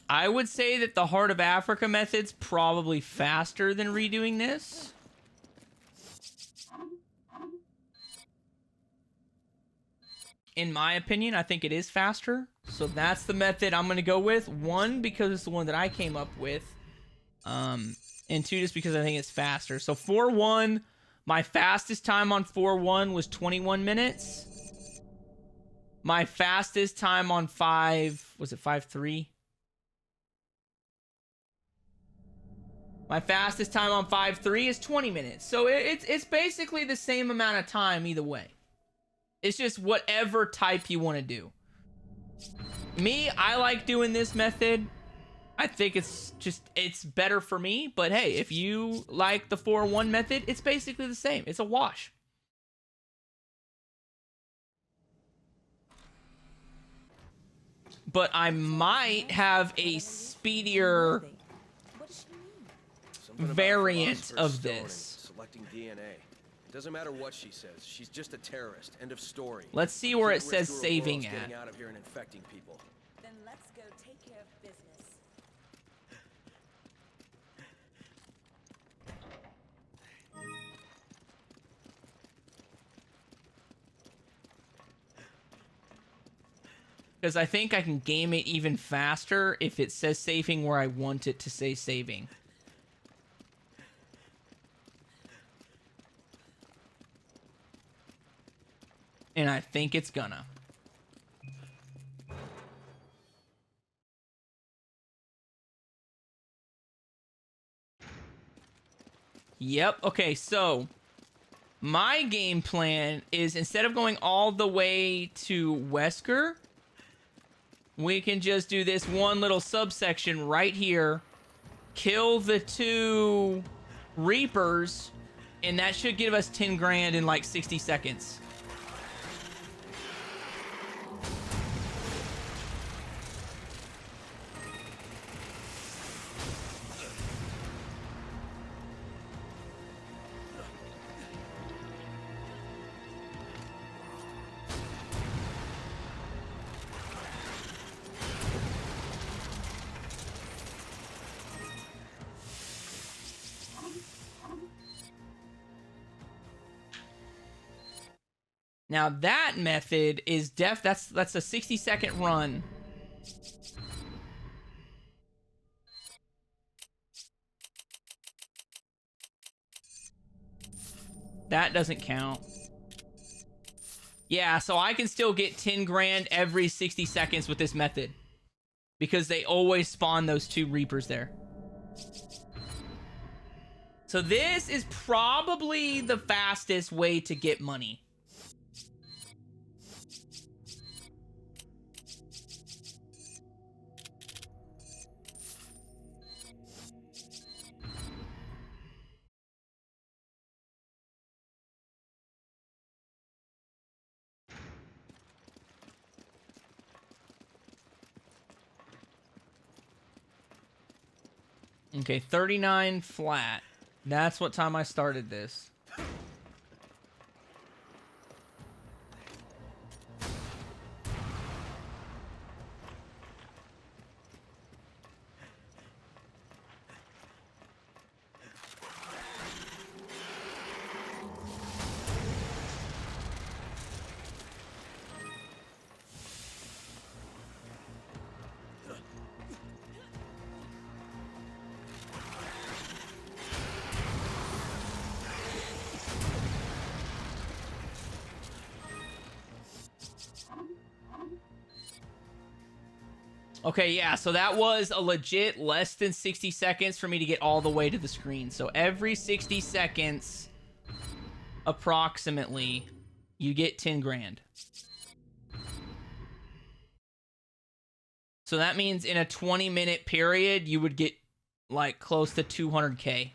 I would say that the Heart of Africa method's probably faster than redoing this. In my opinion, I think it is faster. So that's the method I'm going to go with. One, because it's the one that I came up with. And two, just because I think it's faster. So 4-1, my fastest time on 4-1 was 21 minutes. My fastest time on 5, was it 5-3? My fastest time on 5-3 is 20 minutes. So it's basically the same amount of time either way. It's just whatever type you want to do. Me, I like doing this method. I think it's better for me. But hey, if you like the 4-1 method, it's basically the same. It's a wash. But I might have a speedier What does she mean? Something about a variant philosopher's of stone and this. Selecting DNA. It doesn't matter what she says. She's just a terrorist. End of story. Let's see where it Can't risk says Ouroboros saving getting at. out of here and infecting people. Then let's go take care of business. Because I think I can game it even faster if it says saving where I want it to say saving. And I think it's gonna. Yep. Okay, so my game plan is instead of going all the way to Wesker, we can just do this one little subsection right here, kill the 2 Reapers, and that should give us 10 grand in like 60 seconds. Now that method is that's a 60-second run. That doesn't count. Yeah, so I can still get 10 grand every 60 seconds with this method. Because they always spawn those 2 Reapers there. So this is probably the fastest way to get money. Okay, 39 flat. That's what time I started this. Okay, yeah, so that was a legit less than 60 seconds for me to get all the way to the screen. So every 60 seconds, approximately, you get 10 grand. So that means in a 20-minute period, you would get, like, close to 200K.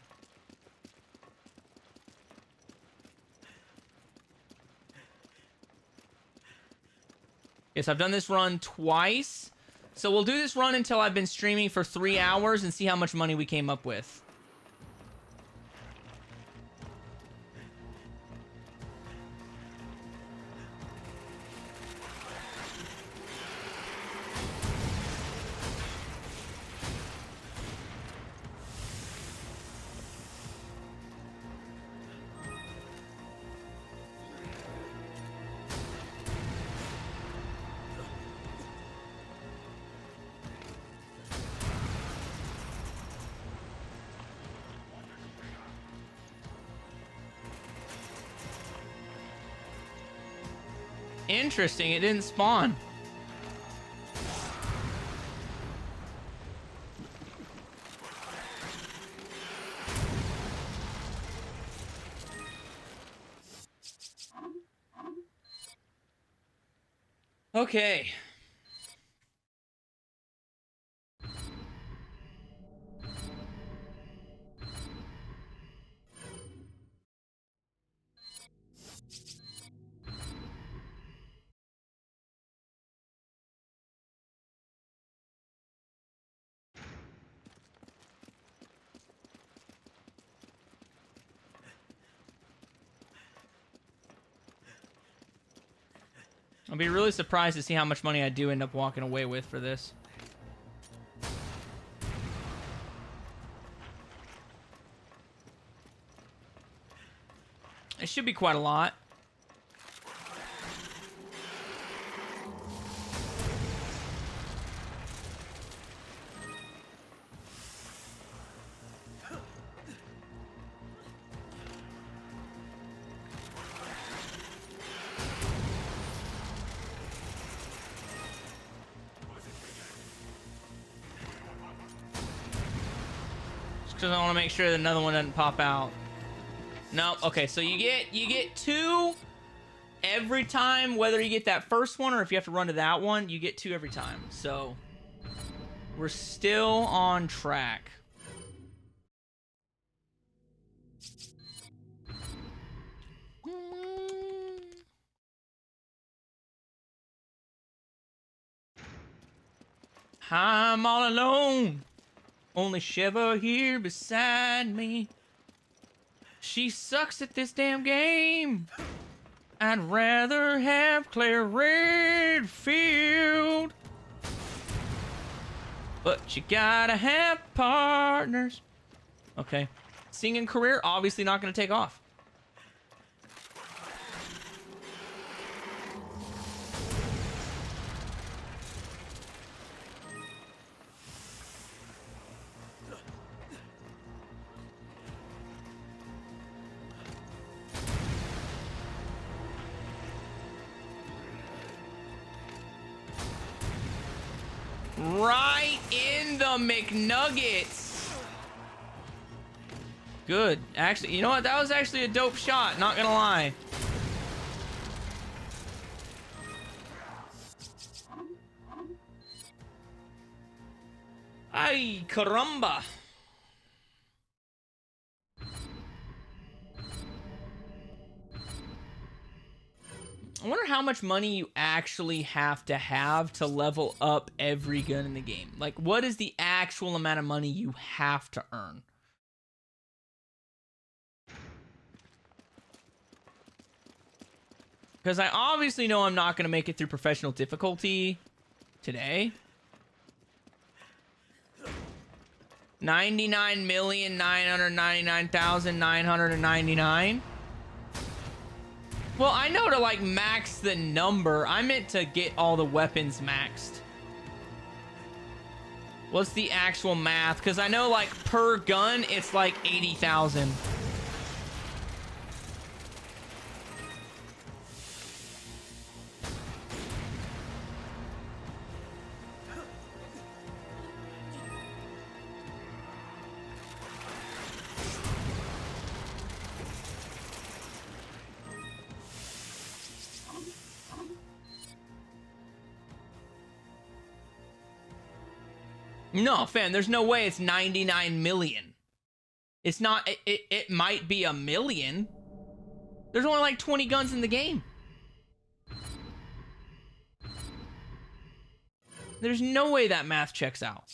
Yes, I've done this run twice. So we'll do this run until I've been streaming for 3 hours and see how much money we came up with. Interesting, it didn't spawn. Okay. I'll be really surprised to see how much money I do end up walking away with for this. It should be quite a lot. Because I want to make sure that another one doesn't pop out. No, okay, so you get 2 every time, whether you get that first one or if you have to run to that one, you get 2 every time. So we're still on track. I'm all alone. Only Shiva here beside me. She sucks at this damn game. I'd rather have Claire Redfield. But you gotta have partners. Okay. Singing career, obviously not gonna take off. Right in the McNuggets. Good. Actually, you know what? That was actually a dope shot, not gonna lie. Ay, caramba. I wonder how much money you actually have to level up every gun in the game. Like, what is the actual amount of money you have to earn? Because I obviously know I'm not going to make it through professional difficulty today. 99,999,999. Well, I know to, like, max the number. I meant to get all the weapons maxed. What's the actual math? Because I know, like, per gun, it's like 80,000. No, fam, there's no way it's 99 million. It's not, it might be a million. There's only like 20 guns in the game. There's no way that math checks out.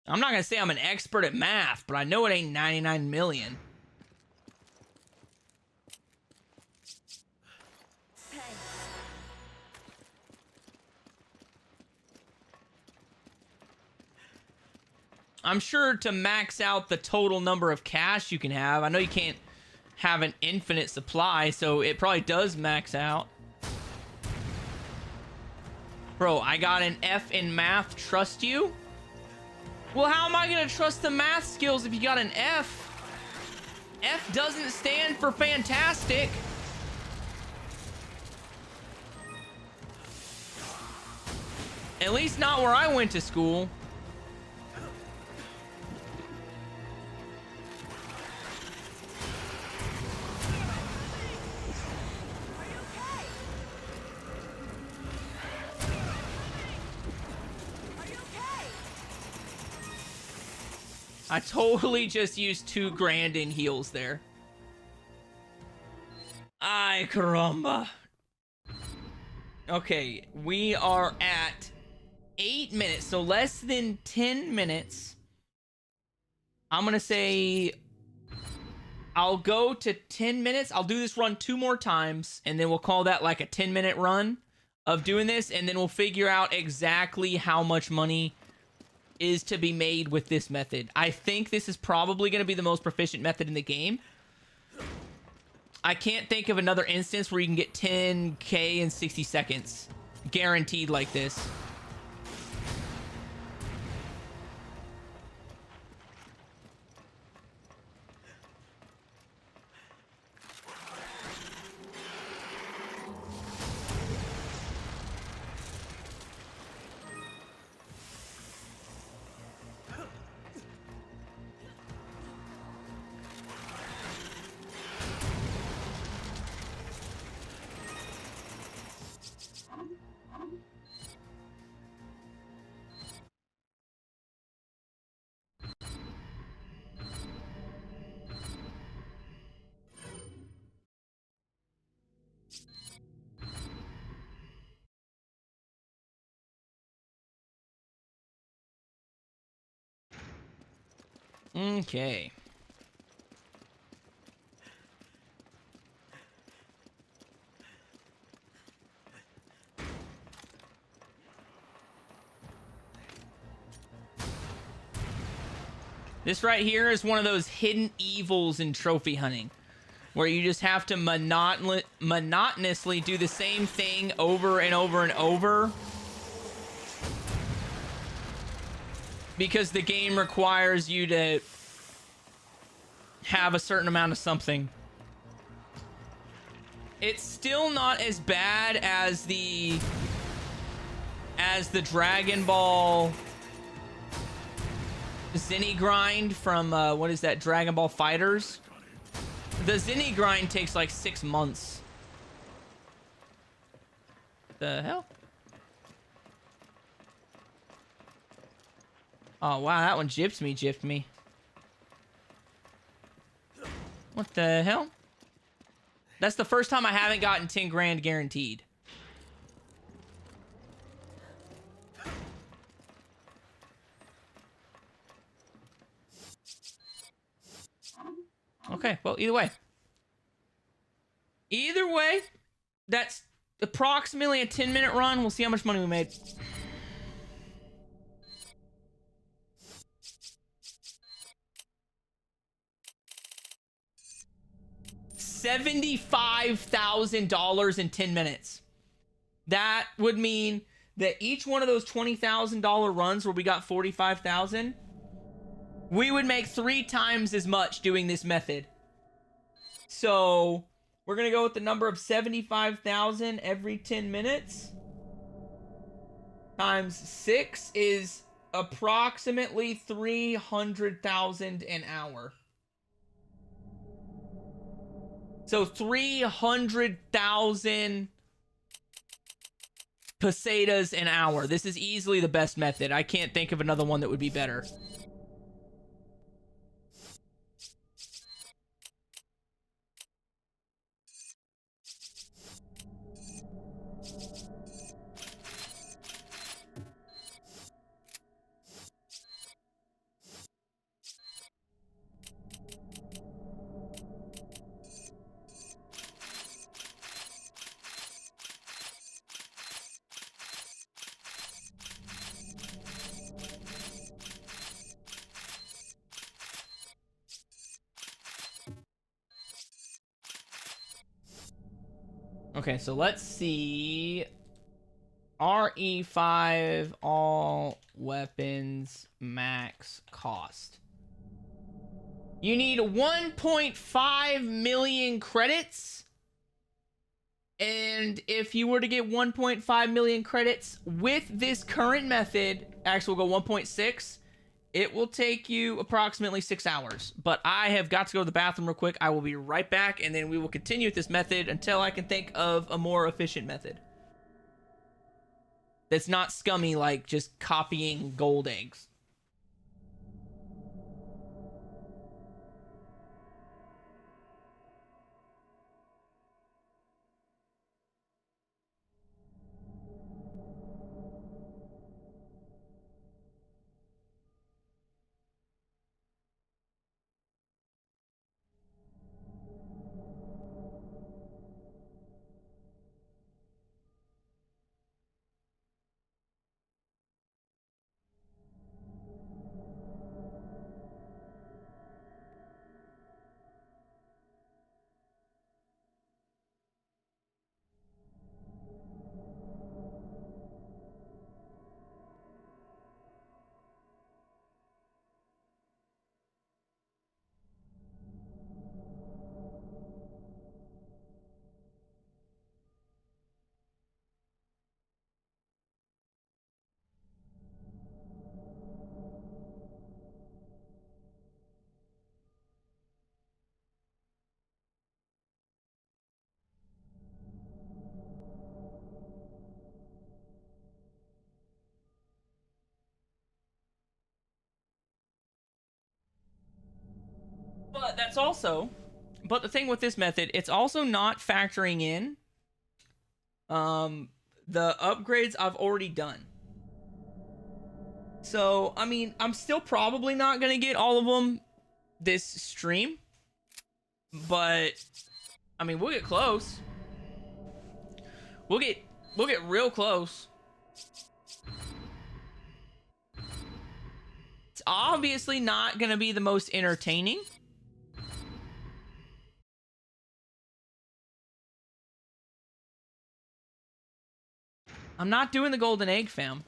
I'm not gonna say I'm an expert at math, but I know it ain't 99 million. I'm sure to max out the total number of cash you can have, I know you can't have an infinite supply, so it probably does max out. Bro, I got an F in math. Trust you? Well, how am I gonna trust the math skills if you got an F? F doesn't stand for fantastic. At least not where I went to school. I totally just used $2,000 in heals there. Ay, caramba. Okay, we are at 8 minutes, so less than 10 minutes. I'm gonna say I'll go to 10 minutes. I'll do this run 2 more times, and then we'll call that like a 10-minute run of doing this, and then we'll figure out exactly how much money is to be made with this method. I think this is probably going to be the most proficient method in the game. I can't think of another instance where you can get 10K in 60 seconds. Guaranteed like this. Okay. This right here is one of those hidden evils in trophy hunting, where you just have to monotonously do the same thing over and over and over, because the game requires you to have a certain amount of something. It's still not as bad as the Dragon Ball Zinni grind from what is that, Dragon Ball Fighters. The Zinni grind takes like 6 months. The hell? Oh wow, that one gypped me. What the hell? That's the first time I haven't gotten 10 grand guaranteed. Okay, well, either way. Either way, that's approximately a 10-minute run. We'll see how much money we made. $75,000 in 10 minutes. That would mean that each one of those $20,000 runs where we got 45,000, we would make 3 times as much doing this method. So we're gonna go with the number of 75,000 every 10 minutes times 6 is approximately 300,000 an hour. So 300,000 pesetas an hour. This is easily the best method. I can't think of another one that would be better. Okay, so let's see. RE5 all weapons max cost. You need 1.5 million credits. And if you were to get 1.5 million credits with this current method, actually we'll go 1.6, it will take you approximately 6 hours. But I have got to go to the bathroom real quick. I will be right back, and then we will continue with this method until I can think of a more efficient method that's not scummy like just copying gold eggs. But that's also, but the thing with this method, it's also not factoring in the upgrades I've already done. So, I mean, I'm still probably not going to get all of them this stream, but I mean, we'll get close. We'll get real close. It's obviously not going to be the most entertaining. I'm not doing the golden egg, fam.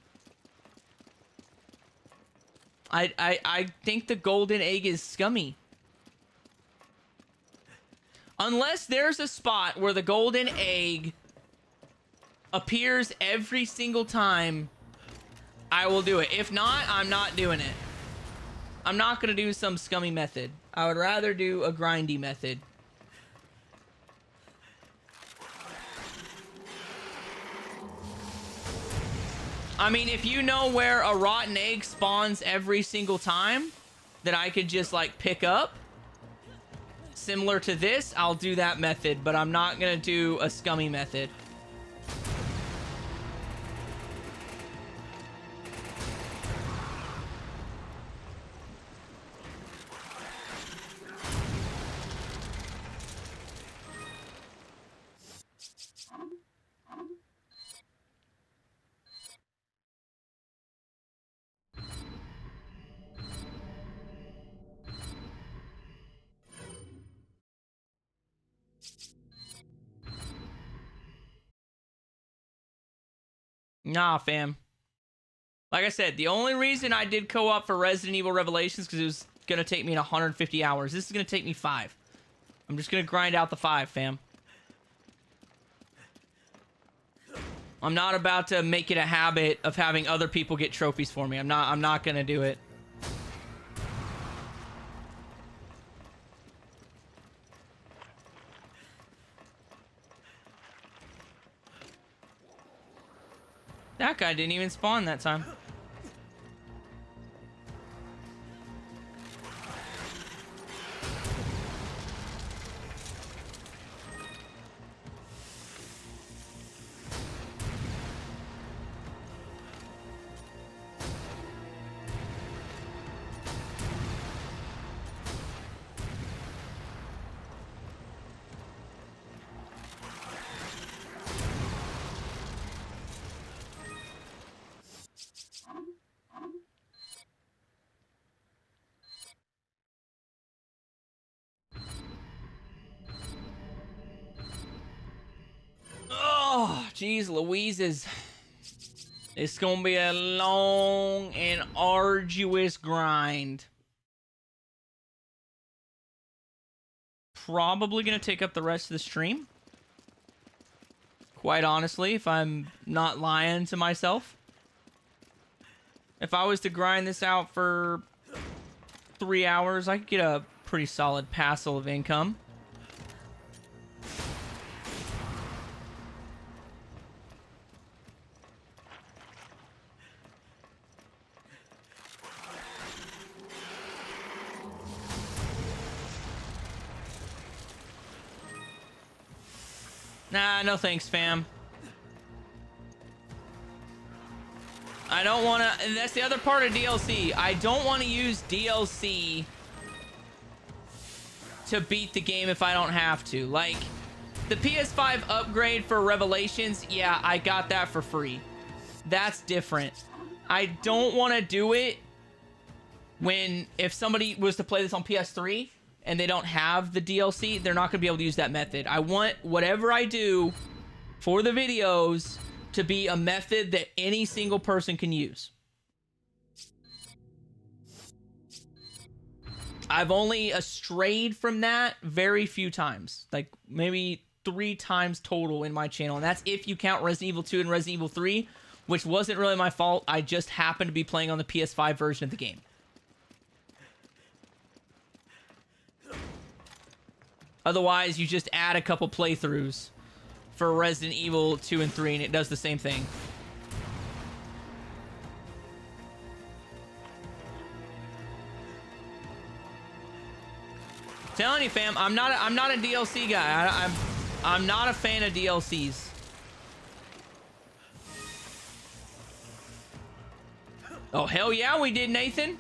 I think the golden egg is scummy. Unless there's a spot where the golden egg appears every single time, I will do it. If not, I'm not doing it. I'm not going to do some scummy method. I would rather do a grindy method. I mean, if you know where a rotten egg spawns every single time that I could just, like, pick up, similar to this, I'll do that method, but I'm not going to do a scummy method. Nah, fam. Like I said, the only reason I did co-op for Resident Evil Revelations because it was going to take me 150 hours. This is going to take me 5. I'm just going to grind out the 5, fam. I'm not about to make it a habit of having other people get trophies for me. I'm not going to do it. That guy didn't even spawn that time. Oh, geez, Louise's. It's gonna be a long and arduous grind. Probably gonna take up the rest of the stream. Quite honestly, if I'm not lying to myself. If I was to grind this out for 3 hours, I could get a pretty solid passel of income. Nah, no thanks, fam. I don't want to... And that's the other part of DLC. I don't want to use DLC to beat the game if I don't have to. Like, the PS5 upgrade for Revelations, yeah, I got that for free. That's different. I don't want to do it when... If somebody was to play this on PS3... and they don't have the DLC, they're not going to be able to use that method. I want whatever I do for the videos to be a method that any single person can use. I've only strayed from that very few times. Like, maybe 3 times total in my channel. And that's if you count Resident Evil 2 and Resident Evil 3, which wasn't really my fault. I just happened to be playing on the PS5 version of the game. Otherwise, you just add a couple playthroughs for Resident Evil 2 and 3, and it does the same thing. Telling you, fam, I'm not a DLC guy. I'm not a fan of DLCs. Oh hell yeah, we did, Nathan.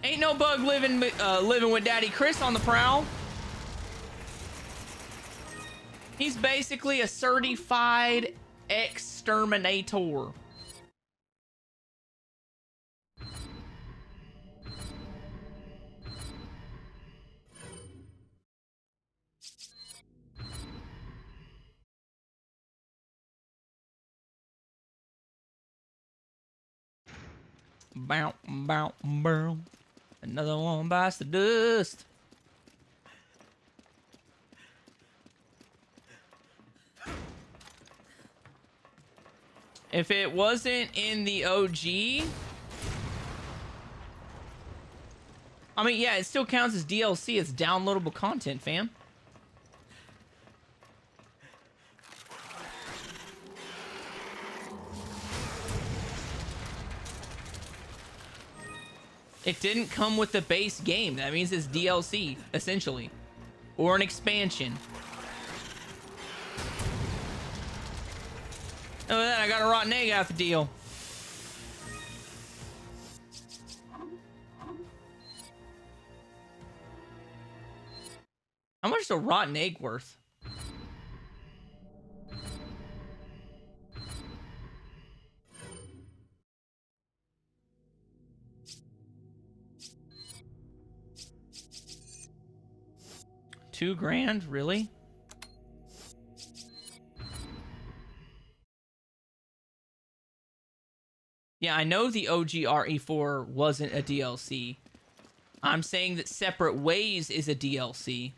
Ain't no bug living with Daddy Chris on the prowl. He's basically a certified exterminator. Bow, bow, bow. Another one bites the dust. If it wasn't in the OG, I mean, yeah, it still counts as DLC. It's downloadable content, fam. It didn't come with the base game. That means it's DLC, essentially. Or an expansion. Oh, then I got a rotten egg out the deal. How much is a rotten egg worth? $2,000, really? Yeah, I know the OG RE4 wasn't a DLC. I'm saying that Separate Ways is a DLC.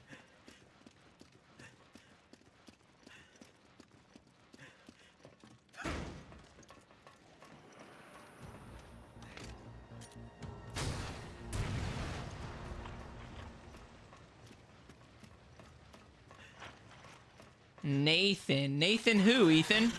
Nathan. Nathan who, Ethan?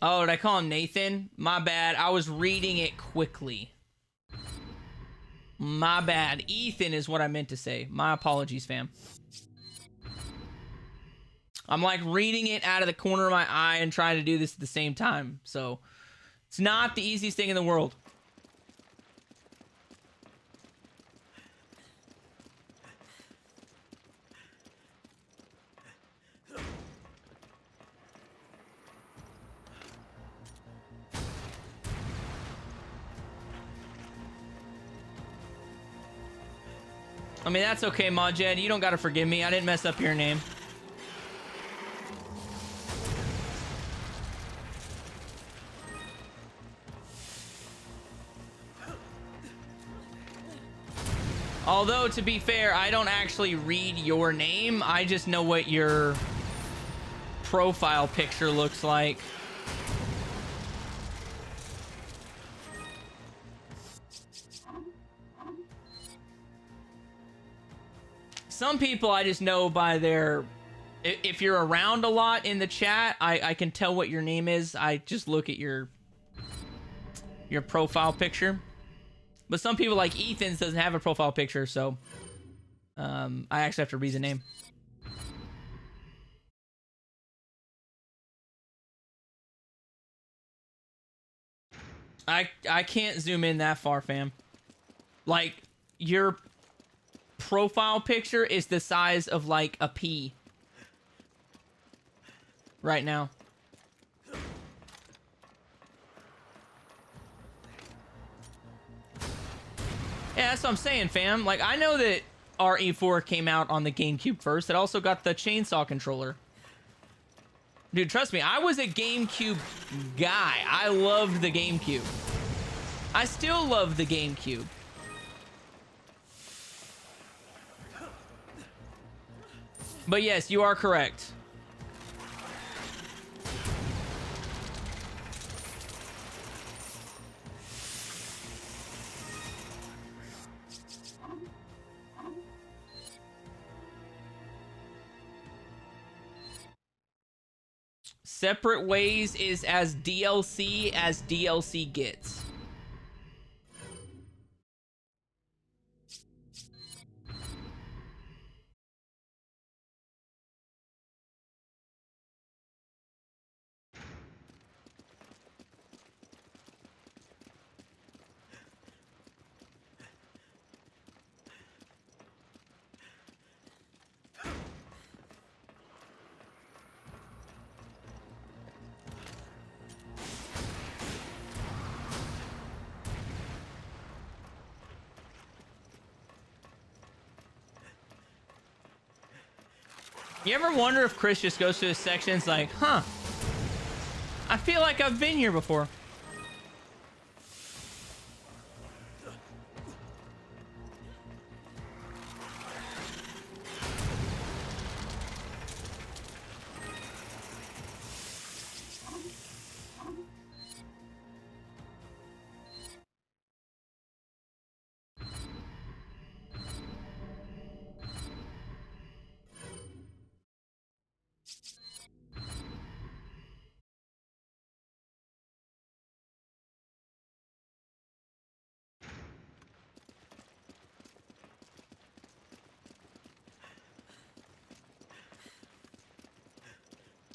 Oh, did I call him Nathan? My bad. I was reading it quickly. My bad. Ethan is what I meant to say. My apologies, fam. I'm like reading it out of the corner of my eye and trying to do this at the same time. So it's not the easiest thing in the world. I mean, that's okay, Majed. You don't gotta forgive me. I didn't mess up your name. Although, to be fair, I don't actually read your name. I just know what your profile picture looks like. Some people I just know by their... If you're around a lot in the chat, I can tell what your name is. I just look at your profile picture. But some people, like Ethan's, doesn't have a profile picture, so I actually have to read the name. I can't zoom in that far, fam. Like, your profile picture is the size of, like, a pea. Right now. Yeah, that's what I'm saying, fam. Like, I know that RE4 came out on the GameCube first. It also got the chainsaw controller. Dude, trust me, I was a GameCube guy. I loved the GameCube. I still love the GameCube. But yes, you are correct. Separate Ways is as DLC gets. You ever wonder if Chris just goes through his sections like, huh, I feel like I've been here before.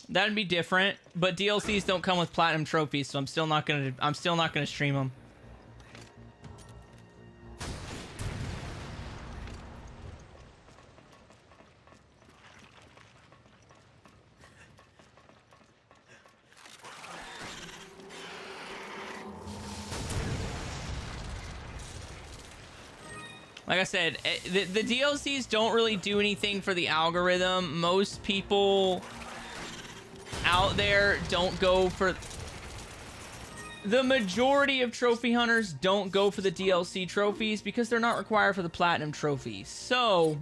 That'd be different, but DLCs don't come with platinum trophies, so I'm still not gonna stream them. Like I said, the DLCs don't really do anything for the algorithm. Most people out there don't go for... The majority of trophy hunters don't go for the DLC trophies because they're not required for the platinum trophies. So,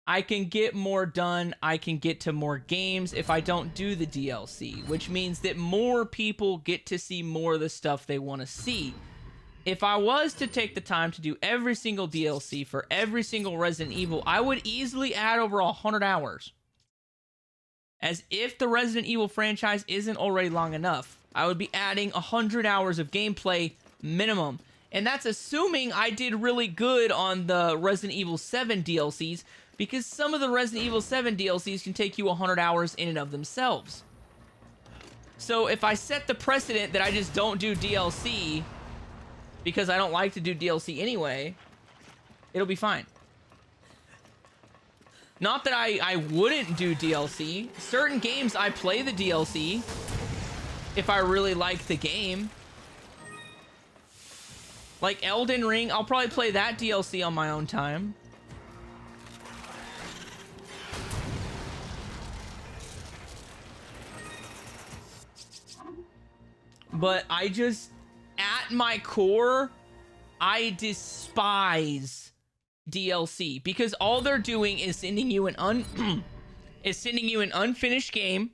I can get more done, I can get to more games if I don't do the DLC, which means that more people get to see more of the stuff they want to see. If I was to take the time to do every single DLC for every single Resident Evil, I would easily add over 100 hours. As if the Resident Evil franchise isn't already long enough, I would be adding 100 hours of gameplay minimum. And that's assuming I did really good on the Resident Evil 7 DLCs, because some of the Resident Evil 7 DLCs can take you 100 hours in and of themselves. So if I set the precedent that I just don't do DLC, because I don't like to do DLC anyway, it'll be fine. Not that I wouldn't do DLC. Certain games I play the DLC if I really like the game. Like Elden Ring, I'll probably play that DLC on my own time. But I just, at my core, I despise DLC because all they're doing is sending you an unfinished game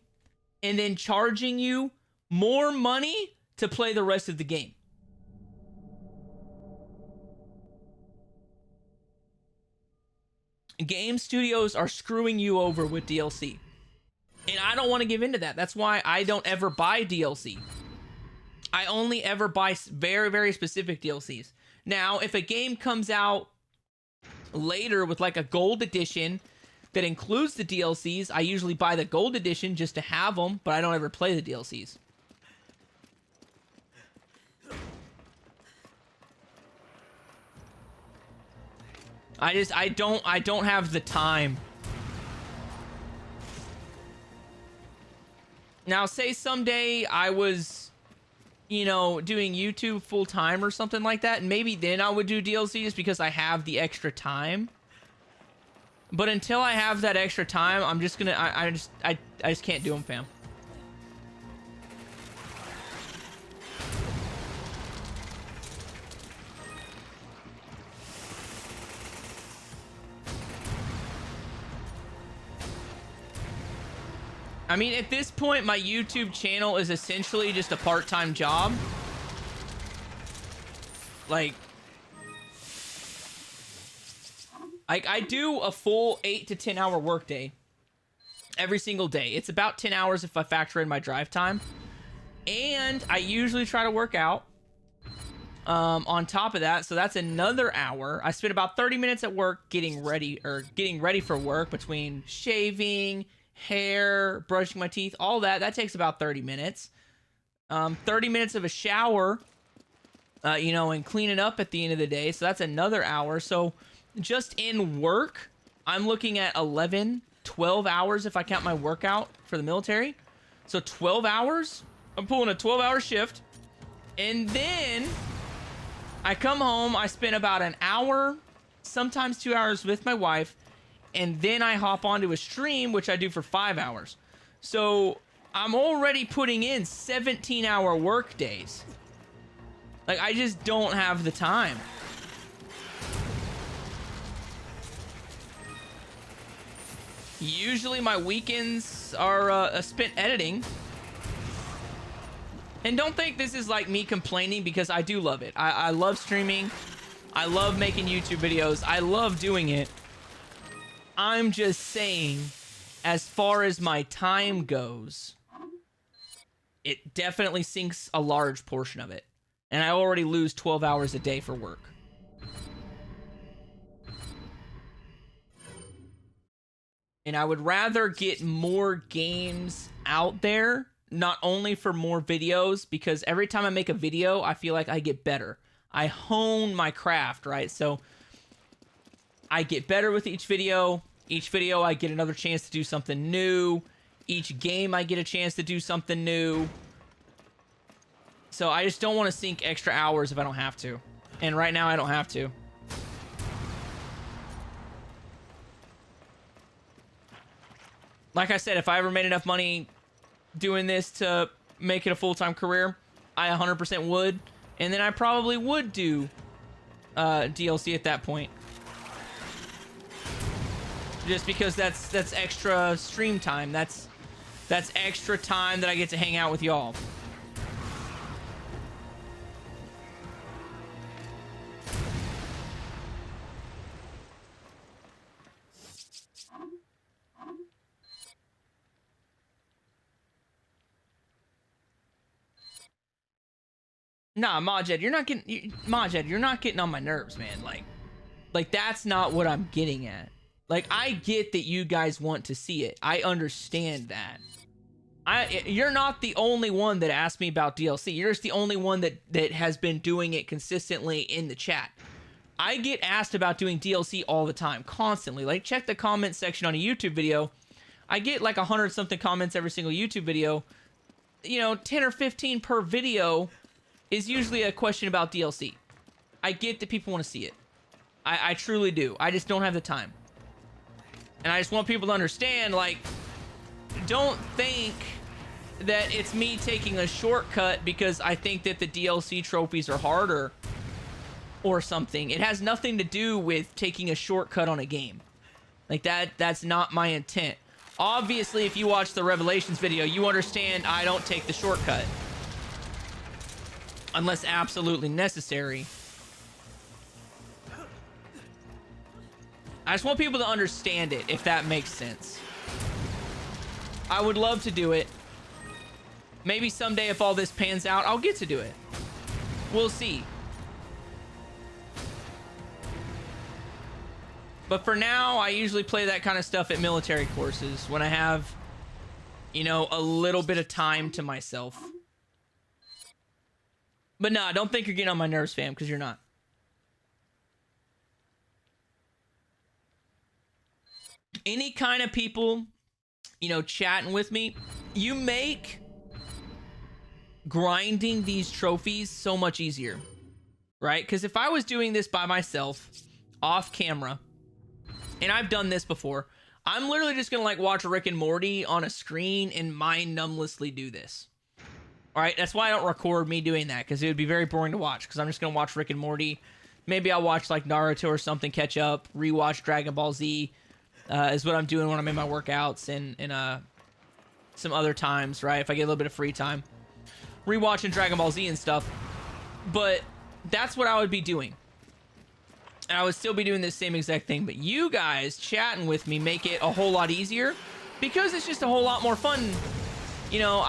and then charging you more money to play the rest of the game. Game studios are screwing you over with DLC. And I don't want to give into that. That's why I don't ever buy DLC. I only ever buy very, very specific DLCs. Now, if a game comes out later with like a gold edition that includes the DLCs, I usually buy the gold edition just to have them, but I don't ever play the DLCs. I don't have the time. Now, say someday I was, you know, doing YouTube full time or something like that, and maybe then I would do DLCs because I have the extra time. But until I have that extra time, I'm just gonna, I just can't do them, fam. I mean, at this point, my YouTube channel is essentially just a part-time job. Like, I do a full 8 to 10 hour workday every single day. It's about 10 hours if I factor in my drive time. And I usually try to work out on top of that. So that's another hour. I spend about 30 minutes at work getting ready for work, between shaving, hair, brushing my teeth, all that. That takes about 30 minutes. 30 minutes of a shower, you know, and cleaning up at the end of the day. So that's another hour. So just in work, I'm looking at 11, 12 hours if I count my workout for the military. So 12 hours. I'm pulling a 12-hour shift. And then I come home, I spend about an hour, sometimes 2 hours with my wife, and then I hop onto a stream, which I do for 5 hours. So I'm already putting in 17-hour work days. Like, I just don't have the time. Usually my weekends are spent editing. And don't think this is like me complaining, because I do love it. I love streaming. I love making YouTube videos. I love doing it. I'm just saying, as far as my time goes, it definitely sinks a large portion of it. And I already lose 12 hours a day for work. And I would rather get more games out there, not only for more videos, because every time I make a video, I feel like I get better. I hone my craft, right? So I get better with each video. Each video, I get another chance to do something new. Each game, I get a chance to do something new. So I just don't want to sink extra hours if I don't have to. And right now, I don't have to. Like I said, if I ever made enough money doing this to make it a full-time career, I 100% would. And then I probably would do DLC at that point. Just because that's extra stream time. That's extra time that I get to hang out with y'all. Nah, Majed, you're not getting on my nerves, man. Like that's not what I'm getting at. Like, I get that you guys want to see it. I understand that. You're not the only one that asked me about DLC. You're just the only one that has been doing it consistently in the chat. I get asked about doing DLC all the time, constantly. Like, check the comment section on a YouTube video. I get like 100-something comments every single YouTube video. You know, 10 or 15 per video is usually a question about DLC. I get that people want to see it. I truly do. I just don't have the time. And I just want people to understand, like, don't think that it's me taking a shortcut because I think that the DLC trophies are harder or something. It has nothing to do with taking a shortcut on a game. Like, that's not my intent. Obviously, if you watch the Revelations video, you understand I don't take the shortcut. Unless absolutely necessary. I just want people to understand it, if that makes sense. I would love to do it. Maybe someday, if all this pans out, I'll get to do it. We'll see. But for now, I usually play that kind of stuff at military courses when I have, you know, a little bit of time to myself. But nah, don't think you're getting on my nerves, fam, because you're not. Any kind of people, you know, chatting with me, you make grinding these trophies so much easier, right? Because if I was doing this by myself, off camera, and I've done this before, I'm literally just gonna like watch Rick and Morty on a screen and mind-numblessly do this. All right, that's why I don't record me doing that, because it would be very boring to watch, because I'm just gonna watch Rick and Morty. Maybe I'll watch like Naruto or something, catch up, rewatch Dragon Ball Z, is what I'm doing when I'm in my workouts, and some other times, right? If I get a little bit of free time. Rewatching Dragon Ball Z and stuff. But that's what I would be doing. And I would still be doing this same exact thing. But you guys chatting with me make it a whole lot easier. Because it's just a whole lot more fun. You know,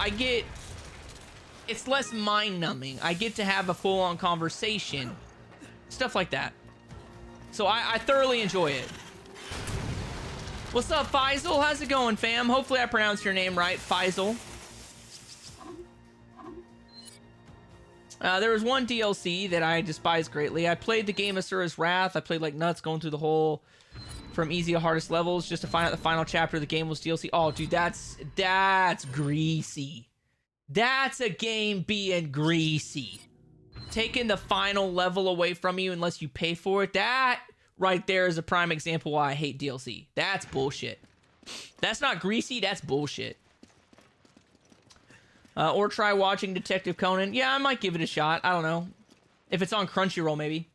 it's less mind-numbing. I get to have a full-on conversation. Stuff like that. So I thoroughly enjoy it. What's up, Faisal? How's it going, fam? Hopefully I pronounced your name right, Faisal. There was one DLC that I despise greatly. I played the game Asura's Wrath. I played like nuts, going through the whole from easy to hardest levels just to find out the final chapter of the game was DLC. Oh, dude, that's greasy. That's a game being greasy. Taking the final level away from you unless you pay for it. That right there is a prime example why I hate DLC. That's bullshit. That's not greasy. That's bullshit. Or try watching Detective Conan. Yeah, I might give it a shot. I don't know. If it's on Crunchyroll, maybe.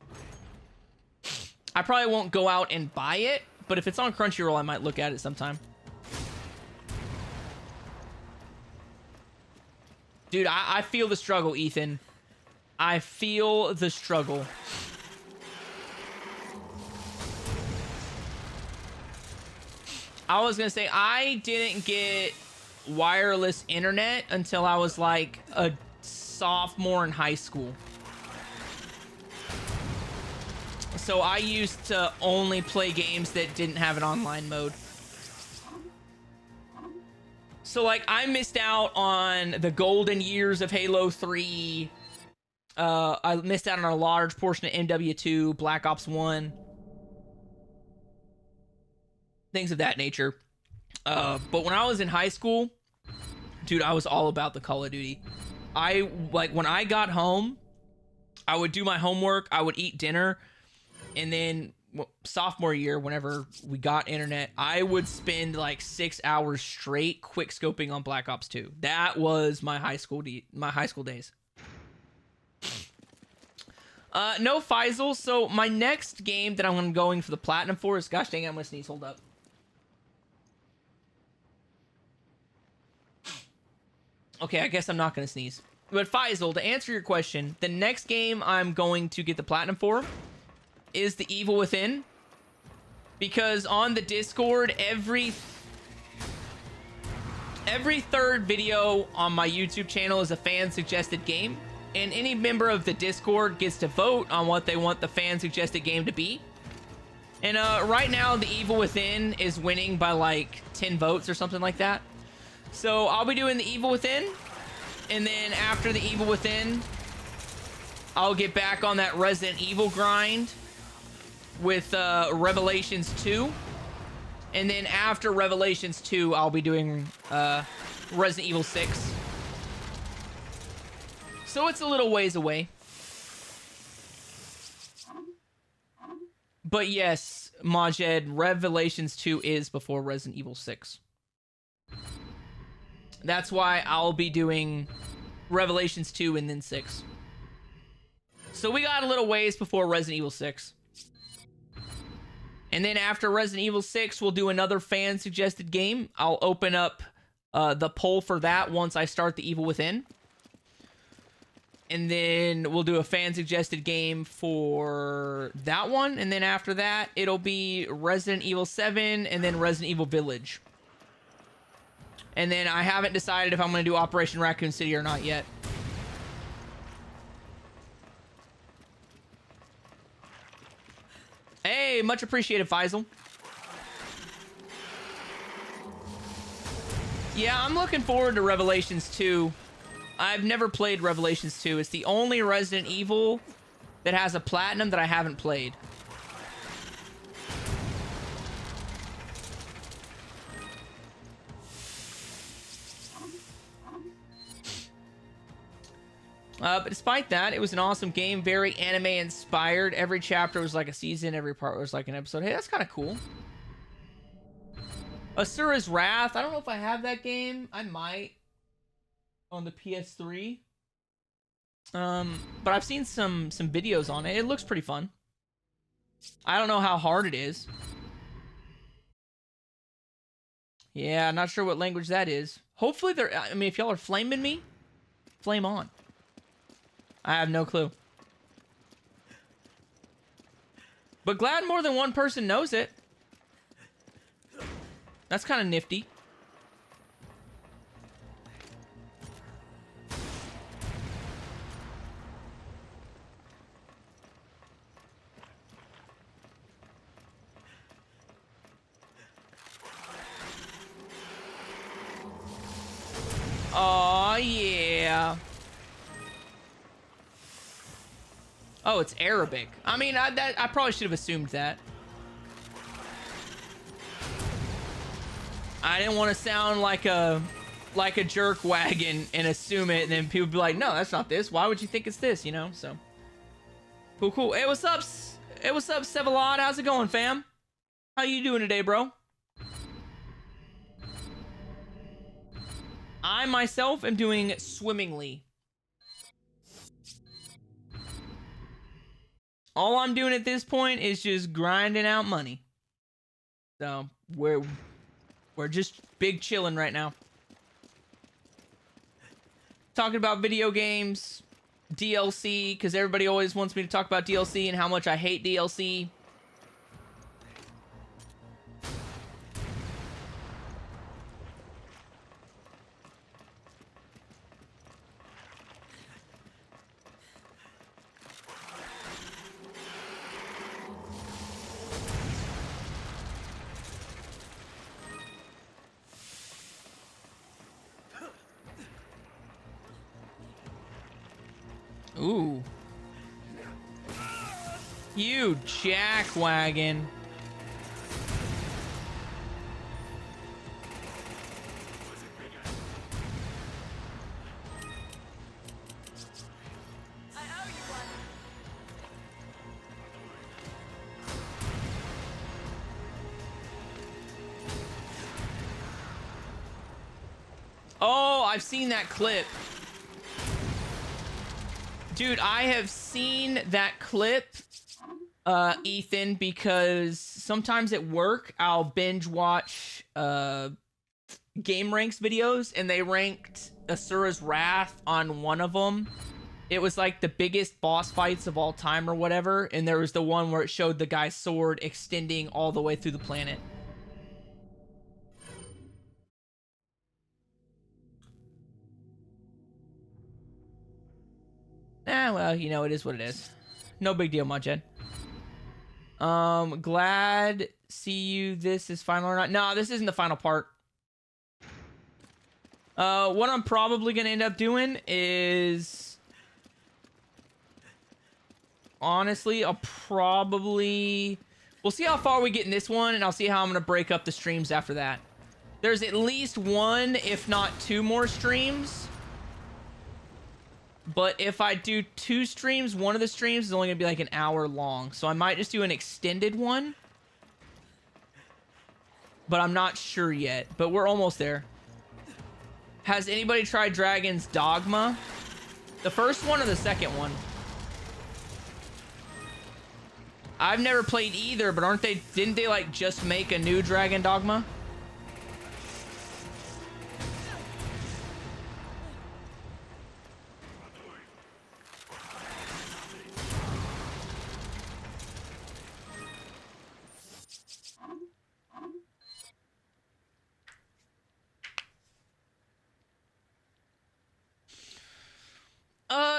I probably won't go out and buy it, but if it's on Crunchyroll, I might look at it sometime. Dude, I feel the struggle, Ethan. I feel the struggle. I was gonna say, I didn't get wireless internet until I was like a sophomore in high school. So I used to only play games that didn't have an online mode. So like I missed out on the golden years of Halo 3. I missed out on a large portion of MW2, Black Ops 1. Things of that nature. But when I was in high school, dude, I was all about the Call of Duty. When I got home, I would do my homework, I would eat dinner, and then sophomore year, whenever we got internet, I would spend like 6 hours straight quick scoping on Black Ops 2. That was my high school days. No Faisal. So my next game that I'm going for the platinum for is, gosh dang it, I'm gonna sneeze. Hold up. Okay, I guess I'm not gonna sneeze. But Faisal, to answer your question, the next game I'm going to get the platinum for is The Evil Within. Because on the Discord, every third video on my YouTube channel is a fan-suggested game. And any member of the Discord gets to vote on what they want the fan-suggested game to be. And right now, The Evil Within is winning by like 10 votes or something like that. So I'll be doing The Evil Within. And then after The Evil Within, I'll get back on that Resident Evil grind with Revelations 2. And then after Revelations 2, I'll be doing Resident Evil 6. So it's a little ways away. But yes, Majed, Revelations 2 is before Resident Evil 6. That's why I'll be doing Revelations 2 and then 6. So we got a little ways before Resident Evil 6. And then after Resident Evil 6, we'll do another fan-suggested game. I'll open up the poll for that once I start The Evil Within. And then we'll do a fan-suggested game for that one. And then after that, it'll be Resident Evil 7 and then Resident Evil Village. And then I haven't decided if I'm going to do Operation Raccoon City or not yet. Hey, much appreciated, Faisal. Yeah, I'm looking forward to Revelations 2. I've never played Revelations 2. It's the only Resident Evil that has a platinum that I haven't played. But despite that, it was an awesome game. Very anime inspired. Every chapter was like a season. Every part was like an episode. Hey, that's kind of cool. Asura's Wrath. I don't know if I have that game. I might. On the PS3. But I've seen some videos on it. It looks pretty fun. I don't know how hard it is. Yeah, not sure what language that is. Hopefully they're... I mean, if y'all are flaming me, flame on. I have no clue. But glad more than one person knows it. That's kind of nifty. Oh yeah. Oh, it's Arabic. I mean, I probably should have assumed that. I didn't want to sound like a jerk wagon and assume it, and then people be like, "No, that's not this. Why would you think it's this?" You know. So cool. Hey, what's up? Hey, what's up, Sevalad? How's it going, fam? How you doing today, bro? I myself am doing swimmingly. All I'm doing at this point is just grinding out money. So we're just big chilling right now. Talking about video games, DLC, because everybody always wants me to talk about DLC and how much I hate DLC. Ooh. You jackwagon. Oh, I've seen that clip. Dude, I have seen that clip, Ethan, because sometimes at work, I'll binge watch Game Ranks videos, and they ranked Asura's Wrath on one of them. It was like the biggest boss fights of all time or whatever, and there was the one where it showed the guy's sword extending all the way through the planet. Well, you know, it is what it is. No big deal, Mudjed. Glad see you. This is final or not? No, this isn't the final part. What I'm probably gonna end up doing is... Honestly, I'll probably... We'll see how far we get in this one, and I'll see how I'm gonna break up the streams after that. There's at least one, if not two more streams. But if I do 2 streams, one of the streams is only going to be like an hour long. So I might just do an extended one. But I'm not sure yet. But we're almost there. Has anybody tried Dragon's Dogma? The first one or the second one? I've never played either, but didn't they like just make a new Dragon Dogma?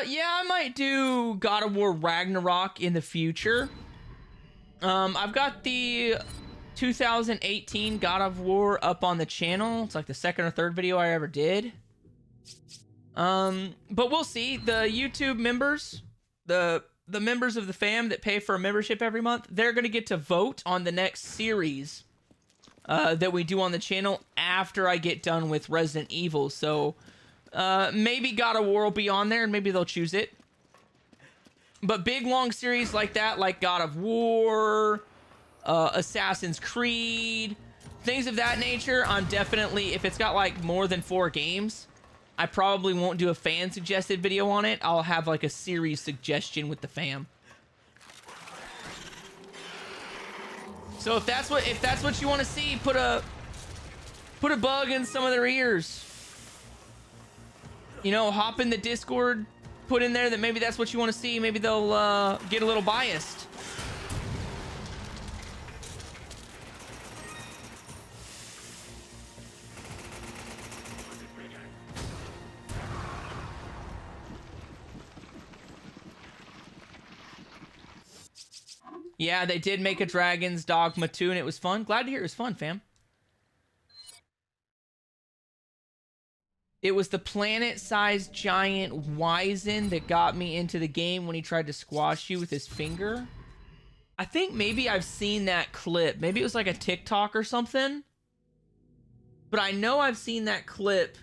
Yeah, I might do God of War Ragnarok in the future. I've got the 2018 God of War up on the channel. It's like the second or third video I ever did. But we'll see. The YouTube members, the members of the fam that pay for a membership every month, they're going to get to vote on the next series that we do on the channel after I get done with Resident Evil. So... maybe God of War will be on there, and maybe they'll choose it. But big, long series like that, like God of War, Assassin's Creed, things of that nature, I'm definitely... If it's got, like, more than 4 games, I probably won't do a fan-suggested video on it. I'll have, like, a series suggestion with the fam. So if that's what you want to see, put Put a bug in some of their ears. You know, hop in the Discord, put in there that maybe that's what you want to see. Maybe they'll get a little biased. Yeah, they did make a Dragon's Dogma 2, and it was fun. Glad to hear it was fun, fam. It was the planet-sized giant Wizen that got me into the game when he tried to squash you with his finger. I think maybe I've seen that clip. Maybe it was like a TikTok or something. But I know I've seen that clip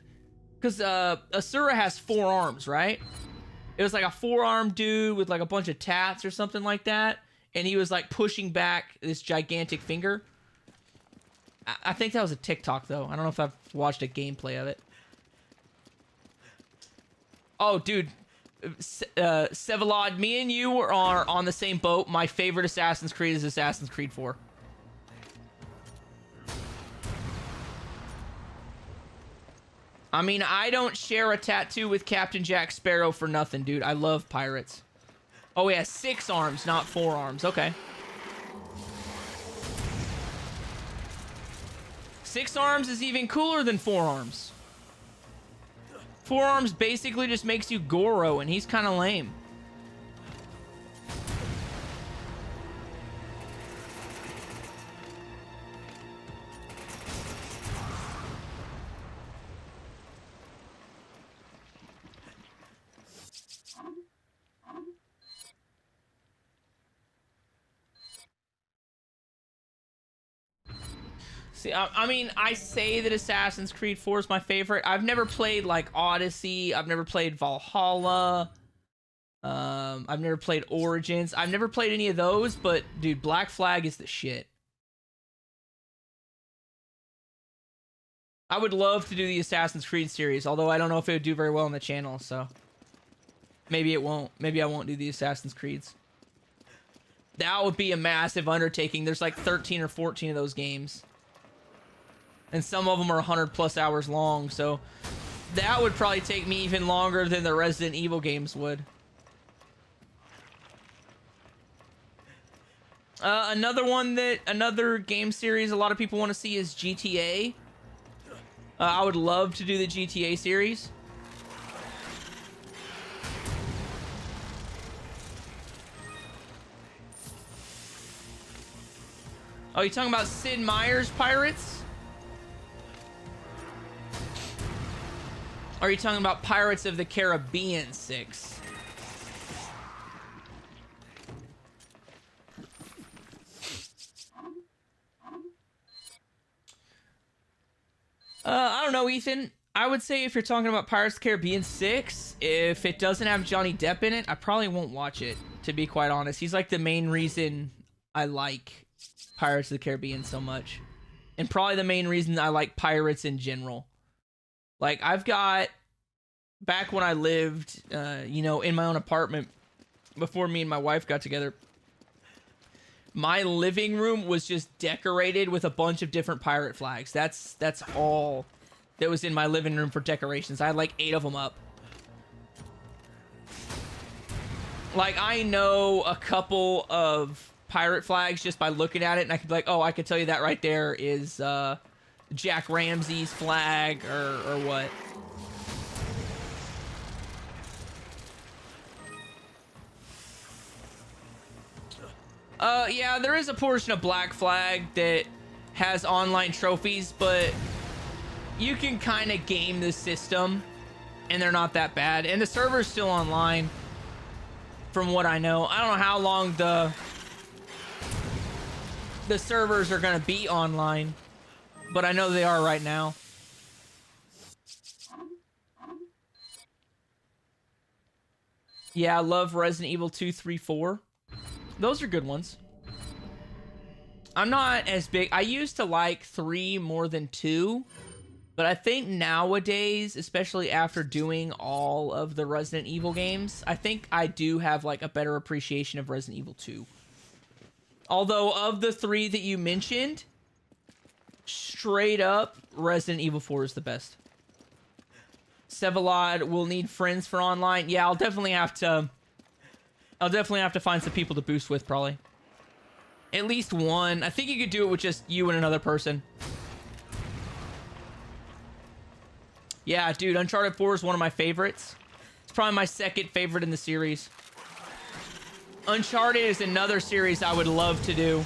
because Asura has 4 arms, right? It was like a 4-armed dude with like a bunch of tats or something like that. And he was like pushing back this gigantic finger. I think that was a TikTok though. I don't know if I've watched a gameplay of it. Oh, dude. Sevalod, me and you are on the same boat. My favorite Assassin's Creed is Assassin's Creed 4. I mean, I don't share a tattoo with Captain Jack Sparrow for nothing, dude. I love pirates. Oh, he has 6 arms, not 4 arms. Okay. 6 arms is even cooler than 4 arms. 4 arms basically just makes you Goro, and he's kind of lame. See, I mean, I say that Assassin's Creed 4 is my favorite. I've never played, like, Odyssey. I've never played Valhalla. I've never played Origins. I've never played any of those, but, dude, Black Flag is the shit. I would love to do the Assassin's Creed series, although I don't know if it would do very well on the channel, so... Maybe it won't. Maybe I won't do the Assassin's Creeds. That would be a massive undertaking. There's, like, 13 or 14 of those games. And some of them are 100+ hours long, so that would probably take me even longer than the Resident Evil games would. Another game series a lot of people want to see is GTA. I would love to do the GTA series. Oh, you talking about Sid Meier's Pirates? Or are you talking about Pirates of the Caribbean 6? I don't know, Ethan. I would say if you're talking about Pirates of the Caribbean 6, if it doesn't have Johnny Depp in it, I probably won't watch it, to be quite honest. He's like the main reason I like Pirates of the Caribbean so much. And probably the main reason I like pirates in general. Like, I've got, back when I lived, you know, in my own apartment, before me and my wife got together, my living room was just decorated with a bunch of different pirate flags. That's all that was in my living room for decorations. I had like 8 of them up. Like, I know a couple of pirate flags just by looking at it, and I could be like, oh, I could tell you that right there is Jack Ramsey's flag or what. Yeah, there is a portion of Black Flag that has online trophies, but you can kind of game the system, and they're not that bad. And the server's still online, from what I know. I don't know how long the servers are going to be online, but I know they are right now. Yeah, I love Resident Evil 2, 3, 4. Those are good ones. I'm not as big. I used to like 3 more than 2, but I think nowadays, especially after doing all of the Resident Evil games, I think I do have like a better appreciation of Resident Evil 2. Although of the 3 that you mentioned, straight up, Resident Evil 4 is the best. Sevalod will need friends for online. Yeah, I'll definitely have to find some people to boost with, probably. At least one. I think you could do it with just you and another person. Yeah, dude, Uncharted 4 is one of my favorites. It's probably my second favorite in the series. Uncharted is another series I would love to do.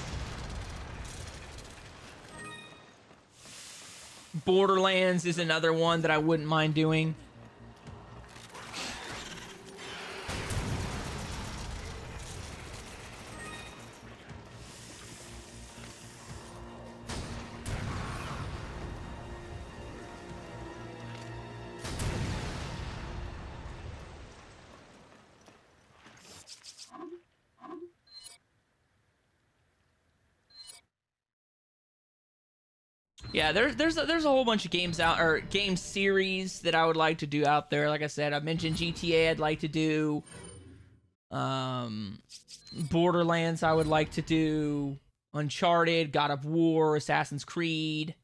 Borderlands is another one that I wouldn't mind doing. Yeah, there's a whole bunch of games out, or game series that I would like to do out there. Like I said, I mentioned GTA I'd like to do. Borderlands I would like to do. Uncharted, God of War, Assassin's Creed.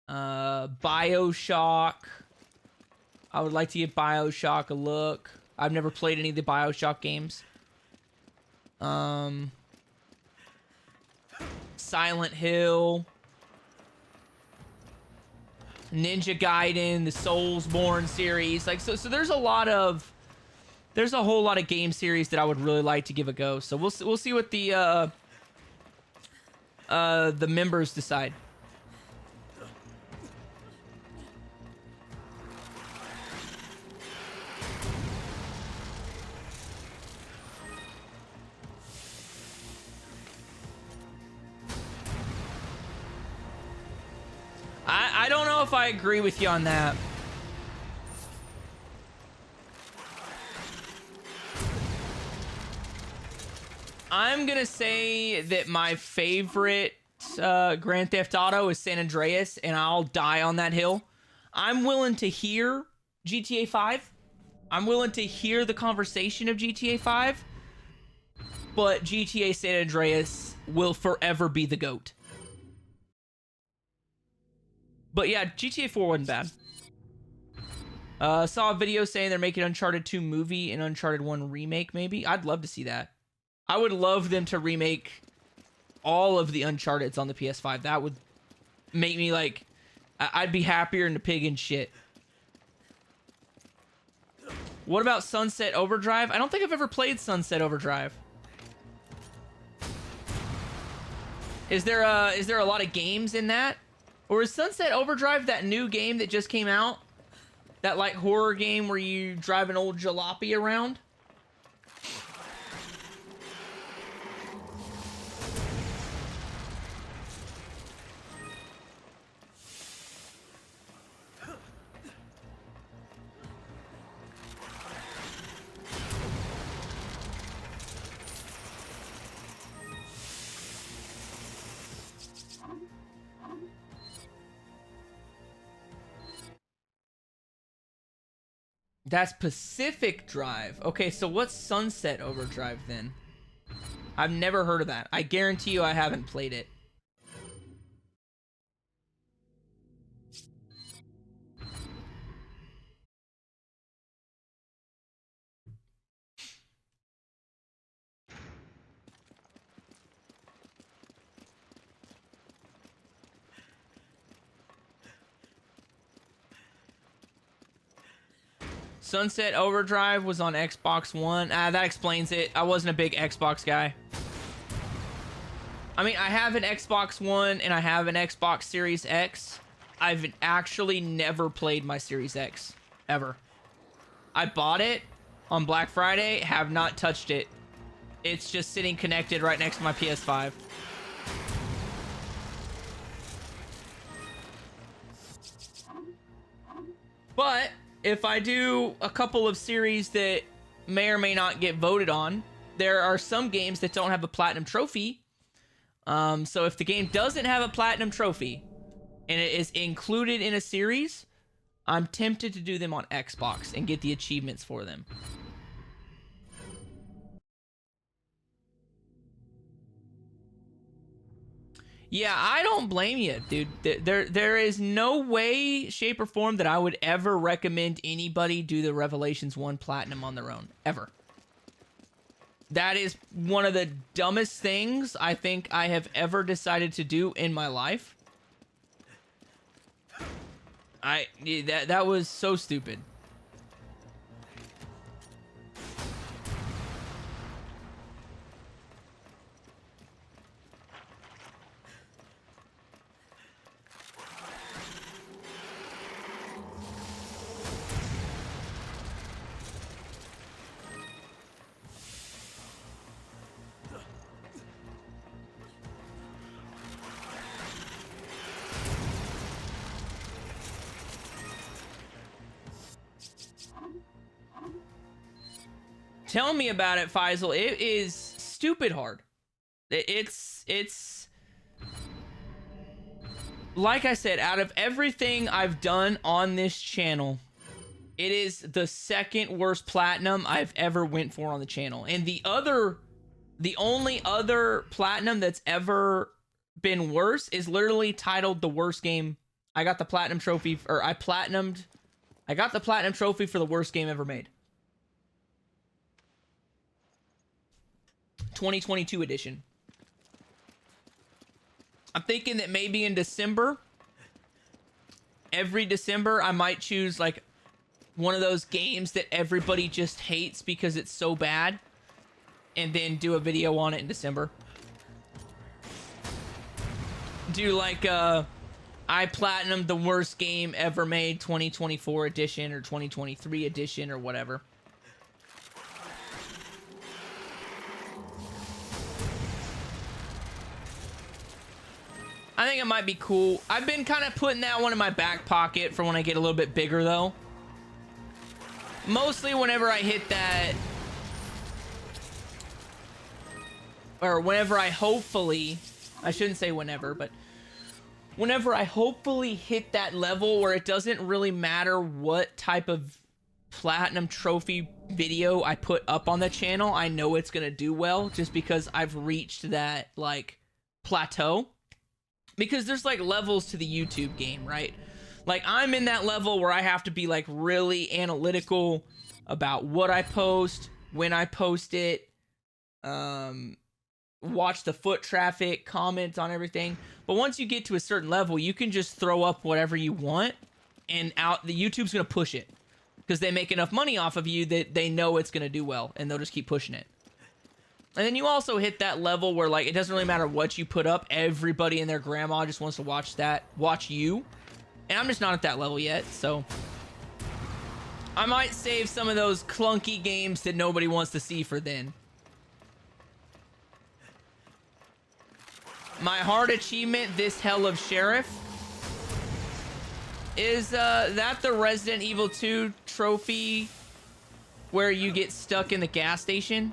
BioShock. I would like to give BioShock a look. I've never played any of the BioShock games. Silent Hill. Ninja Gaiden, the Soulsborne series, like so there's a whole lot of game series that I would really like to give a go. So we'll see what the members decide. I don't know if I agree with you on that. I'm gonna say that my favorite Grand Theft Auto is San Andreas, and I'll die on that hill. I'm willing to hear GTA 5. I'm willing to hear the conversation of GTA 5. But GTA San Andreas will forever be the GOAT. But yeah, GTA 4 wasn't bad. Saw a video saying they're making Uncharted 2 movie and Uncharted 1 remake, maybe. I'd love to see that. I would love them to remake all of the Uncharteds on the PS5. That would make me like... I'd be happier than a pig in shit. What about Sunset Overdrive? I don't think I've ever played Sunset Overdrive. Is there a lot of games in that? Or is Sunset Overdrive that new game that just came out? That, like, horror game where you drive an old jalopy around? That's Pacific Drive. Okay, so what's Sunset Overdrive then? I've never heard of that. I guarantee you I haven't played it. Sunset Overdrive was on Xbox One. That explains it. I wasn't a big Xbox guy. I mean, I have an Xbox One and I have an Xbox Series X. I've actually never played my Series X. Ever. I bought it on Black Friday. Have not touched it. It's just sitting connected right next to my PS5. But... if I do a couple of series that may or may not get voted on, there are some games that don't have a platinum trophy. So if the game doesn't have a platinum trophy and it is included in a series, I'm tempted to do them on Xbox and get the achievements for them. Yeah, I don't blame you, dude. There is no way, shape, or form that I would ever recommend anybody do the Revelations 1 Platinum on their own. Ever. That is one of the dumbest things I think I have ever decided to do in my life. That was so stupid. Tell me about it, Faisal. It is stupid hard. It's like I said, out of everything I've done on this channel, it is the second worst platinum I've ever went for on the channel. And the only other platinum that's ever been worse is literally titled the worst game. I got the platinum trophy, or I got the platinum trophy for the worst game ever made. 2022 edition. I'm thinking that maybe in December, every December, I might choose like one of those games that everybody just hates because it's so bad, and then do a video on it in December. Do like I platinumed the worst game ever made 2024 edition or 2023 edition or whatever. I think it might be cool. I've been kind of putting that one in my back pocket for when I get a little bit bigger, though. Mostly whenever I hit that... Or whenever I hopefully... I shouldn't say whenever, but... Whenever I hopefully hit that level where it doesn't really matter what type of platinum trophy video I put up on the channel, I know it's going to do well just because I've reached that, like, plateau. Because there's like levels to the YouTube game, right? Like I'm in that level where I have to be like really analytical about what I post, when I post it, watch the foot traffic, comment on everything. But once you get to a certain level, you can just throw up whatever you want and the YouTube's going to push it because they make enough money off of you that they know it's going to do well and they'll just keep pushing it. And then you also hit that level where, like, it doesn't really matter what you put up. Everybody and their grandma just wants to watch you. And I'm just not at that level yet, so... I might save some of those clunky games that nobody wants to see for then. My hard achievement, this hell of sheriff, is that the Resident Evil 2 trophy where you get stuck in the gas station?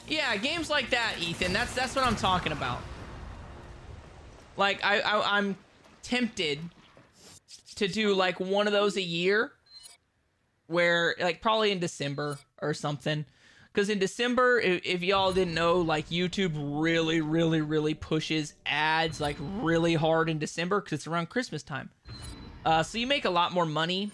Yeah, games like that, Ethan. That's what I'm talking about. Like, I'm tempted to do, like, one of those a year. Where, like, probably in December or something. Because in December, if y'all didn't know, like, YouTube really, really, really pushes ads, like, really hard in December. Because it's around Christmas time. So you make a lot more money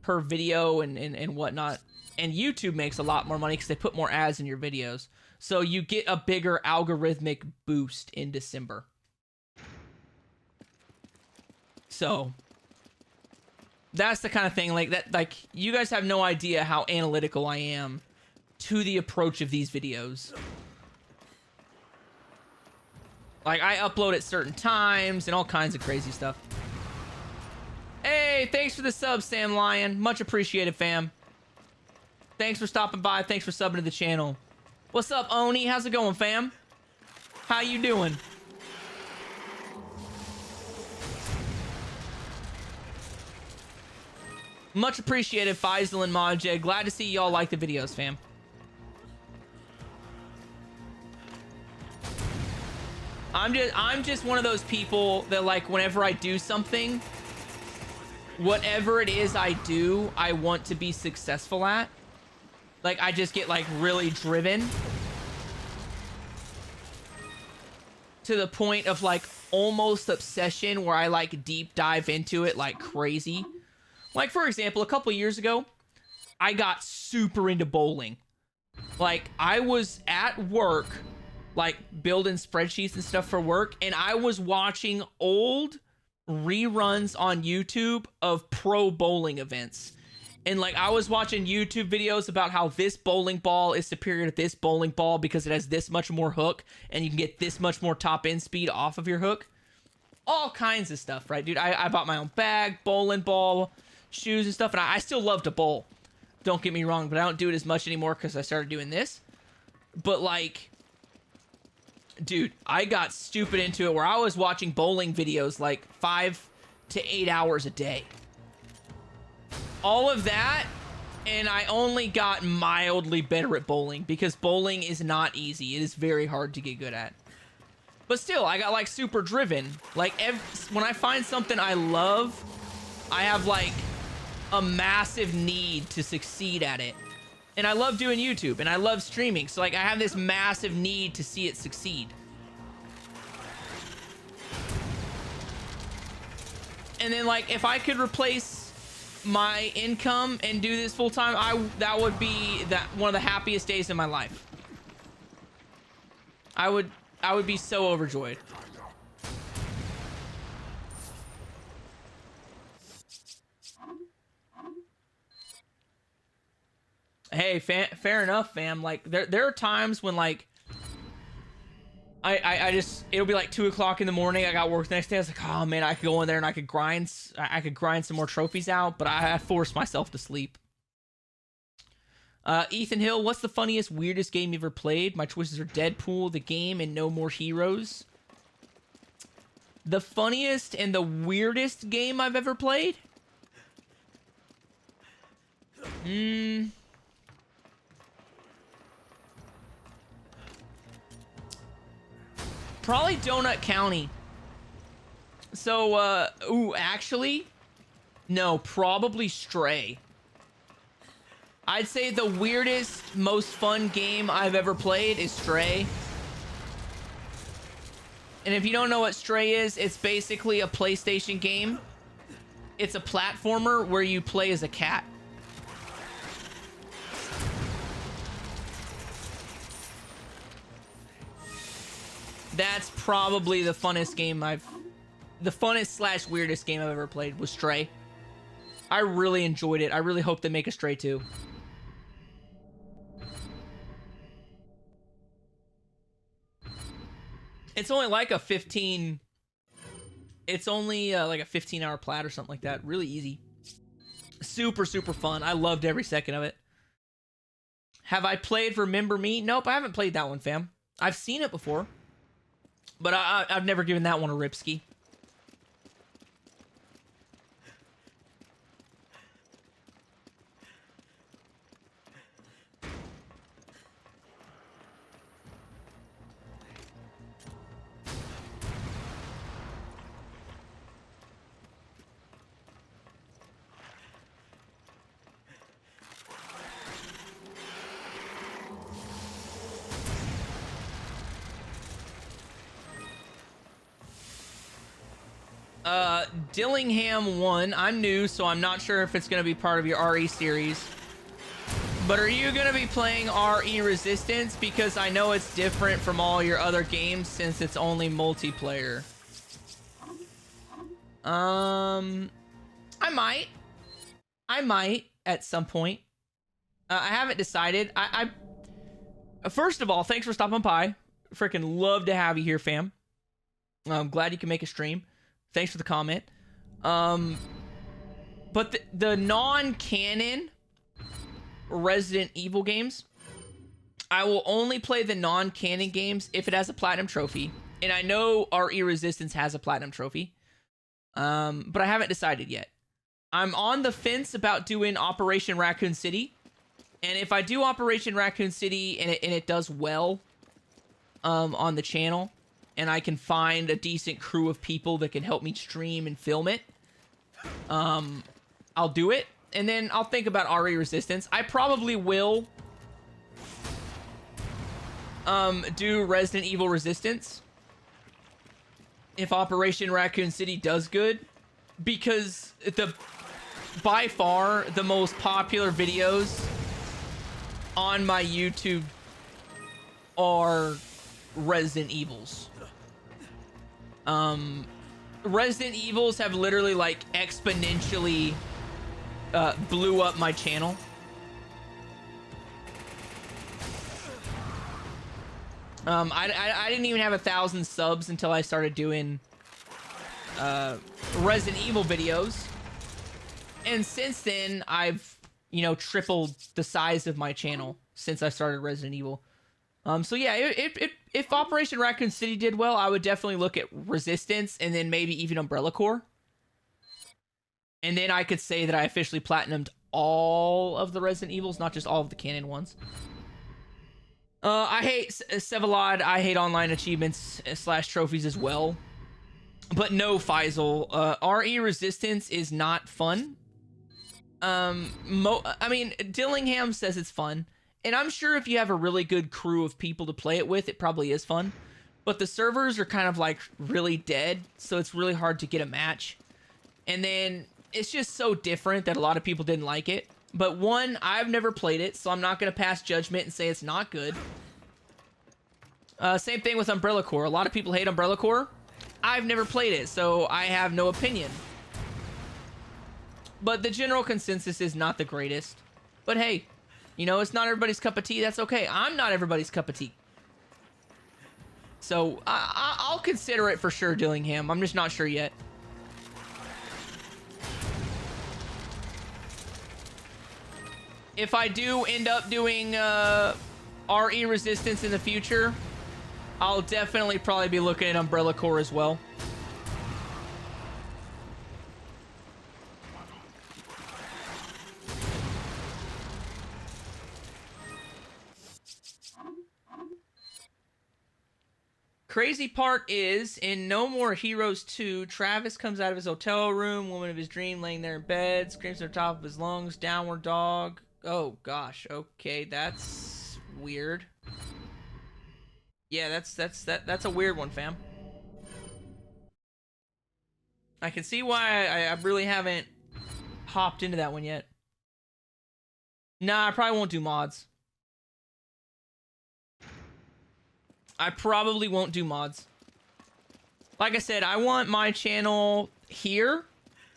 per video and whatnot. And YouTube makes a lot more money because they put more ads in your videos. So you get a bigger algorithmic boost in December. So that's the kind of thing like that. Like, you guys have no idea how analytical I am to the approach of these videos. Like, I upload at certain times and all kinds of crazy stuff. Hey, thanks for the sub, Sam Lion. Much appreciated, fam. Thanks for stopping by. Thanks for subbing to the channel. What's up, Oni? How's it going, fam? How you doing? Much appreciated, Faisal and Majed. Glad to see y'all like the videos, fam. I'm just one of those people that, like, whenever I do something, whatever it is I do, I want to be successful at. Like, I just get, like, really driven to the point of, like, almost obsession where I, like, deep dive into it like crazy. Like, for example, a couple years ago, I got super into bowling. Like, I was at work, like, building spreadsheets and stuff for work, and I was watching old reruns on YouTube of pro bowling events. And, like, I was watching YouTube videos about how this bowling ball is superior to this bowling ball because it has this much more hook, and you can get this much more top end speed off of your hook. All kinds of stuff, right, dude? I bought my own bag, bowling ball, shoes and stuff, and I still love to bowl. Don't get me wrong, but I don't do it as much anymore because I started doing this. But, like, dude, I got stupid into it where I was watching bowling videos like 5 to 8 hours a day. All of that, and I only got mildly better at bowling because bowling is not easy. It is very hard to get good at. But still, I got, like, super driven. Like, when I find something I love, I have, like, a massive need to succeed at it. And I love doing YouTube, and I love streaming. So, like, I have this massive need to see it succeed. And then, like, if I could replace my income and do this full time, that would be one of the happiest days of my life. I would be so overjoyed. Hey, fair enough, fam. Like, there are times when, like, I just, it'll be like 2 o'clock in the morning. I got work the next day. I was like, oh man, I could go in there and I could grind some more trophies out, but I forced myself to sleep. Ethan Hill, what's the funniest, weirdest game you ever played? My choices are Deadpool, the game, and No More Heroes. The funniest and the weirdest game I've ever played? Probably Donut County. So, actually, no, probably Stray. I'd say the weirdest, most fun game I've ever played is Stray. And if you don't know what Stray is, it's basically a PlayStation game. It's a platformer where you play as a cat. That's probably the funnest game the funnest / weirdest game I've ever played was Stray. I really enjoyed it. I really hope they make a Stray 2. It's only like a 15... It's only like a 15-hour plat or something like that. Really easy. Super, super fun. I loved every second of it. Have I played Remember Me? Nope, I haven't played that one, fam. I've seen it before. But I've never given that one a ripski. Dillingham 1. I'm new, so I'm not sure if it's going to be part of your RE series. But are you going to be playing RE Resistance? Because I know it's different from all your other games since it's only multiplayer. I might at some point. I haven't decided. First of all, thanks for stopping by. Freaking love to have you here, fam. I'm glad you can make a stream. Thanks for the comment. But the non-canon Resident Evil games, I will only play the non-canon games if it has a platinum trophy. And I know RE Resistance has a platinum trophy. But I haven't decided yet. I'm on the fence about doing Operation Raccoon City. And if I do Operation Raccoon City and it does well on the channel, and I can find a decent crew of people that can help me stream and film it, I'll do it. And then I'll think about RE Resistance. I probably will do Resident Evil Resistance if Operation Raccoon City does good, because by far the most popular videos on my YouTube are Resident Evils. Resident Evils have literally like exponentially blew up my channel. I didn't even have 1,000 subs until I started doing Resident Evil videos, and since then I've, you know, tripled the size of my channel since I started Resident Evil. So yeah, if Operation Raccoon City did well, I would definitely look at Resistance and then maybe even Umbrella Corps. And then I could say that I officially platinumed all of the Resident Evils, not just all of the canon ones. I hate Sevalod. I hate online achievements / trophies as well. But no, Faisal. RE Resistance is not fun. I mean, Dillingham says it's fun. And I'm sure if you have a really good crew of people to play it with, it probably is fun. But the servers are kind of like really dead, so it's really hard to get a match. And then it's just so different that a lot of people didn't like it. But one, I've never played it, so I'm not going to pass judgment and say it's not good. Same thing with Umbrella Corps. A lot of people hate Umbrella Corps. I've never played it, so I have no opinion. But the general consensus is not the greatest. But hey, you know, it's not everybody's cup of tea. That's okay. I'm not everybody's cup of tea. So I'll consider it for sure, Dillingham. I'm just not sure yet. If I do end up doing RE Resistance in the future, I'll definitely probably be looking at Umbrella Corps as well. Crazy part is, in No More Heroes 2, Travis comes out of his hotel room, woman of his dream laying there in bed, screams to the top of his lungs, downward dog. Oh gosh, okay, that's weird. Yeah, that's a weird one, fam. I can see why I really haven't hopped into that one yet. Nah, I probably won't do mods. I probably won't do mods. Like I said, I want my channel here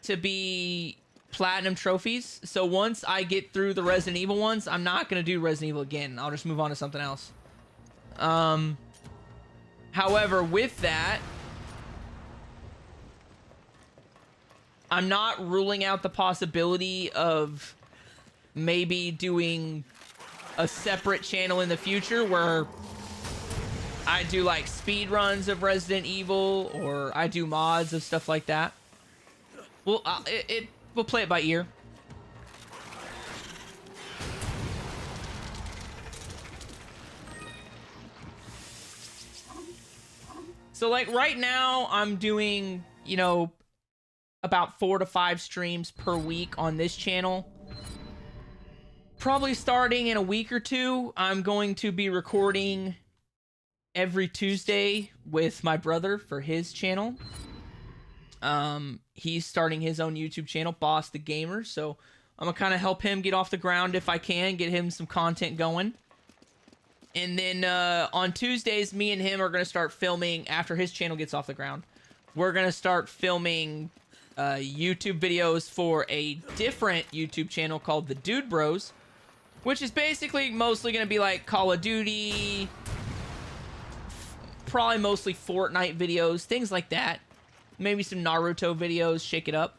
to be platinum trophies. So once I get through the Resident Evil ones, I'm not going to do Resident Evil again. I'll just move on to something else. However, with that, I'm not ruling out the possibility of maybe doing a separate channel in the future where I do like speed runs of Resident Evil, or I do mods of stuff like that. Well, we'll play it by ear. So like right now I'm doing, you know, about 4 to 5 streams per week on this channel. Probably starting in a week or two, I'm going to be recording every Tuesday with my brother for his channel. He's starting his own YouTube channel, Boss the Gamer, so I'm gonna kind of help him get off the ground if I can, get him some content going. And then on Tuesdays, me and him are gonna start filming after his channel gets off the ground. We're gonna start filming YouTube videos for a different YouTube channel called The Dude Bros, which is basically mostly gonna be like Call of Duty, probably mostly Fortnite videos, things like that. Maybe some Naruto videos, shake it up.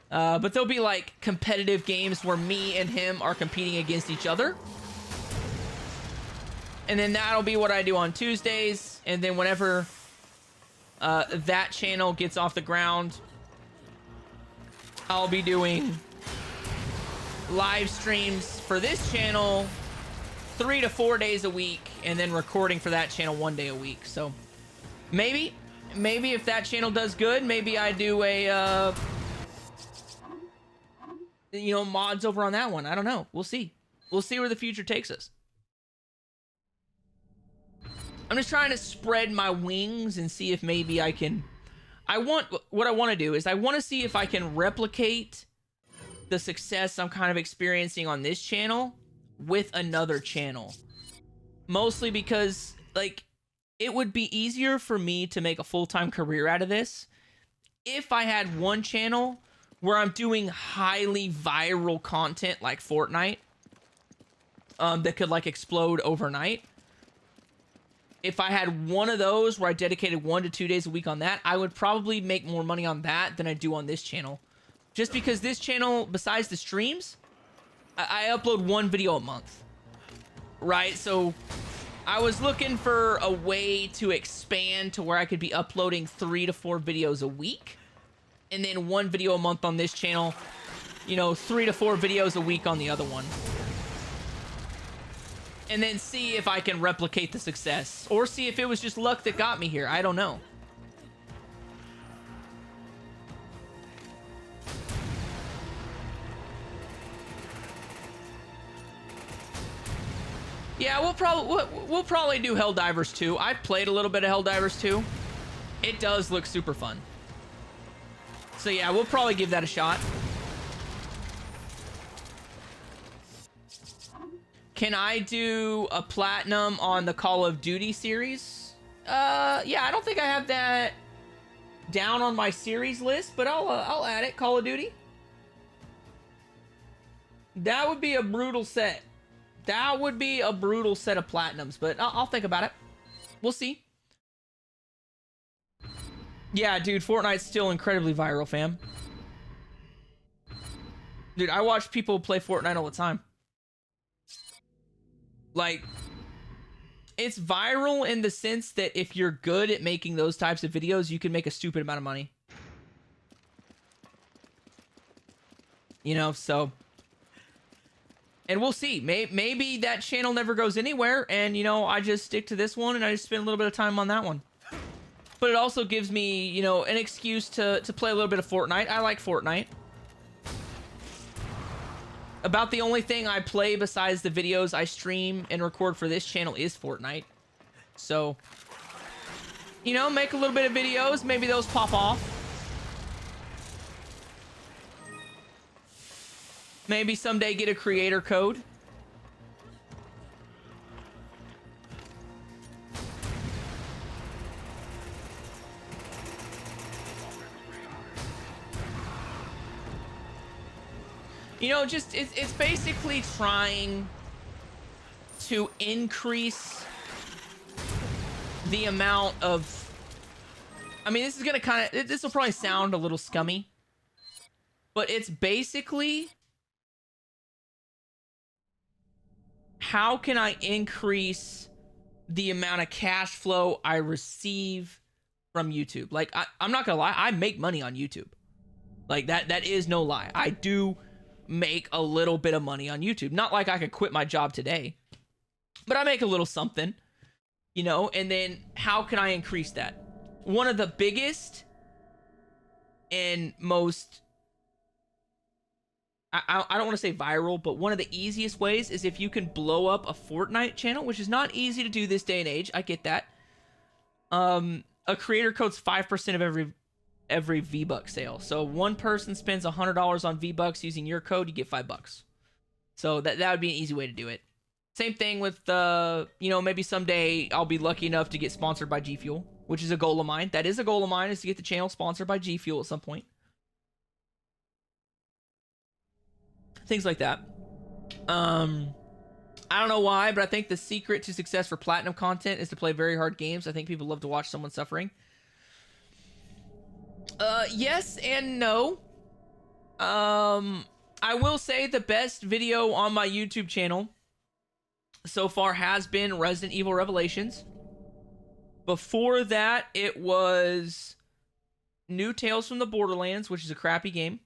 But there'll be like competitive games where me and him are competing against each other. And then that'll be what I do on Tuesdays. And then whenever that channel gets off the ground, I'll be doing live streams for this channel 3 to 4 days a week, and then recording for that channel 1 day a week. So maybe if that channel does good, maybe I do a you know, mods over on that one. I don't know. We'll see. We'll see where the future takes us. I'm just trying to spread my wings and see if maybe I can... what I want to do is I want to see if I can replicate the success I'm kind of experiencing on this channel with another channel. Mostly because, like, it would be easier for me to make a full-time career out of this if I had one channel where I'm doing highly viral content like Fortnite that could, like, explode overnight. If I had one of those where I dedicated 1 to 2 days a week on that, I would probably make more money on that than I do on this channel. Just because this channel, besides the streams, I upload 1 video a month. Right? So I was looking for a way to expand to where I could be uploading 3 to 4 videos a week. And then 1 video a month on this channel. You know, 3 to 4 videos a week on the other one. And then see if I can replicate the success. Or see if it was just luck that got me here. I don't know. Yeah, we'll probably do Helldivers 2. I've played a little bit of Helldivers 2. It does look super fun. So yeah, we'll probably give that a shot. Can I do a platinum on the Call of Duty series? Yeah, I don't think I have that down on my series list, but I'll add it. Call of Duty. That would be a brutal set. That would be a brutal set of platinums, but I'll think about it. We'll see. Yeah, dude, Fortnite's still incredibly viral, fam. Dude, I watch people play Fortnite all the time. Like, it's viral in the sense that if you're good at making those types of videos, you can make a stupid amount of money. You know, so... And we'll see. Maybe that channel never goes anywhere, and, you know, I just stick to this one, and I just spend a little bit of time on that one. But it also gives me, you know, an excuse to play a little bit of Fortnite. I like Fortnite. About the only thing I play besides the videos I stream and record for this channel is Fortnite. So, you know, make a little bit of videos. Maybe those pop off. Maybe someday get a creator code. You know, just it's basically trying to increase the amount of... I mean, this is gonna kind of... This will probably sound a little scummy, but it's basically... How can I increase the amount of cash flow I receive from YouTube? Like, I'm not gonna lie, I make money on YouTube. Like, that is no lie. I do make a little bit of money on YouTube. Not like I could quit my job today, but I make a little something, you know, and then how can I increase that? One of the biggest and most... I don't want to say viral, but one of the easiest ways is if you can blow up a Fortnite channel, which is not easy to do this day and age. I get that. A creator code's 5% of every V-Buck sale. So one person spends $100 on V-Bucks using your code, you get $5. So that would be an easy way to do it. Same thing with, you know, maybe someday I'll be lucky enough to get sponsored by G Fuel, which is a goal of mine. That is a goal of mine, is to get the channel sponsored by G Fuel at some point. Things like that. I don't know why, but I think the secret to success for platinum content is to play very hard games. I think people love to watch someone suffering. Yes and no. I will say the best video on my YouTube channel so far has been Resident Evil Revelations. Before that, it was New Tales from the Borderlands, which is a crappy game.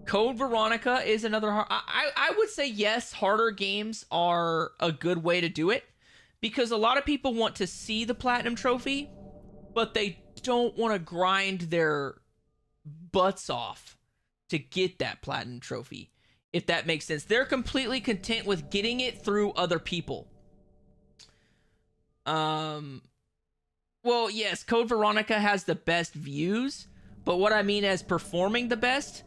Code Veronica is another hard... I would say yes, harder games are a good way to do it, because a lot of people want to see the platinum trophy, but they don't want to grind their butts off to get that platinum trophy, if that makes sense. They're completely content with getting it through other people. Well, yes, Code Veronica has the best views, but what I mean as performing the best,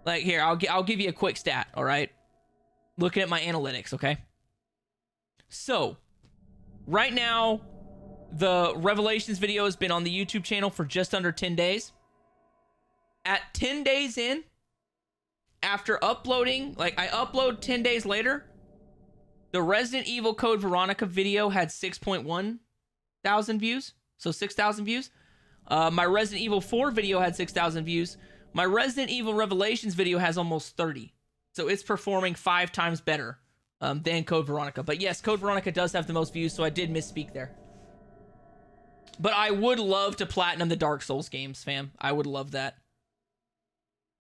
like here, I'll give you a quick stat, all right? Looking at my analytics, okay? So, right now, the Revelations video has been on the YouTube channel for just under 10 days. At 10 days in, after uploading, like I upload 10 days later, the Resident Evil Code Veronica video had 6.1 thousand views. So 6,000 views. My Resident Evil 4 video had 6,000 views. My Resident Evil Revelations video has almost 30. So it's performing 5 times better than Code Veronica. But yes, Code Veronica does have the most views, so I did misspeak there. But I would love to platinum the Dark Souls games, fam. I would love that.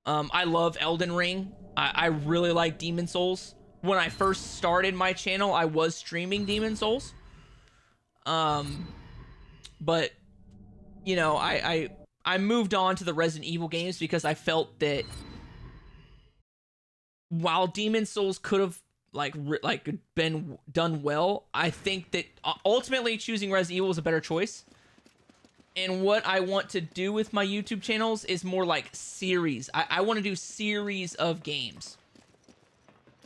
I love Elden Ring. I really like Demon Souls. When I first started my channel, I was streaming Demon Souls. But, you know, I moved on to the Resident Evil games because I felt that while Demon Souls could have like been done well, I think that ultimately choosing Resident Evil was a better choice. And what I want to do with my YouTube channels is more like series. I want to do series of games.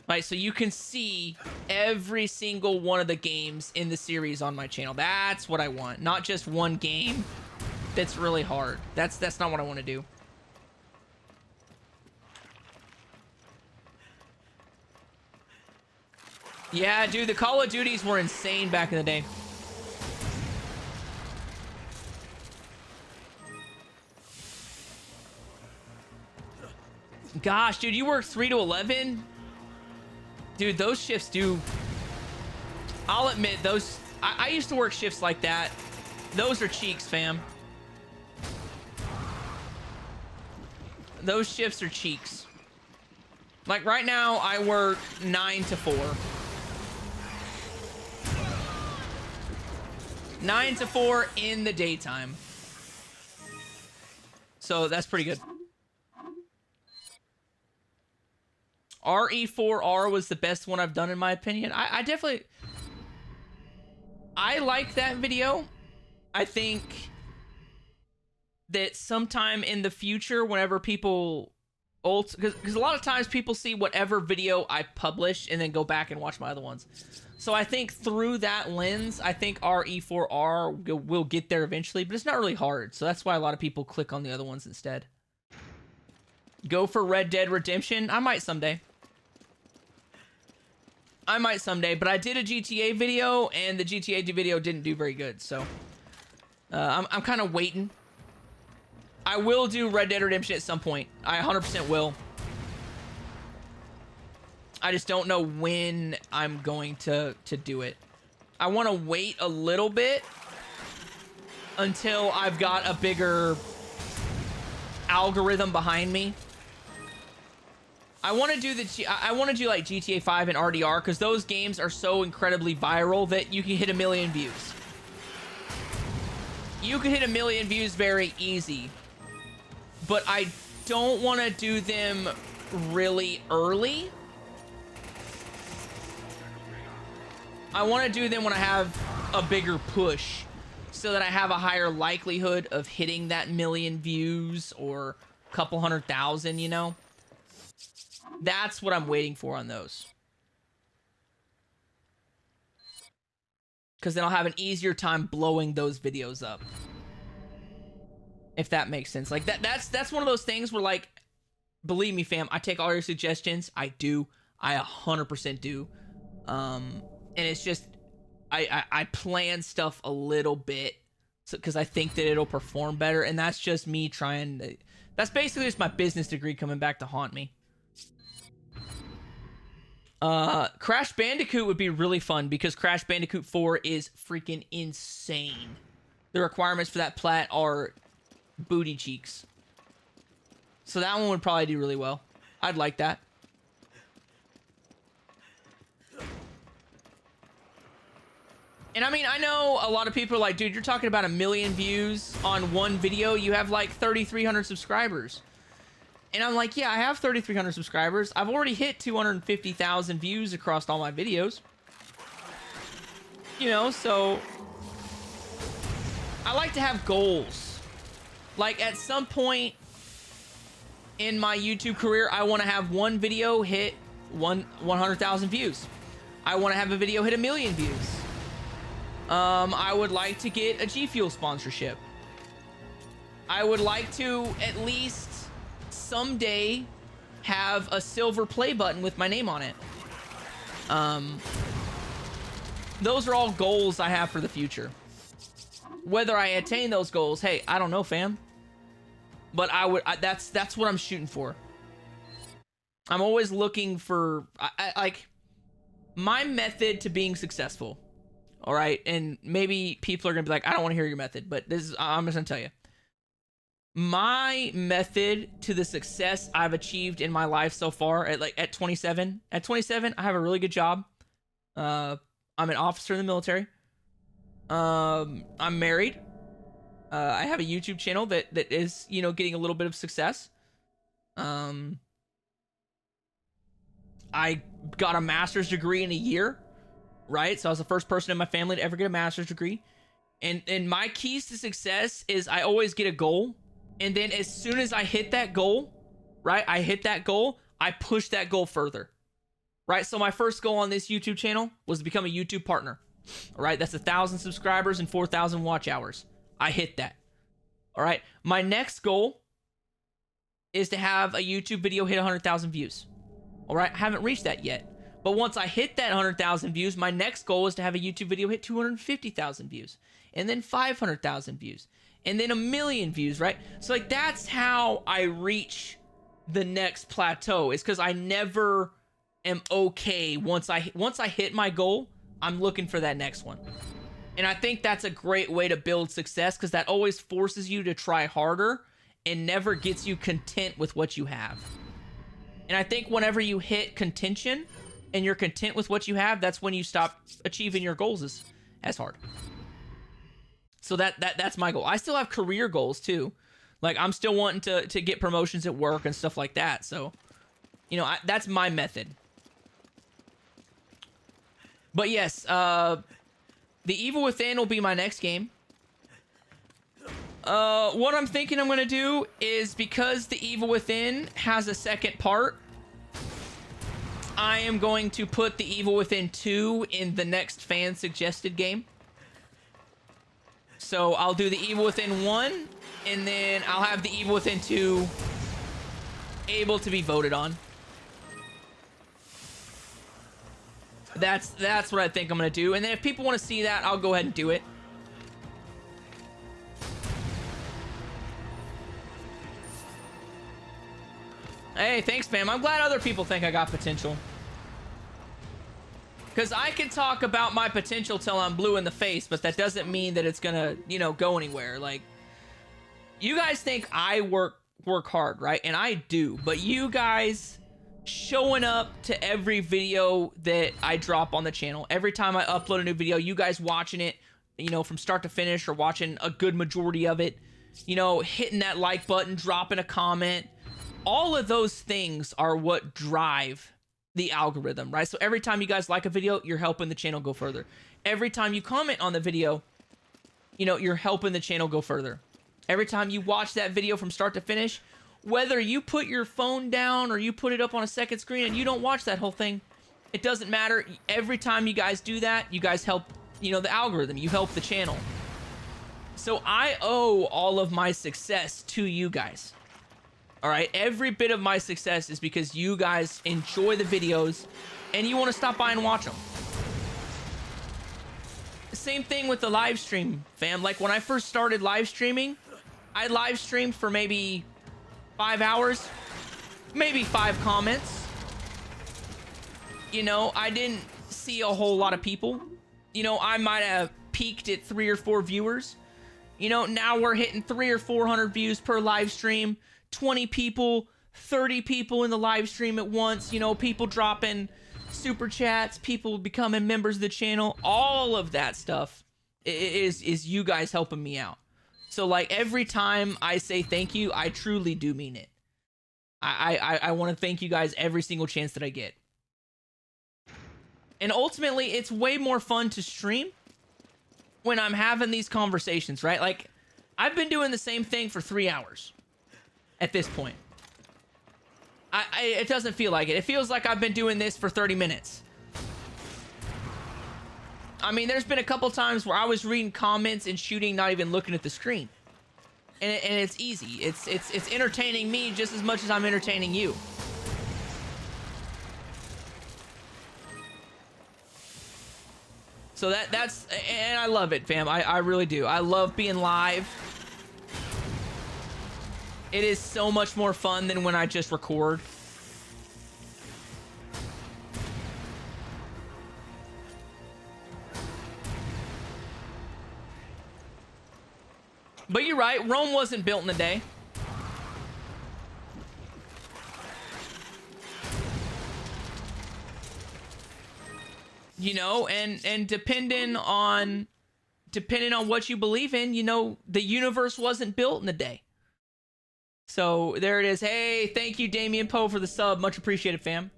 Right, so you can see every single one of the games in the series on my channel. That's what I want. Not just one game that's really hard. That's not what I want to do. Yeah, dude, the Call of Duties were insane back in the day. Gosh, dude, you work 3 to 11? Dude, those shifts do... I'll admit, those... I used to work shifts like that. Those are cheeks, fam. Those shifts are cheeks. Like, right now, I work 9 to 4. 9 to 4 in the daytime. So, that's pretty good. RE4R was the best one I've done in my opinion. I definitely... I like that video. I think that sometime in the future, whenever people... Because a lot of times people see whatever video I publish and then go back and watch my other ones. So I think through that lens, I think RE4R will get there eventually, but it's not really hard. So that's why a lot of people click on the other ones instead. Go for Red Dead Redemption? I might someday. I might someday, but I did a GTA video, and the GTA video didn't do very good, so... I'm kind of waiting. I will do Red Dead Redemption at some point. I 100% will. I just don't know when I'm going to do it. I want to wait a little bit until I've got a bigger algorithm behind me. I want to do like GTA 5 and RDR because those games are so incredibly viral that you can hit 1 million views. You can hit 1 million views very easy, but I don't want to do them really early. I want to do them when I have a bigger push so that I have a higher likelihood of hitting that 1 million views or a couple 100,000, you know? That's what I'm waiting for on those. Because then I'll have an easier time blowing those videos up. If that makes sense. Like, that's one of those things where, like, believe me, fam, I take all your suggestions. I do. I 100% do. And it's just, I plan stuff a little bit because I think that it'll perform better. And that's just me trying to... That's basically just my business degree coming back to haunt me. Crash Bandicoot would be really fun because Crash Bandicoot 4 is freaking insane. The requirements for that plat are booty cheeks. So that one would probably do really well. I'd like that. And I mean, I know a lot of people are like, dude, you're talking about 1 million views on one video. You have like 3,300 subscribers. And I'm like, yeah, I have 3,300 subscribers. I've already hit 250,000 views across all my videos. You know, so I like to have goals. Like at some point in my YouTube career, I want to have one video hit 100,000 views. I want to have a video hit 1 million views. I would like to get a G Fuel sponsorship. I would like to at least someday have a silver play button with my name on it. Those are all goals I have for the future. Whether I attain those goals, hey, I don't know, fam. But that's what I'm shooting for. I'm always looking for, like, my method to being successful. All right, and maybe people are gonna be like, I don't want to hear your method, but I'm just gonna tell you. My method to the success I've achieved in my life so far at 27. At 27, I have a really good job. I'm an officer in the military. I'm married. I have a YouTube channel that is, you know, getting a little bit of success. I got a master's degree in a year, right? So I was the first person in my family to ever get a master's degree. And my keys to success is I always get a goal. And then as soon as I hit that goal, right? I push that goal further, right? So my first goal on this YouTube channel was to become a YouTube partner, all right? That's 1,000 subscribers and 4,000 watch hours. I hit that, all right? My next goal is to have a YouTube video hit 100,000 views, all right? I haven't reached that yet. But once I hit that 100,000 views, my next goal is to have a YouTube video hit 250,000 views, and then 500,000 views, and then 1 million views, right? So like that's how I reach the next plateau, is because I never am okay. Once I hit my goal, I'm looking for that next one. And I think that's a great way to build success, because that always forces you to try harder and never gets you content with what you have. And I think whenever you hit contention and you're content with what you have, that's when you stop achieving your goals as hard. So that's my goal. I still have career goals too. Like I'm still wanting to get promotions at work and stuff like that. So, you know, that's my method. But yes, The Evil Within will be my next game. What I'm thinking I'm going to do is, because The Evil Within has a second part, I am going to put The Evil Within 2 in the next fan suggested game. So I'll do The Evil Within 1, and then I'll have The Evil Within 2 able to be voted on. That's what I think I'm going to do. And then if people want to see that, I'll go ahead and do it. Hey, thanks, fam. I'm glad other people think I got potential. Because I can talk about my potential till I'm blue in the face, but that doesn't mean that it's gonna, you know, go anywhere. Like, you guys think I work hard, right? And I do. But you guys showing up to every video that I drop on the channel, every time I upload a new video, you guys watching it, you know, from start to finish, or watching a good majority of it, you know, hitting that like button, dropping a comment, all of those things are what drive the algorithm, right? So every time you guys like a video, you're helping the channel go further. Every time you comment on the video, you know, you're helping the channel go further. Every time you watch that video from start to finish, whether you put your phone down or you put it up on a second screen and you don't watch that whole thing, it doesn't matter. Every time you guys do that, you guys help, you know, the algorithm. You help the channel. So I owe all of my success to you guys. All right, every bit of my success is because you guys enjoy the videos and you want to stop by and watch them. Same thing with the live stream, fam. Like when I first started live streaming, I live streamed for maybe 5 hours, maybe 5 comments. You know, I didn't see a whole lot of people. You know, I might have peaked at 3 or 4 viewers. You know, now we're hitting 300 or 400 views per live stream. 20 people, 30 people in the live stream at once, you know, people dropping super chats, people becoming members of the channel. All of that stuff is you guys helping me out. So like every time I say thank you, I truly do mean it. I want to thank you guys every single chance that I get. And ultimately, it's way more fun to stream when I'm having these conversations, right? Like, I've been doing the same thing for 3 hours at this point. It doesn't feel like it. It feels like I've been doing this for 30 minutes. I mean, there's been a couple times where I was reading comments and shooting, not even looking at the screen. And it's easy. It's entertaining me just as much as I'm entertaining you. So that's, and I love it, fam. I really do. I love being live. It is so much more fun than when I just record. But you're right, Rome wasn't built in a day. You know, and depending on what you believe in, you know, the universe wasn't built in a day. So there it is. Hey, thank you, Damian Poe, for the sub. Much appreciated, fam.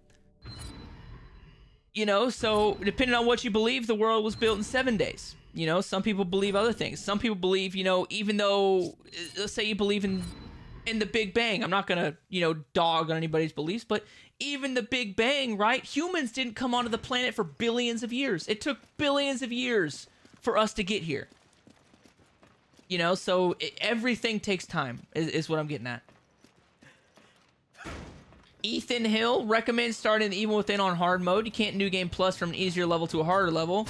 You know, so depending on what you believe, the world was built in 7 days. You know, some people believe other things. Some people believe, you know, even though, let's say you believe in the Big Bang. I'm not going to, you know, dog on anybody's beliefs, but even the Big Bang, right? Humans didn't come onto the planet for billions of years. It took billions of years for us to get here. You know, so everything takes time, is what I'm getting at. Ethan Hill recommends starting the Evil Within on hard mode. You can't New Game Plus from an easier level to a harder level.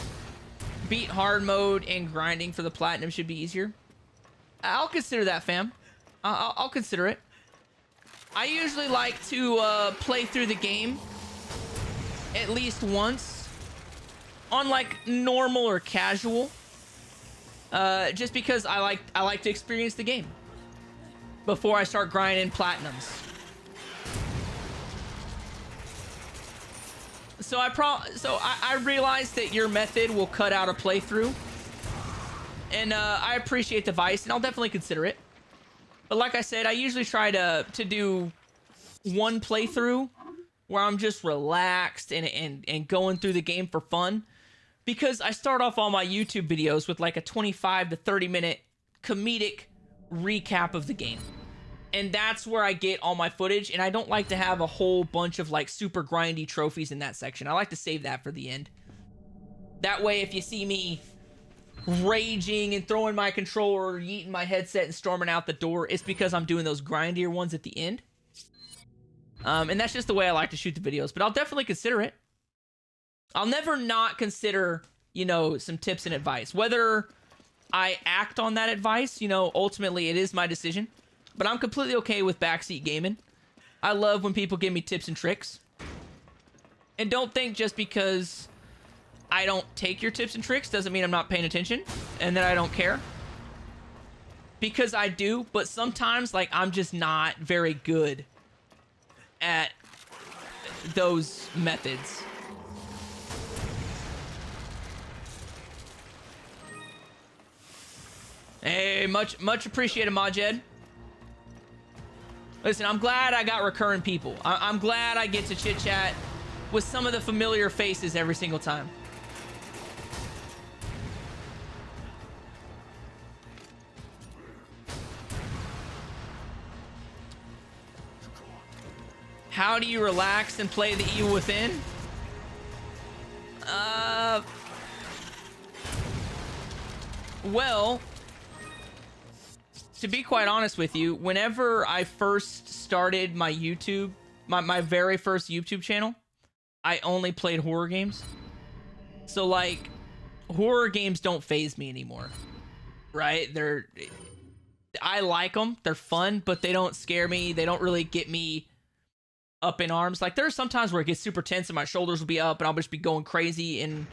Beat hard mode and grinding for the platinum should be easier. I'll consider that, fam. I'll consider it. I usually like to play through the game at least once on like normal or casual. Just because I like to experience the game before I start grinding platinums. So I realize that your method will cut out a playthrough, and I appreciate the advice, and I'll definitely consider it. But like I said, I usually try to do one playthrough where I'm just relaxed and going through the game for fun. Because I start off all my YouTube videos with like a 25 to 30 minute comedic recap of the game. And that's where I get all my footage. And I don't like to have a whole bunch of like super grindy trophies in that section. I like to save that for the end. That way, if you see me raging and throwing my controller, yeeting my headset and storming out the door, it's because I'm doing those grindier ones at the end. And that's just the way I like to shoot the videos. But I'll definitely consider it. I'll never not consider, you know, some tips and advice. Whether I act on that advice, you know, ultimately it is my decision. But I'm completely okay with backseat gaming. I love when people give me tips and tricks. And don't think just because I don't take your tips and tricks doesn't mean I'm not paying attention and that I don't care. Because I do, but sometimes, like, I'm just not very good at those methods. Hey, much appreciated, Majed. Listen, I'm glad I got recurring people. I'm glad I get to chit-chat with some of the familiar faces every single time. How do you relax and play the Evil Within? Well, to be quite honest with you, whenever I first started my YouTube, my very first YouTube channel, I only played horror games. So, like, horror games don't faze me anymore, right? I like them. They're fun, but they don't scare me. They don't really get me up in arms. Like, there are some times where it gets super tense and my shoulders will be up and I'll just be going crazy and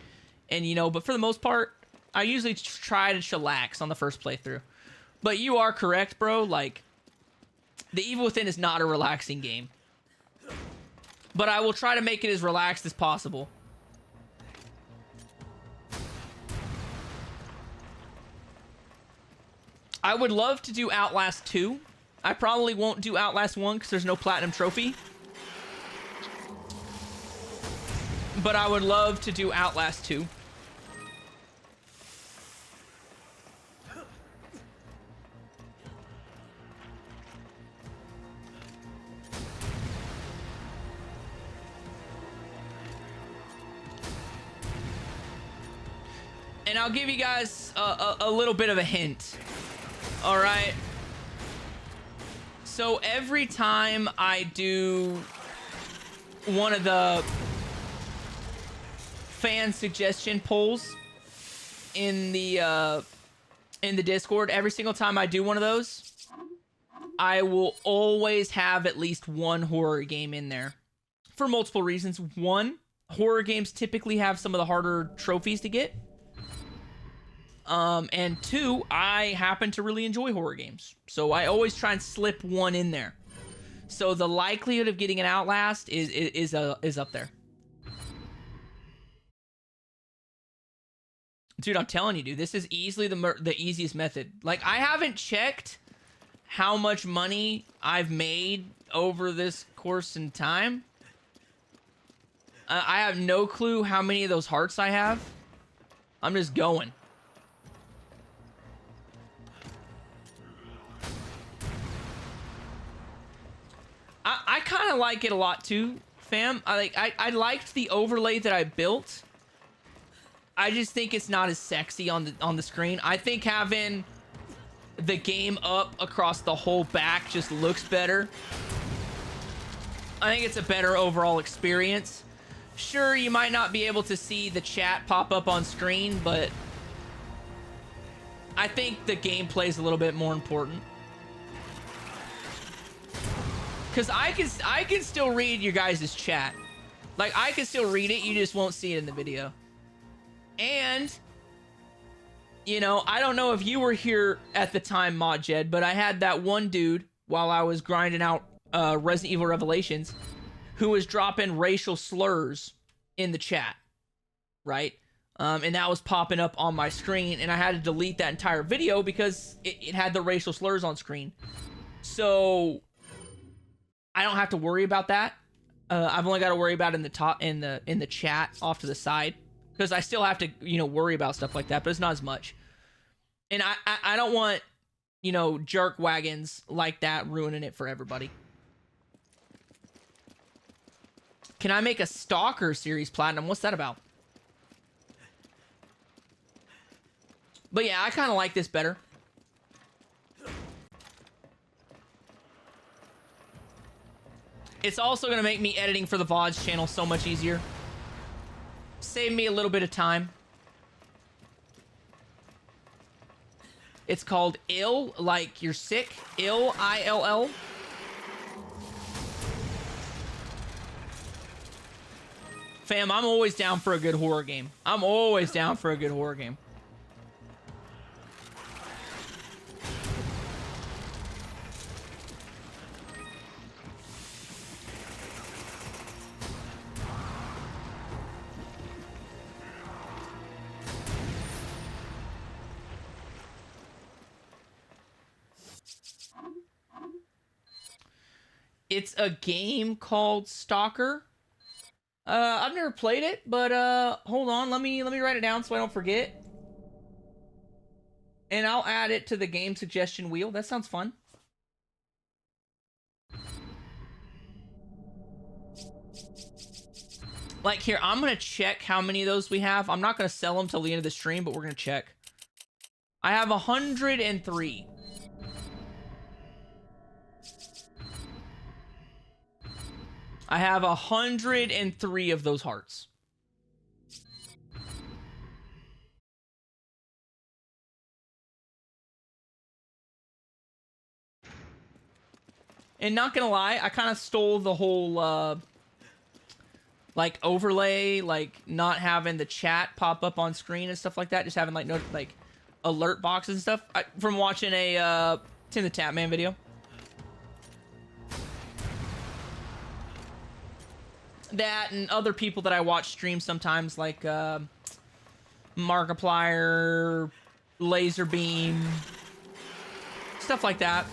you know, but for the most part, I usually try to chillax on the first playthrough. But you are correct, bro. Like, the Evil Within is not a relaxing game. But I will try to make it as relaxed as possible. I would love to do Outlast 2. I probably won't do Outlast 1 because there's no platinum trophy. But I would love to do Outlast 2. And I'll give you guys a little bit of a hint. All right. So every time I do one of the fan suggestion polls in the Discord, every single time I do one of those, I will always have at least one horror game in there for multiple reasons. One, horror games typically have some of the harder trophies to get. And two, I happen to really enjoy horror games, so I always try and slip one in there. So the likelihood of getting an Outlast is up there. Dude, I'm telling you, dude, this is easily the easiest method. Like, I haven't checked how much money I've made over this course in time. I have no clue how many of those hearts I have. I'm just going. I kind of like it a lot too, fam. I liked the overlay that I built. I just think it's not as sexy on the screen. I think having the game up across the whole back just looks better. I think it's a better overall experience. Sure, you might not be able to see the chat pop up on screen, but I think the gameplay is a little bit more important. Because I can still read your guys' chat. Like, I can still read it, you just won't see it in the video. And, you know, I don't know if you were here at the time, ModJed, but I had that one dude, while I was grinding out Resident Evil Revelations, who was dropping racial slurs in the chat, right? And that was popping up on my screen, and I had to delete that entire video because it had the racial slurs on screen. So I don't have to worry about that. I've only got to worry about it in the chat off to the side, because I still have to, you know, worry about stuff like that, but it's not as much. And I don't want, you know, jerk wagons like that ruining it for everybody. Can I make a Stalker series platinum? What's that about? But yeah, I kind of like this better. It's also going to make me editing for the VODs channel so much easier. Save me a little bit of time. It's called Ill, like you're sick. Ill, I-L-L. Fam, I'm always down for a good horror game. I'm always down for a good horror game. It's a game called Stalker. I've never played it, but hold on, let me write it down so I don't forget. And I'll add it to the game suggestion wheel. That sounds fun. Like, here, I'm gonna check how many of those we have. I'm not gonna sell them till the end of the stream, but we're gonna check. I have 103. I have 103 of those hearts. And not gonna lie, I kind of stole the whole, like, overlay, like, not having the chat pop up on screen and stuff like that. Just having, like, no, like, alert boxes and stuff. From watching a, Tim the Tapman video. That and other people that I watch stream sometimes, like Markiplier, Laserbeam, stuff like that.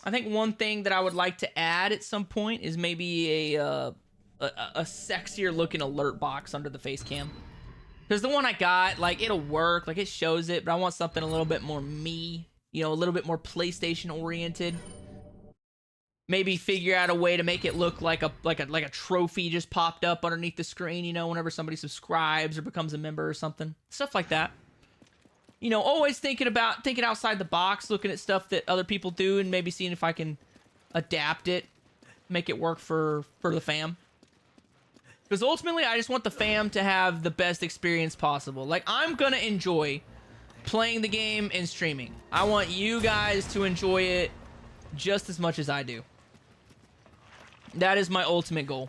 I think one thing that I would like to add at some point is maybe a sexier looking alert box under the face cam. Because the one I got, like, it'll work, like, it shows it, but I want something a little bit more me, you know, a little bit more PlayStation oriented. Maybe figure out a way to make it look like a trophy just popped up underneath the screen, you know, whenever somebody subscribes or becomes a member or something. Stuff like that. You know, always thinking outside the box, looking at stuff that other people do and maybe seeing if I can adapt it, make it work for the fam. Because ultimately, I just want the fam to have the best experience possible. Like, I'm going to enjoy playing the game and streaming. I want you guys to enjoy it just as much as I do. That is my ultimate goal.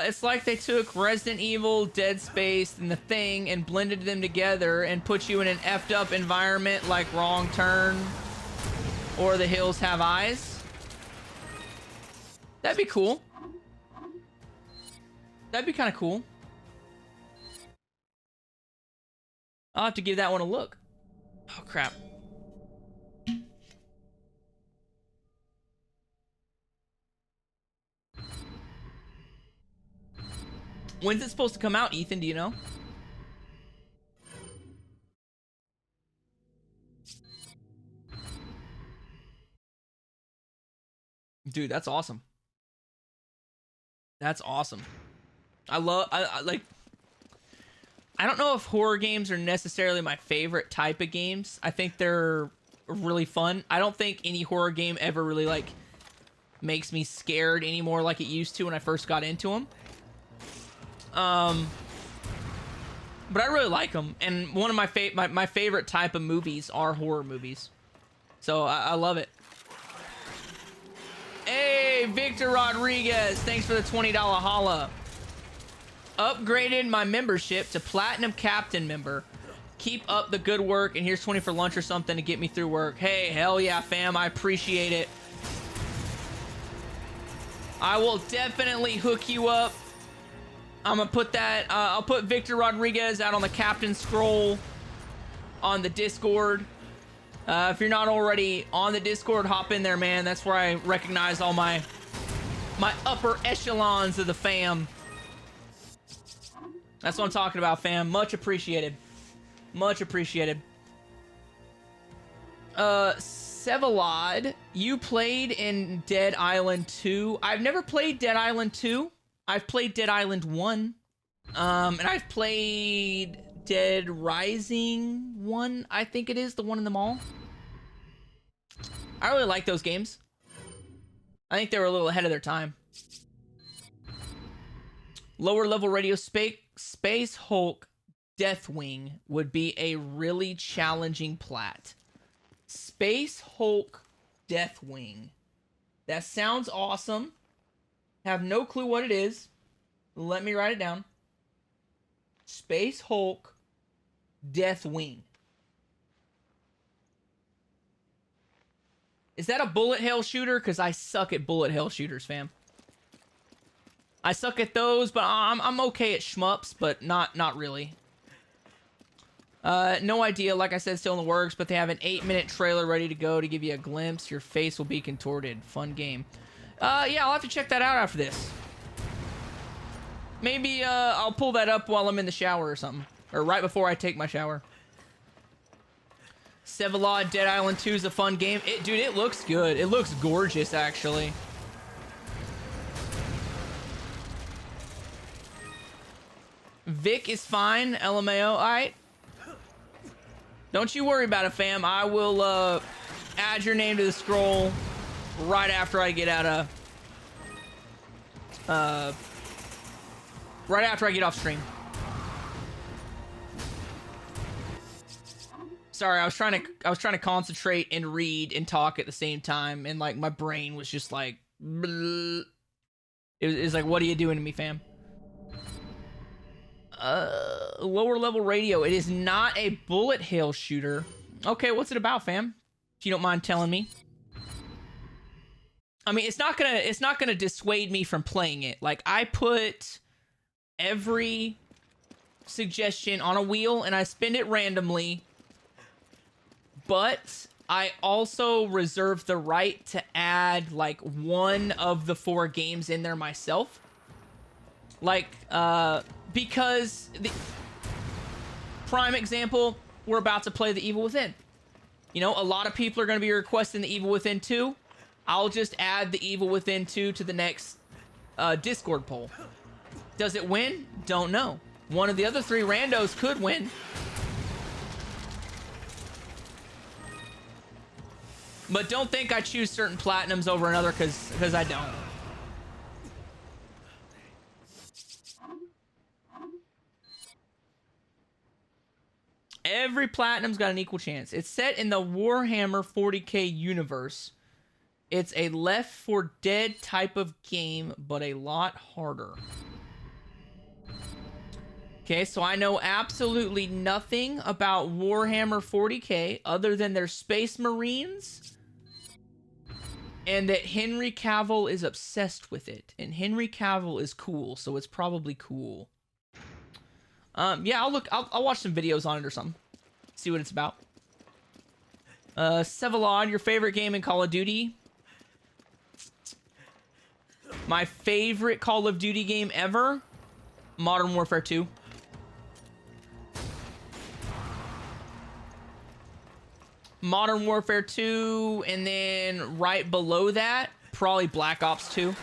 It's like they took Resident Evil, Dead Space, and The Thing and blended them together and put you in an effed up environment like Wrong Turn or The Hills Have Eyes. That'd be cool. That'd be kind of cool. I'll have to give that one a look. Oh, crap. When's it supposed to come out, Ethan? Do you know? Dude, that's awesome. That's awesome. I like... I don't know if horror games are necessarily my favorite type of games. I think they're really fun. I don't think any horror game ever really, like, makes me scared anymore like it used to when I first got into them. But I really like them, and one of my favorite type of movies are horror movies. So I love it. Hey, Victor Rodriguez, thanks for the $20 holla. Upgraded my membership to Platinum Captain member. Keep up the good work, and here's 20 for lunch or something to get me through work. Hey, hell yeah, fam, I appreciate it. I will definitely hook you up. I'm gonna put that, I'll put Victor Rodriguez out on the captain scroll on the Discord. If you're not already on the Discord, hop in there, man. That's where I recognize all my upper echelons of the fam. That's what I'm talking about, fam. Much appreciated. Much appreciated. Sevalod, you played in Dead Island 2. I've never played Dead Island 2. I've played Dead Island 1. And I've played Dead Rising 1, I think it is, the one in the mall. I really like those games. I think they were a little ahead of their time. Lower level radio Space Hulk Deathwing would be a really challenging plat. Space Hulk Deathwing. That sounds awesome. Have no clue what it is. Let me write it down. Space Hulk Deathwing. Is that a bullet hell shooter? Because I suck at bullet hell shooters, fam. I suck at those, but I'm okay at shmups, but not really. No idea. Like I said, still in the works, but they have an 8-minute trailer ready to go to give you a glimpse. Your face will be contorted. Fun game. Yeah, I'll have to check that out after this. Maybe, I'll pull that up while I'm in the shower or something. Or right before I take my shower. Sevalod Dead Island 2 is a fun game. Dude, it looks good. It looks gorgeous, actually. Vic is fine, LMAO. Alright. Don't you worry about it, fam. I will, add your name to the scroll right after I get out of, right after I get off stream. Sorry, I was trying to concentrate and read and talk at the same time, and like my brain was just like, bleh. It was like, what are you doing to me, fam? Lower level radio. It is not a bullet hell shooter. Okay, what's it about, fam? If you don't mind telling me. I mean, it's not gonna dissuade me from playing it. Like, I put every suggestion on a wheel and I spin it randomly, but I also reserve the right to add like one of the 4 games in there myself. Like, because the prime example, we're about to play The Evil Within. You know, a lot of people are going to be requesting The Evil Within 2. I'll just add The Evil Within 2 to the next Discord poll. Does it win? Don't know. One of the other 3 randos could win. But don't think I choose certain platinums over another, because I don't. Every platinum's got an equal chance. It's set in the Warhammer 40k universe. It's a Left 4 Dead type of game, but a lot harder. Okay, so I know absolutely nothing about Warhammer 40k other than their Space Marines and that Henry Cavill is obsessed with it. And Henry Cavill is cool, so it's probably cool. Yeah, I'll watch some videos on it or something. See what it's about. Sevalon, your favorite game in Call of Duty? My favorite Call of Duty game ever? Modern Warfare 2. Modern Warfare 2, and then right below that, probably Black Ops 2.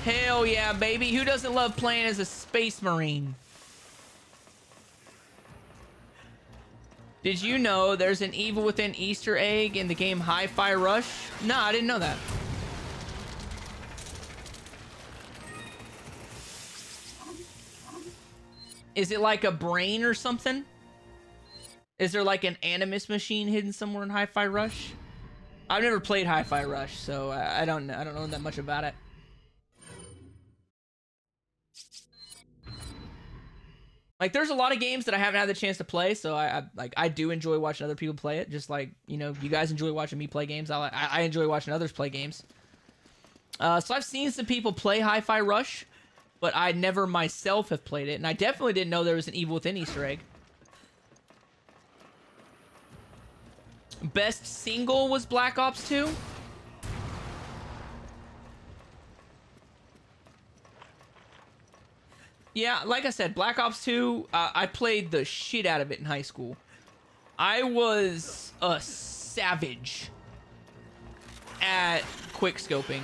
Hell yeah, baby. Who doesn't love playing as a Space Marine? Did you know there's an Evil Within Easter egg in the game Hi-Fi Rush? No, I didn't know that. Is it like a brain or something? Is there like an animus machine hidden somewhere in Hi-Fi Rush? I've never played Hi-Fi Rush, so I don't know that much about it. Like, there's a lot of games that I haven't had the chance to play, so I do enjoy watching other people play it. Just like, you know, you guys enjoy watching me play games. I enjoy watching others play games. So I've seen some people play Hi-Fi Rush, but I never myself have played it, and I definitely didn't know there was an Evil Within Easter egg. Best single was Black Ops 2. Yeah, like I said, Black Ops 2, I played the shit out of it in high school. I was a savage at quickscoping.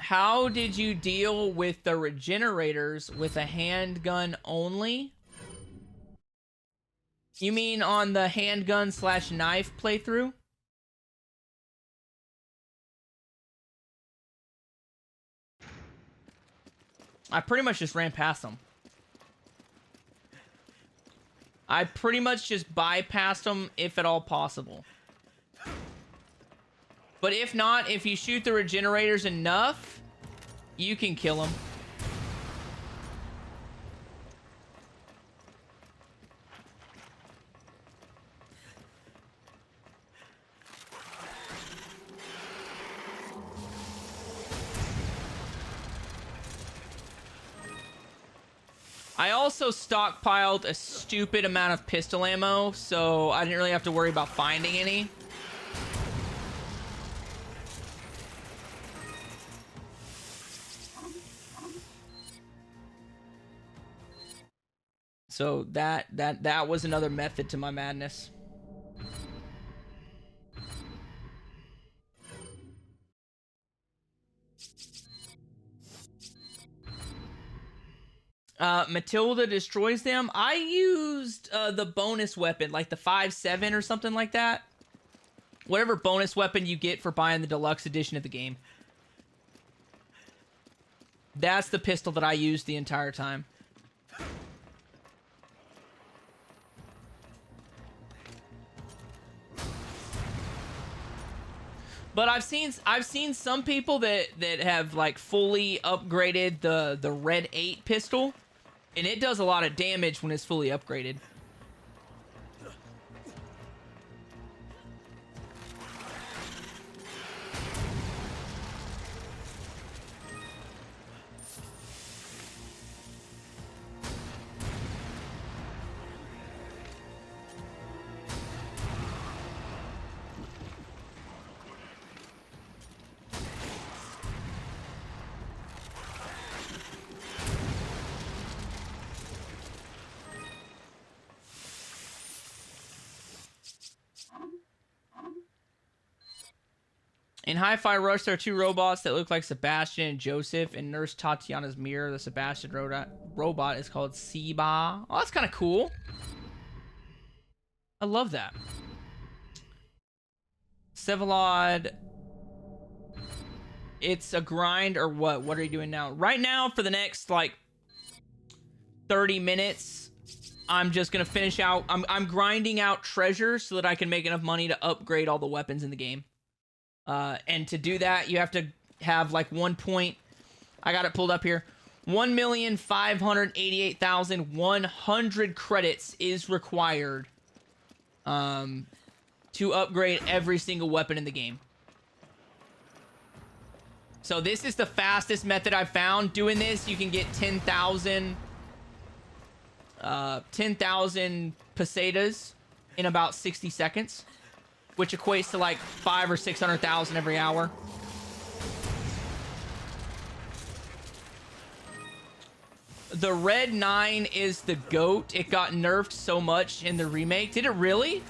How did you deal with the regenerators with a handgun only? You mean on the handgun / knife playthrough? I pretty much just ran past them. I pretty much just bypassed them if at all possible. But if not, if you shoot the regenerators enough, you can kill them. I also stockpiled a stupid amount of pistol ammo, so I didn't really have to worry about finding any. So that was another method to my madness. Matilda destroys them. I used the bonus weapon, like the 5.7 or something like that. Whatever bonus weapon you get for buying the deluxe edition of the game. That's the pistol that I used the entire time. But I've seen some people that have like fully upgraded the Red 8 pistol, and it does a lot of damage when it's fully upgraded. In Hi-Fi Rush, there are two robots that look like Sebastian and Joseph. In Nurse Tatiana's mirror, the Sebastian robot is called Seba. Oh, that's kind of cool. I love that. Sevalod. It's a grind or what? What are you doing now? Right now, for the next, like, 30 minutes, I'm just going to finish out. I'm grinding out treasure so that I can make enough money to upgrade all the weapons in the game. And to do that, you have to have like 1 point. I got it pulled up here. 1,588,100 credits is required to upgrade every single weapon in the game. So this is the fastest method I've found. Doing this, you can get 10,000 pesetas in about 60 seconds. Which equates to like 500,000 or 600,000 every hour. The Red 9 is the GOAT. It got nerfed so much in the remake. Did it really?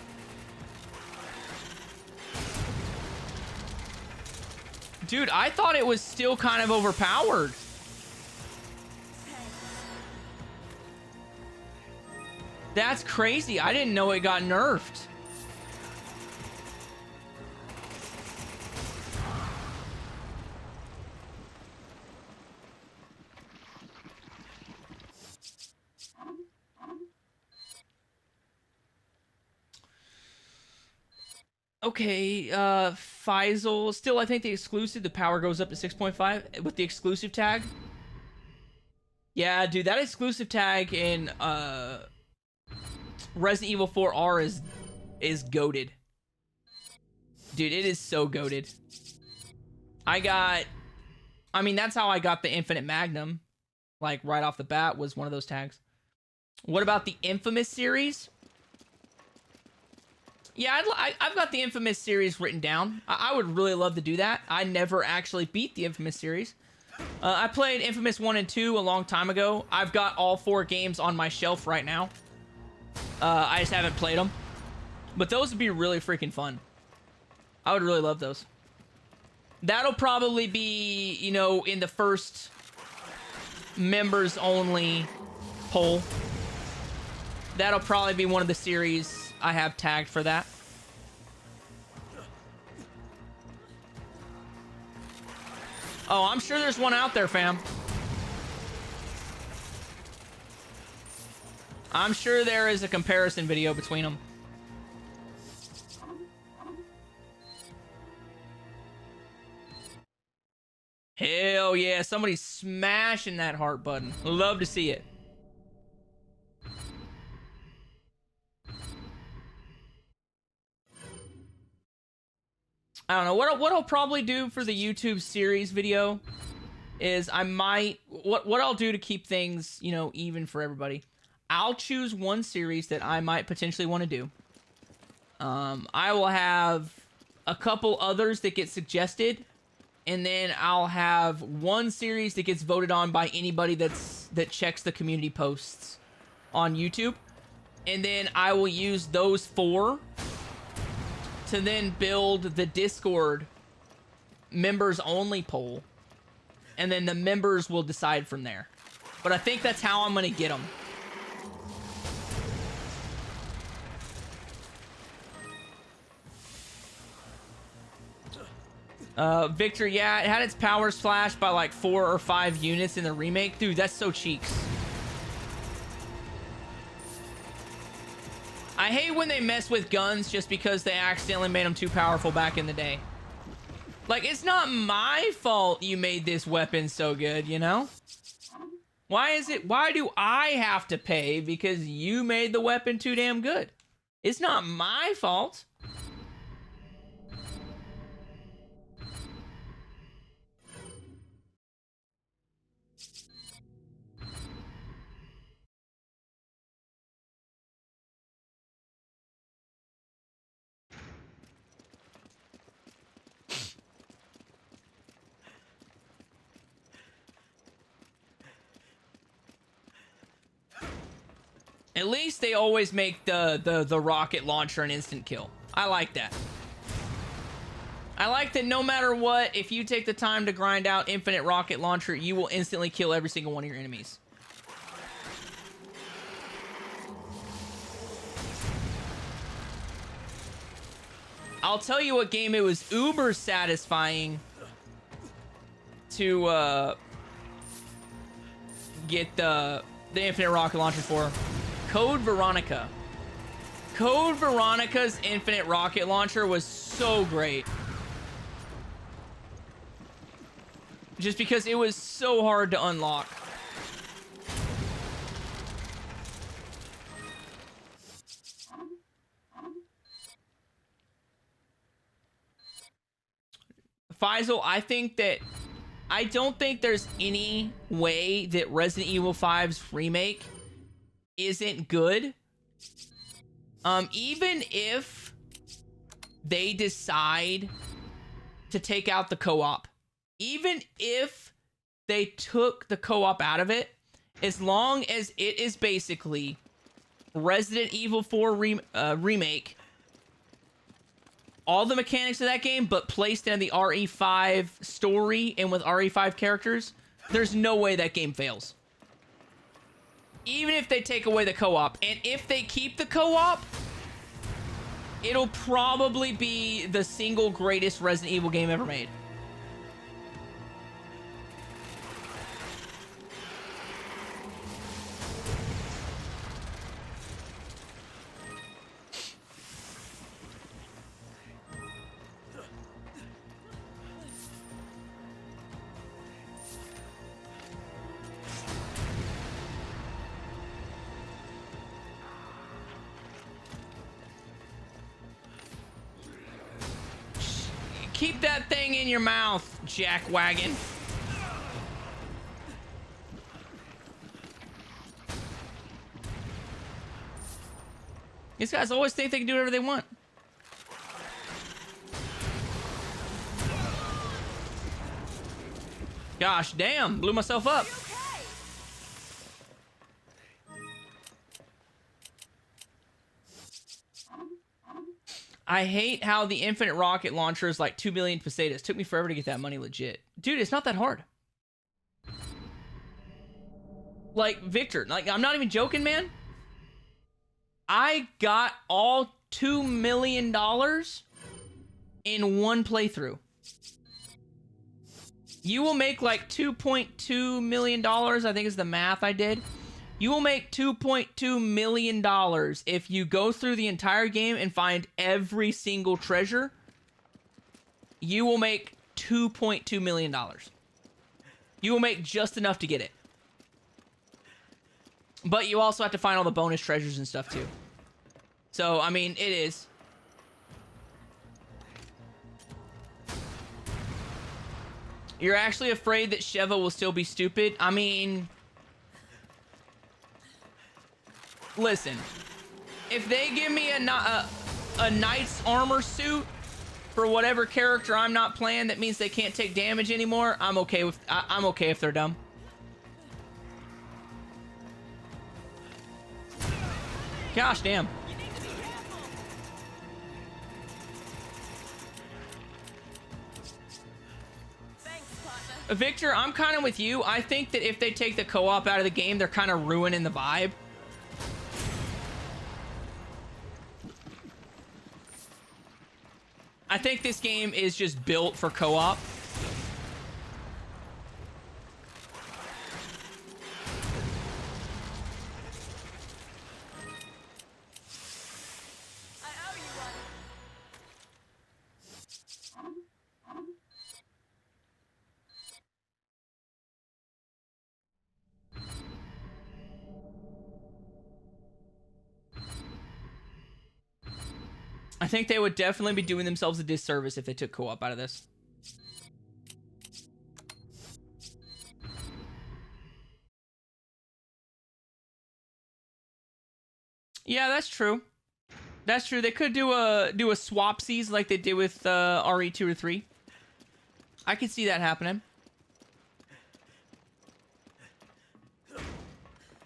Dude, I thought it was still kind of overpowered. That's crazy. I didn't know it got nerfed. Okay, Faisal. Still, I think the exclusive, the power goes up to 6.5 with the exclusive tag. Yeah, dude, that exclusive tag in Resident Evil 4R is goated. Dude, it is so goated. I mean, that's how I got the Infinite Magnum. Like, right off the bat was one of those tags. What about the Infamous series? Yeah, I've got the Infamous series written down. I would really love to do that. I never actually beat the Infamous series. I played Infamous 1 and 2 a long time ago. I've got all 4 games on my shelf right now. I just haven't played them. But those would be really freaking fun. I would really love those. That'll probably be, you know, in the first members only poll. That'll probably be one of the series I have tagged for that. Oh, I'm sure there's one out there, fam. I'm sure there is a comparison video between them. Hell yeah, somebody's smashing that heart button. Love to see it. I don't know. What I'll probably do for the YouTube series video is I might... What I'll do to keep things, you know, even for everybody. I'll choose one series that I might potentially want to do. I will have a couple others that get suggested. And then I'll have one series that gets voted on by anybody that checks the community posts on YouTube. And then I will use those 4... to then build the Discord members only poll. And then the members will decide from there. But I think that's how I'm going to get them. Victor, yeah, it had its power slashed by like 4 or 5 units in the remake. Dude, that's so cheeks. I hate when they mess with guns just because they accidentally made them too powerful back in the day. Like, it's not my fault you made this weapon so good, you know? Why do I have to pay because you made the weapon too damn good? It's not my fault. At least they always make the rocket launcher an instant kill. I like that. I like that no matter what, if you take the time to grind out infinite rocket launcher, you will instantly kill every single one of your enemies. I'll tell you what game it was uber satisfying to get the infinite rocket launcher for. Code Veronica. Code Veronica's infinite rocket launcher was so great. Just because it was so hard to unlock. Faisal, I don't think there's any way that Resident Evil 5's remake isn't good. Even if they decide to take out the co-op, even if they took the co-op out of it, as long as it is basically Resident Evil 4 remake, all the mechanics of that game, but placed in the RE5 story and with RE5 characters, there's no way that game fails. Even if they take away the co-op. And if they keep the co-op, it'll probably be the single greatest Resident Evil game ever made. Keep that thing in your mouth, jackwagon. These guys always think they can do whatever they want. Gosh damn, blew myself up. I hate how the infinite rocket launcher is like 2 million pesetas. Took me forever to get that money legit. Dude, it's not that hard. Like, Victor, like, I'm not even joking, man. I got all $2 million in one playthrough. You will make like $2.2 million, I think is the math I did. You will make $2.2 million if you go through the entire game and find every single treasure. You will make $2.2 million. You will make just enough to get it. But you also have to find all the bonus treasures and stuff too. So, I mean, it is. You're actually afraid that Sheva will still be stupid? I mean... Listen, if they give me a knight's armor suit for whatever character I'm not playing, that means they can't take damage anymore. I'm okay with. I'm okay if they're dumb. Gosh damn. Victor, I'm kind of with you. I think that if they take the co-op out of the game, they're kind of ruining the vibe. I think this game is just built for co-op. I think they would definitely be doing themselves a disservice if they took co-op out of this. Yeah, that's true. That's true. They could do a swapsies like they did with RE2 or 3. I could see that happening.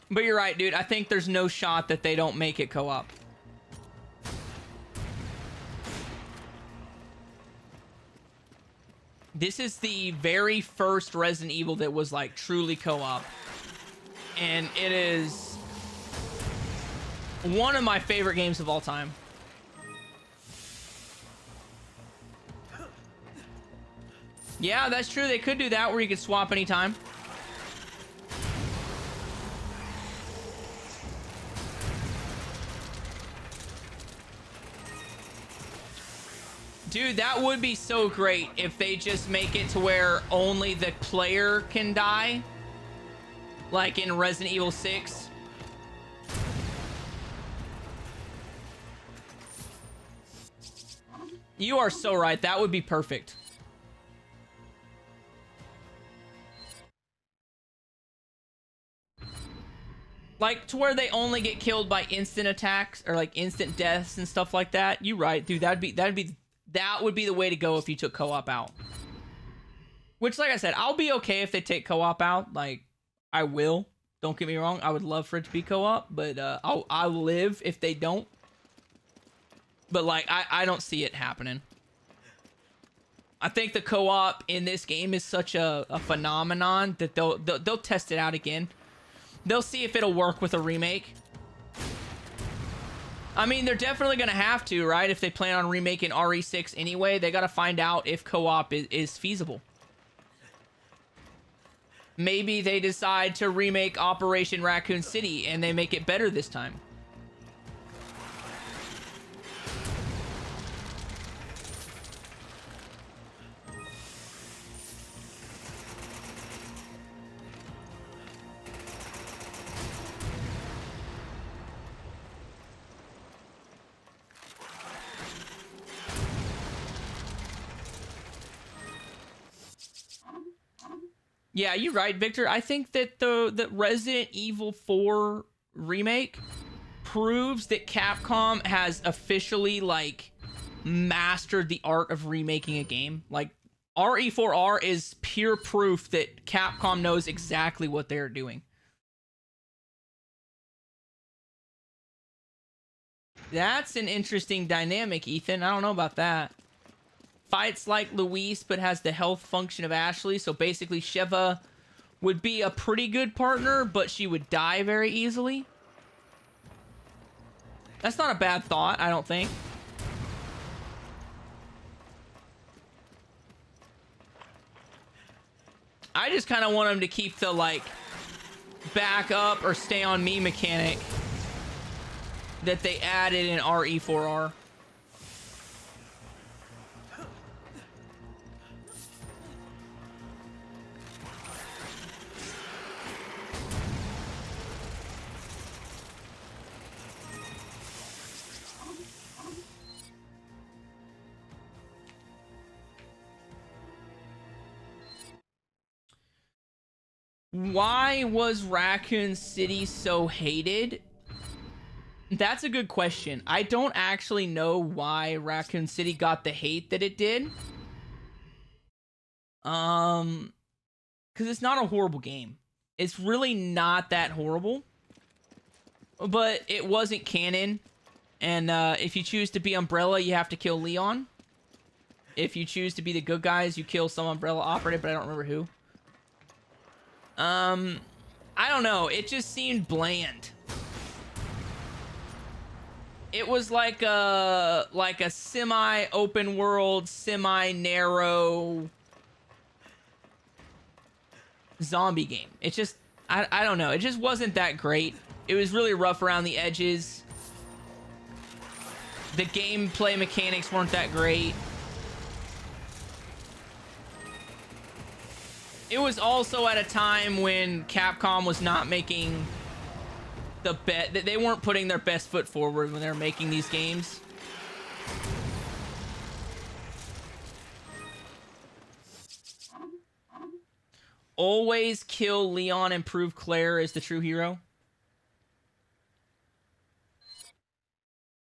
But you're right, dude. I think there's no shot that they don't make it co-op. This is the very first Resident Evil that was like truly co-op. And it is one of my favorite games of all time. Yeah, that's true. They could do that where you could swap anytime. Dude, that would be so great if they just make it to where only the player can die. Like in Resident Evil 6. You are so right. That would be perfect. Like to where they only get killed by instant attacks or like instant deaths and stuff like that. You right, dude. That would be the way to go if you took co-op out. Which, like I said, I'll be okay if they take co-op out. Like, I will. Don't get me wrong. I would love for it to be co-op, but I'll live if they don't. But like, I don't see it happening. I think the co-op in this game is such a phenomenon that they'll test it out again. They'll see if it'll work with a remake. I mean, they're definitely going to have to, right? If they plan on remaking RE6 anyway, they got to find out if co-op is feasible. Maybe they decide to remake Operation Raccoon City and they make it better this time. Yeah, you're right, Victor. I think that the Resident Evil 4 remake proves that Capcom has officially, like, mastered the art of remaking a game. Like, RE4R is pure proof that Capcom knows exactly what they're doing. That's an interesting dynamic, Ethan. I don't know about that. Fights like Luis, but has the health function of Ashley. So basically, Sheva would be a pretty good partner, but she would die very easily. That's not a bad thought, I don't think. I just kind of want him to keep the, like, back up or stay on me mechanic that they added in RE4R. Why was Raccoon City so hated? That's a good question. I don't actually know why Raccoon City got the hate that it did. Because it's not a horrible game. It's really not that horrible. But it wasn't canon. And if you choose to be Umbrella, you have to kill Leon. If you choose to be the good guys, you kill some Umbrella operative, but I don't remember who. I don't know. It just seemed bland. It was like a semi-open world, semi-narrow zombie game. It just, I don't know. It just wasn't that great. It was really rough around the edges. The gameplay mechanics weren't that great. It was also at a time when Capcom was not making the bet that they weren't putting their best foot forward when they were making these games. Always kill Leon and prove Claire is the true hero.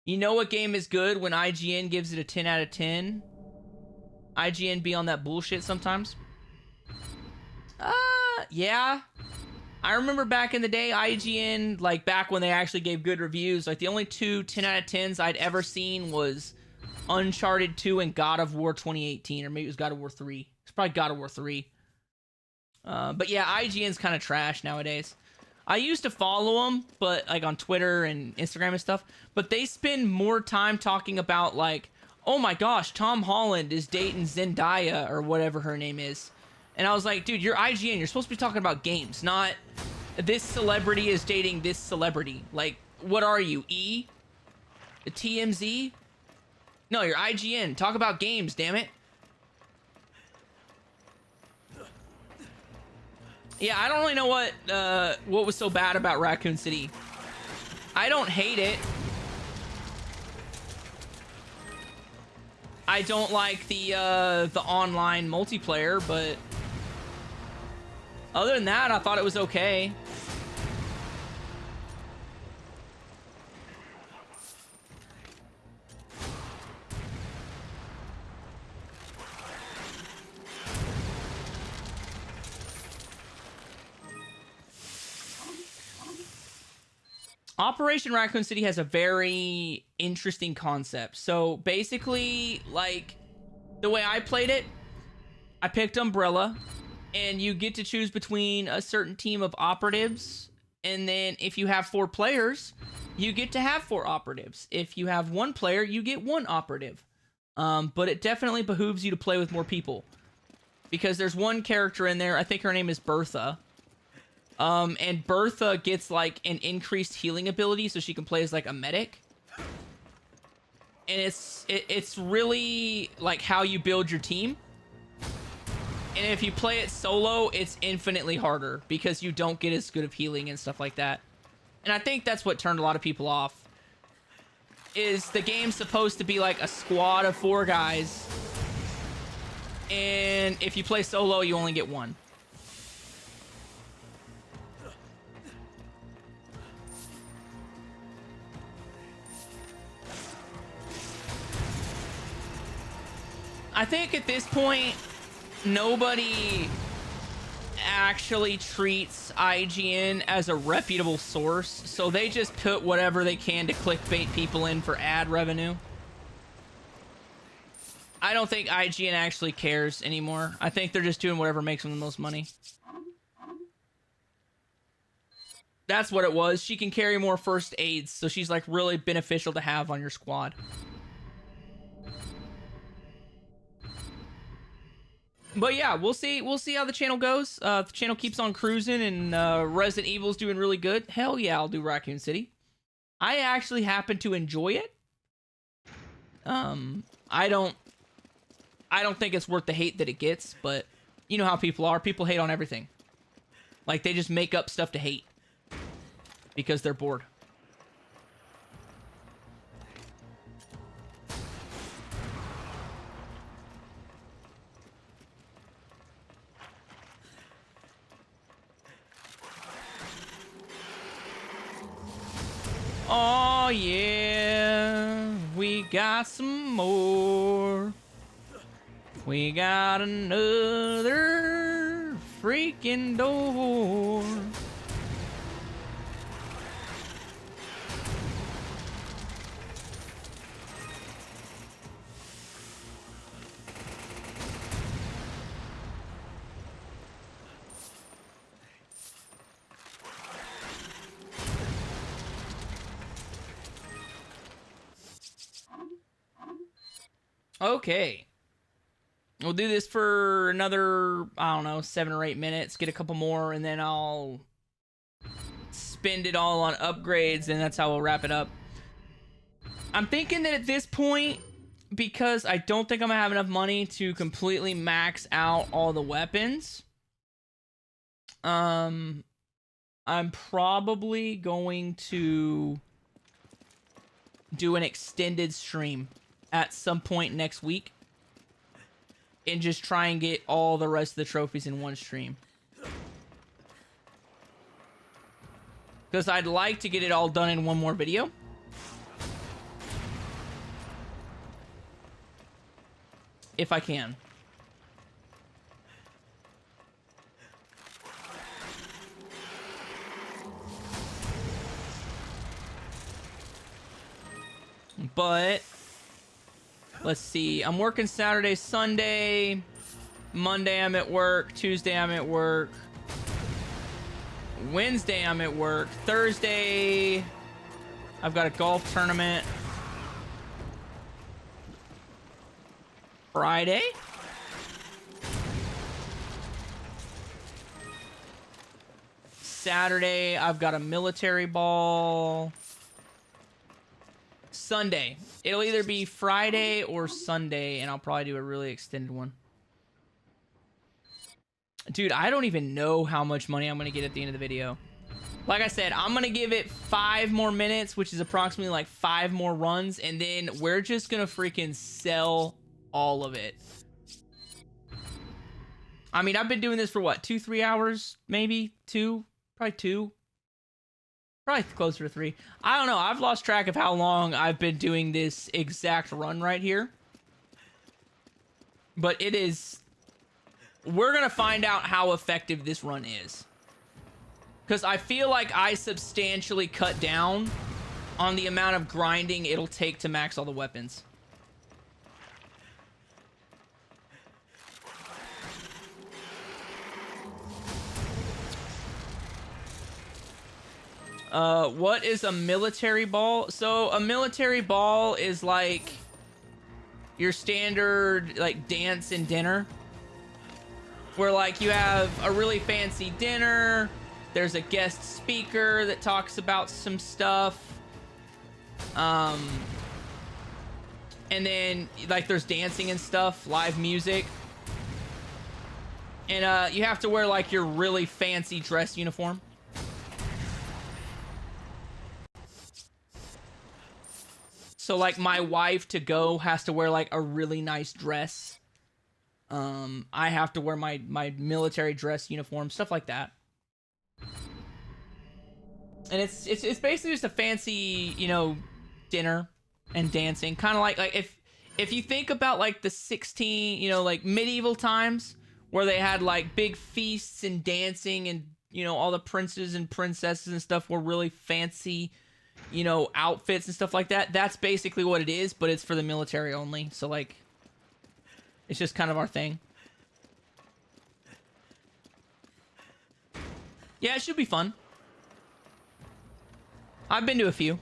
You know what game is good when IGN gives it a 10 out of 10? IGN be on that bullshit sometimes. Yeah. I remember back in the day, IGN, like back when they actually gave good reviews, like the only two 10 out of 10s I'd ever seen was Uncharted 2 and God of War 2018, or maybe it was God of War 3. It's probably God of War 3. But yeah, IGN's kind of trash nowadays. I used to follow them, but like on Twitter and Instagram and stuff, but they spend more time talking about like, oh my gosh, Tom Holland is dating Zendaya or whatever her name is. And I was like, dude, you're IGN. You're supposed to be talking about games, not this celebrity is dating this celebrity. Like, what are you, E? The TMZ? No, you're IGN. Talk about games, damn it. Yeah, I don't really know what was so bad about Raccoon City. I don't hate it. I don't like the online multiplayer, but other than that, I thought it was okay. Operation Raccoon City has a very interesting concept. So basically, like, the way I played it, I picked Umbrella, and you get to choose between a certain team of operatives, and then if you have 4 players, you get to have 4 operatives. If you have 1 player, you get 1 operative. But it definitely behooves you to play with more people, because there's one character in there, I think her name is Bertha. And Bertha gets like an increased healing ability, so she can play as like a medic. And it's really like how you build your team. And if you play it solo, it's infinitely harder because you don't get as good of healing and stuff like that. And I think that's what turned a lot of people off. Is the game supposed to be like a squad of 4 guys, and if you play solo, you only get 1. I think at this point, nobody actually treats IGN as a reputable source, so they just put whatever they can to clickbait people in for ad revenue. I don't think IGN actually cares anymore. I think they're just doing whatever makes them the most money. That's what it was. She can carry more first aids, so she's like really beneficial to have on your squad. But yeah, we'll see how the channel goes. If the channel keeps on cruising and Resident Evil's doing really good, hell yeah, I'll do Raccoon City. I actually happen to enjoy it. I don't think it's worth the hate that it gets, but you know how people are. People hate on everything. Like, they just make up stuff to hate because they're bored. Oh yeah, we got some more. We got another freaking door. Okay. We'll do this for another, I don't know, 7 or 8 minutes. Get a couple more, and then I'll spend it all on upgrades, and that's how we'll wrap it up. I'm thinking that at this point, because I don't think I'm going to have enough money to completely max out all the weapons, I'm probably going to do an extended stream at some point next week and just try and get all the rest of the trophies in one stream. Because I'd like to get it all done in one more video. If I can. But let's see. I'm working Saturday, Sunday. Monday I'm at work. Tuesday I'm at work. Wednesday I'm at work. Thursday I've got a golf tournament. Friday? Saturday I've got a military ball. Sunday. It'll either be Friday or Sunday, and I'll probably do a really extended one. Dude, I don't even know how much money I'm going to get at the end of the video. Like I said, I'm going to give it 5 more minutes, which is approximately like 5 more runs, and then we're just going to freaking sell all of it. I mean, I've been doing this for what, 2-3 hours? Maybe 2? Probably 2. Probably closer to 3. I don't know. I've lost track of how long I've been doing this exact run right here. But it is... We're going to find out how effective this run is. Because I feel like I substantially cut down on the amount of grinding it'll take to max all the weapons. What is a military ball? So a military ball is like your standard like dance and dinner, where like you have a really fancy dinner, there's a guest speaker that talks about some stuff, and then like there's dancing and stuff, live music, and you have to wear like your really fancy dress uniform. So, like, my wife to go has to wear, like, a really nice dress. I have to wear my military dress uniform, stuff like that. And it's basically just a fancy, you know, dinner and dancing. Kind of like if you think about, like, the 16, you know, like, medieval times, where they had, like, big feasts and dancing and, you know, all the princes and princesses and stuff were really fancy, you know, outfits and stuff like that. That's basically what it is, but it's for the military only. So, like, it's just kind of our thing. Yeah, it should be fun. I've been to a few.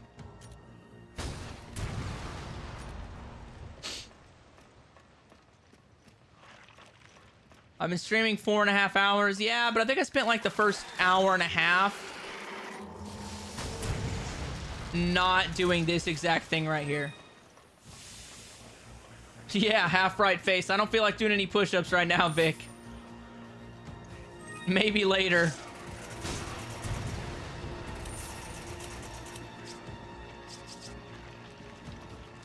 I've been streaming 4.5 hours. Yeah, but I think I spent, like, the first hour and a half not doing this exact thing right here. Yeah, half right face. I don't feel like doing any push-ups right now, Vic. Maybe later.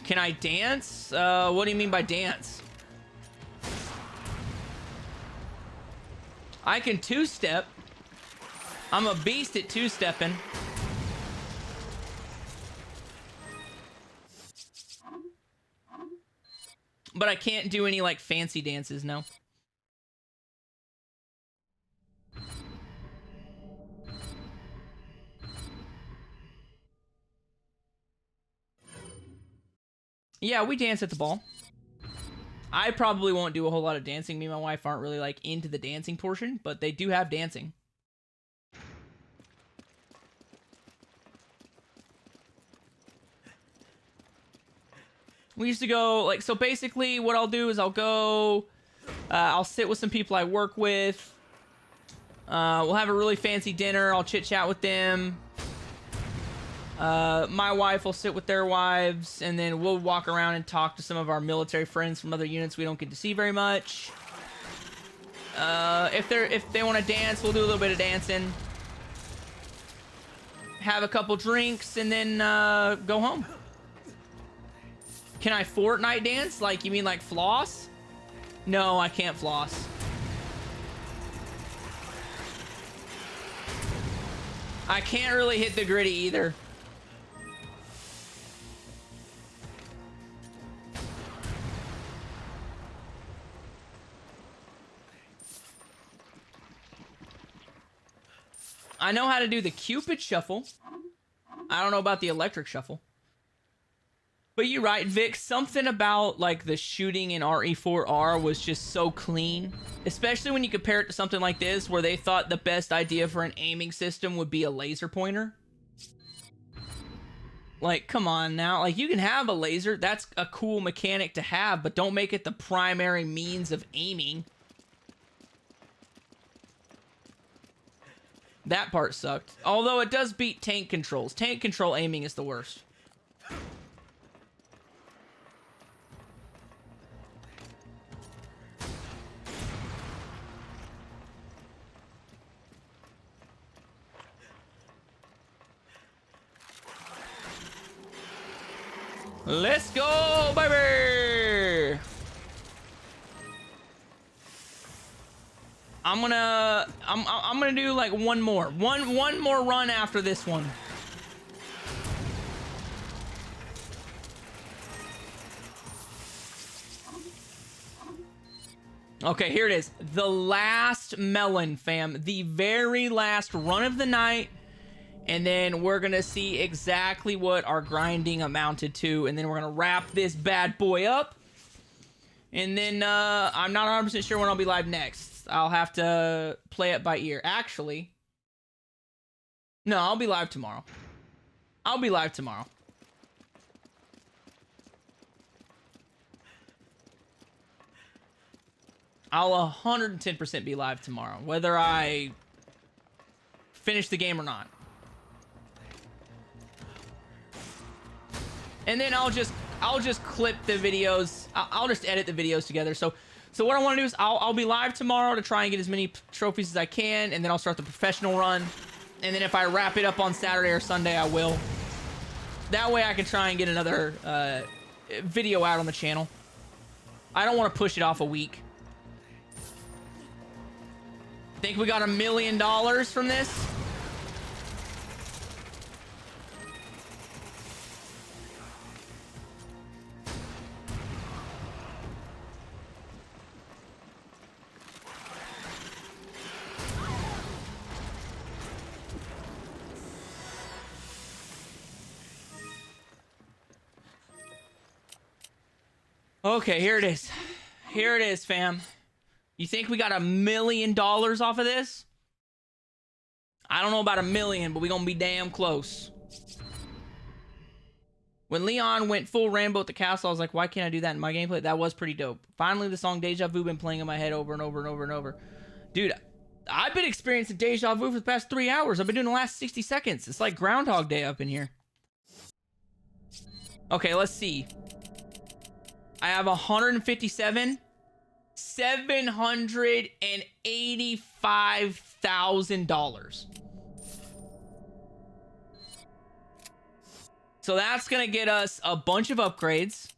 Can I dance? What do you mean by dance? I can two-step. I'm a beast at two-stepping. But I can't do any, like, fancy dances, no. Yeah, we dance at the ball. I probably won't do a whole lot of dancing. Me and my wife aren't really, like, into the dancing portion, but they do have dancing. We used to go, like, so basically what I'll do is I'll go, I'll sit with some people I work with. We'll have a really fancy dinner. I'll chit chat with them. My wife will sit with their wives, and then we'll walk around and talk to some of our military friends from other units we don't get to see very much. If they want to dance, we'll do a little bit of dancing. Have a couple drinks, and then go home. Can I Fortnite dance? Like, you mean like floss? No, I can't floss. I can't really hit the gritty either. I know how to do the Cupid shuffle. I don't know about the electric shuffle. But you're right, Vic. Something about like the shooting in RE4R was just so clean. Especially when you compare it to something like this, where they thought the best idea for an aiming system would be a laser pointer. Like, come on now. Like, you can have a laser. That's a cool mechanic to have, but don't make it the primary means of aiming. That part sucked. Although it does beat tank controls. Tank control aiming is the worst. Let's go, baby! I'm gonna do like one more run after this one. Okay, here it is. The last melon, fam. The very last run of the night. And then we're gonna see exactly what our grinding amounted to. And then we're gonna wrap this bad boy up. And then I'm not 100% sure when I'll be live next. I'll have to play it by ear. Actually, no, I'll be live tomorrow. I'll be live tomorrow. I'll 110% be live tomorrow, whether I finish the game or not. And then I'll just clip the videos. I'll just edit the videos together. So what I want to do is I'll be live tomorrow to try and get as many trophies as I can, and then I'll start the professional run. And then if I wrap it up on Saturday or Sunday, I will. That way I can try and get another video out on the channel. I don't want to push it off a week. Think we got $1 million from this? Okay, here it is. Here it is, fam. You think we got $1 million off of this? I don't know about 1 million, but we gonna be damn close. When Leon went full Rambo at the castle, I was like, why can't I do that in my gameplay? That was pretty dope. Finally, the song Deja Vu been playing in my head over and over and over and over. Dude, I've been experiencing Deja Vu for the past 3 hours. I've been doing the last 60 seconds. It's like Groundhog Day up in here. Okay, let's see. I have 157. $785,000. So that's gonna get us a bunch of upgrades.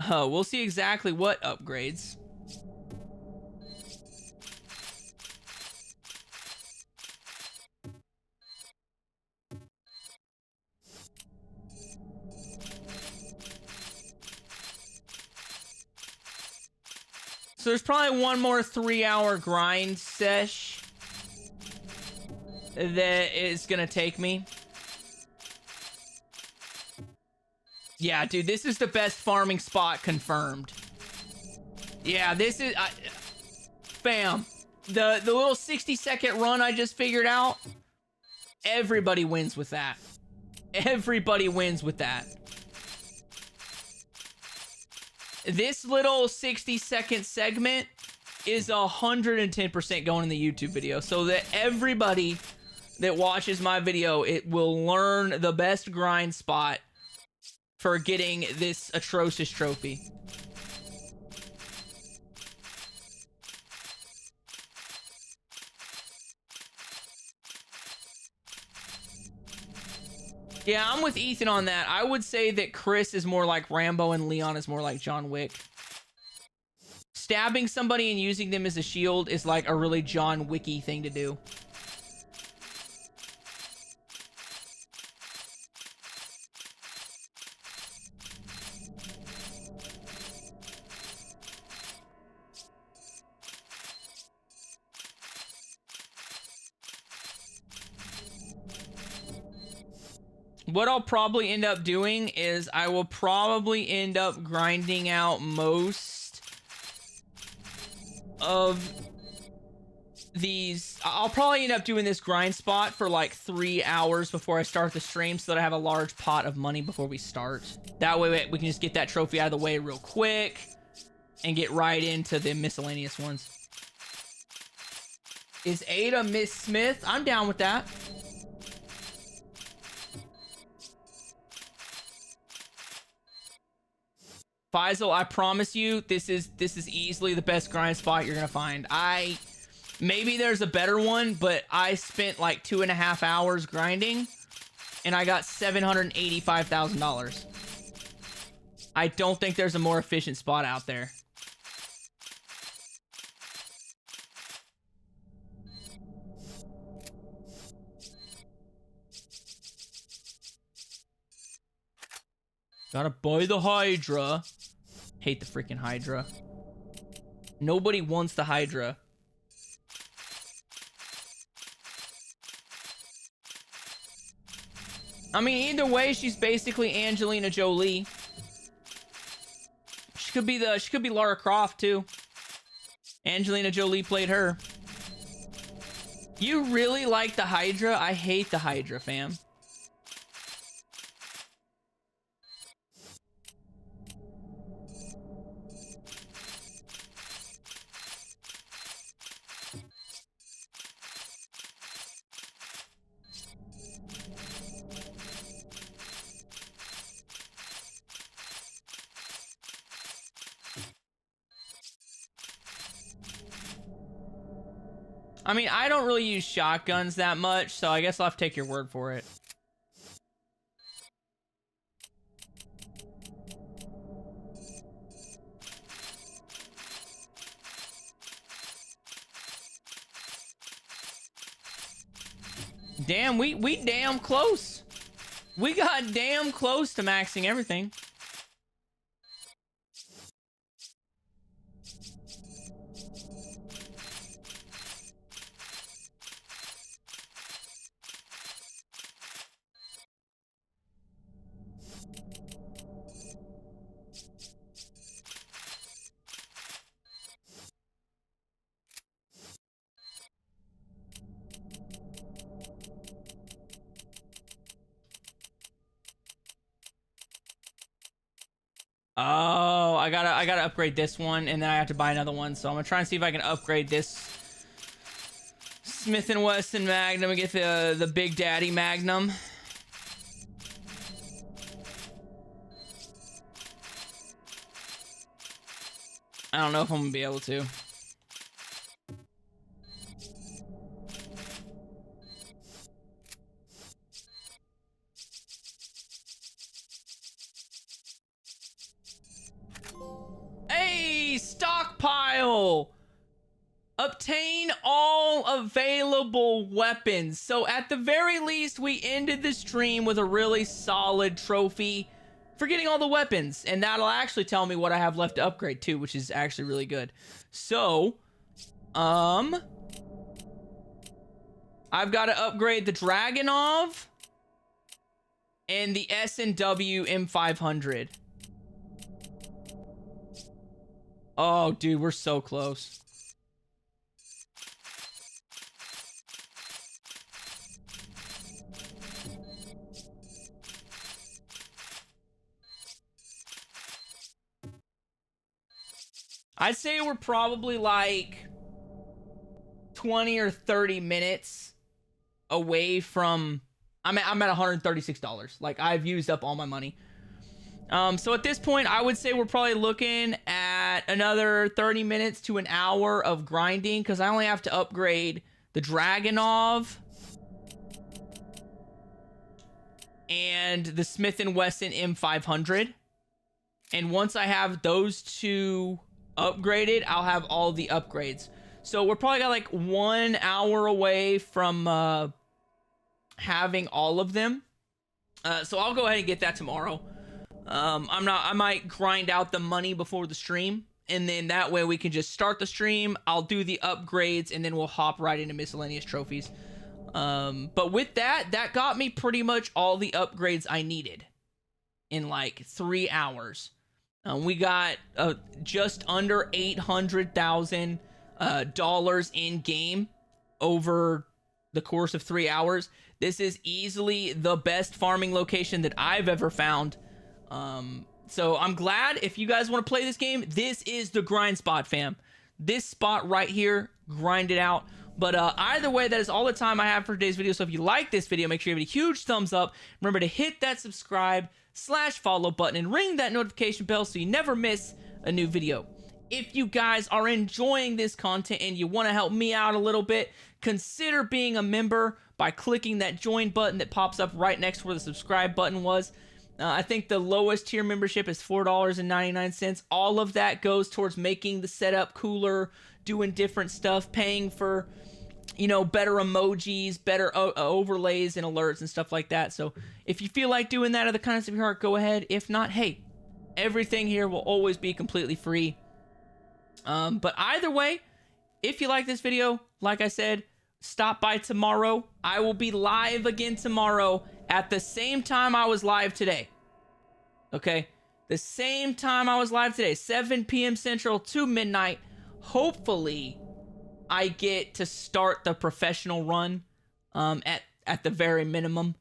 We'll see exactly what upgrades. So there's probably one more 3-hour grind sesh that is gonna take me. Yeah, dude, this is the best farming spot confirmed. Yeah, this is... Bam. The little 60-second run I just figured out, everybody wins with that. Everybody wins with that. this little 60-second segment is 110% going in the YouTube video, so that everybody that watches my video, it will learn the best grind spot for getting this atrocious trophy. Yeah, I'm with Ethan on that. I would say that Chris is more like Rambo and Leon is more like John Wick. Stabbing somebody and using them as a shield is like a really John Wicky thing to do. What I'll probably end up doing is I will probably end up grinding out most of these. I'll probably end up doing this grind spot for like 3 hours before I start the stream so that I have a large pot of money before we start. That way we can just get that trophy out of the way real quick and get right into the miscellaneous ones. Is Ada Miss Smith? I'm down with that. Faisal, I promise you, this is easily the best grind spot you're gonna find. Maybe there's a better one, but I spent like 2.5 hours grinding, and I got $785,000. I don't think there's a more efficient spot out there. Gotta buy the Hydra. Hate the freaking Hydra. Nobody wants the Hydra. I mean, either way, she's basically Angelina Jolie. She could be Lara Croft too. Angelina Jolie played her. You really like the Hydra? I hate the Hydra, fam. I mean, I don't really use shotguns that much, so I guess I'll have to take your word for it. Damn, we damn close. We got damn close to maxing everything. Oh, I gotta upgrade this one, and then I have to buy another one. So I'm gonna try and see if I can upgrade this Smith & Wesson Magnum and get the Big Daddy Magnum. I don't know if I'm gonna be able to. Hey, stockpile! Obtain all available weapons. So at the very least, we ended the stream with a really solid trophy for getting all the weapons. And that'll actually tell me what I have left to upgrade too, which is actually really good. So, I've got to upgrade the Dragunov and the S&W M500. Oh, dude, we're so close. I'd say we're probably like 20 or 30 minutes away from... I'm at $136. Like, I've used up all my money. So at this point, I would say we're probably looking at another 30 minutes to an hour of grinding, because I only have to upgrade the Dragonov and the Smith & Wesson M500. And once I have those two upgraded, I'll have all the upgrades. So we're probably got like 1 hour away from having all of them. So I'll go ahead and get that tomorrow. I might grind out the money before the stream, and then that way we can just start the stream. I'll do the upgrades, and then we'll hop right into miscellaneous trophies. But with that got me pretty much all the upgrades I needed in like 3 hours. We got just under $800,000 in game over the course of 3 hours. This is easily the best farming location that I've ever found. So I'm glad. If you guys want to play this game, this is the grind spot, fam. This spot right here, grind it out. But either way, that is all the time I have for today's video. So if you like this video, make sure you give it a huge thumbs up. Remember to hit that subscribe/follow button and ring that notification bell so you never miss a new video. If you guys are enjoying this content and you want to help me out a little bit, consider being a member by clicking that join button that pops up right next to where the subscribe button was. I think the lowest tier membership is $4.99. All of that goes towards making the setup cooler, doing different stuff, paying for, you know, better emojis, better overlays and alerts and stuff like that. So if you feel like doing that out of the kindness of your heart, go ahead. If not, hey, everything here will always be completely free. But either way, if you like this video, like I said, stop by tomorrow. I will be live again tomorrow at the same time I was live today. Okay? The same time I was live today, 7 p.m. Central to midnight. Hopefully, I get to start the professional run at the very minimum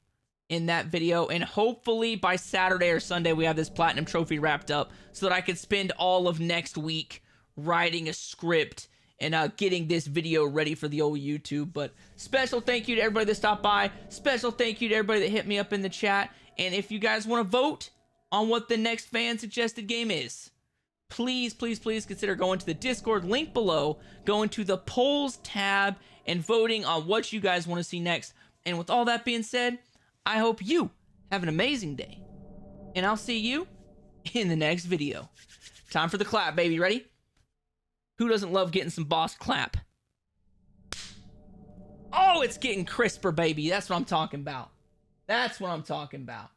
in that video. And hopefully by Saturday or Sunday, we have this platinum trophy wrapped up so that I can spend all of next week writing a script and getting this video ready for the old YouTube. But special thank you to everybody that stopped by. Special thank you to everybody that hit me up in the chat. And if you guys want to vote on what the next fan suggested game is, please, please, please consider going to the Discord link below, going to the polls tab, and voting on what you guys want to see next. And with all that being said, I hope you have an amazing day. And I'll see you in the next video. Time for the clap, baby. Ready? Who doesn't love getting some boss clap? Oh, it's getting crisper, baby. That's what I'm talking about. That's what I'm talking about.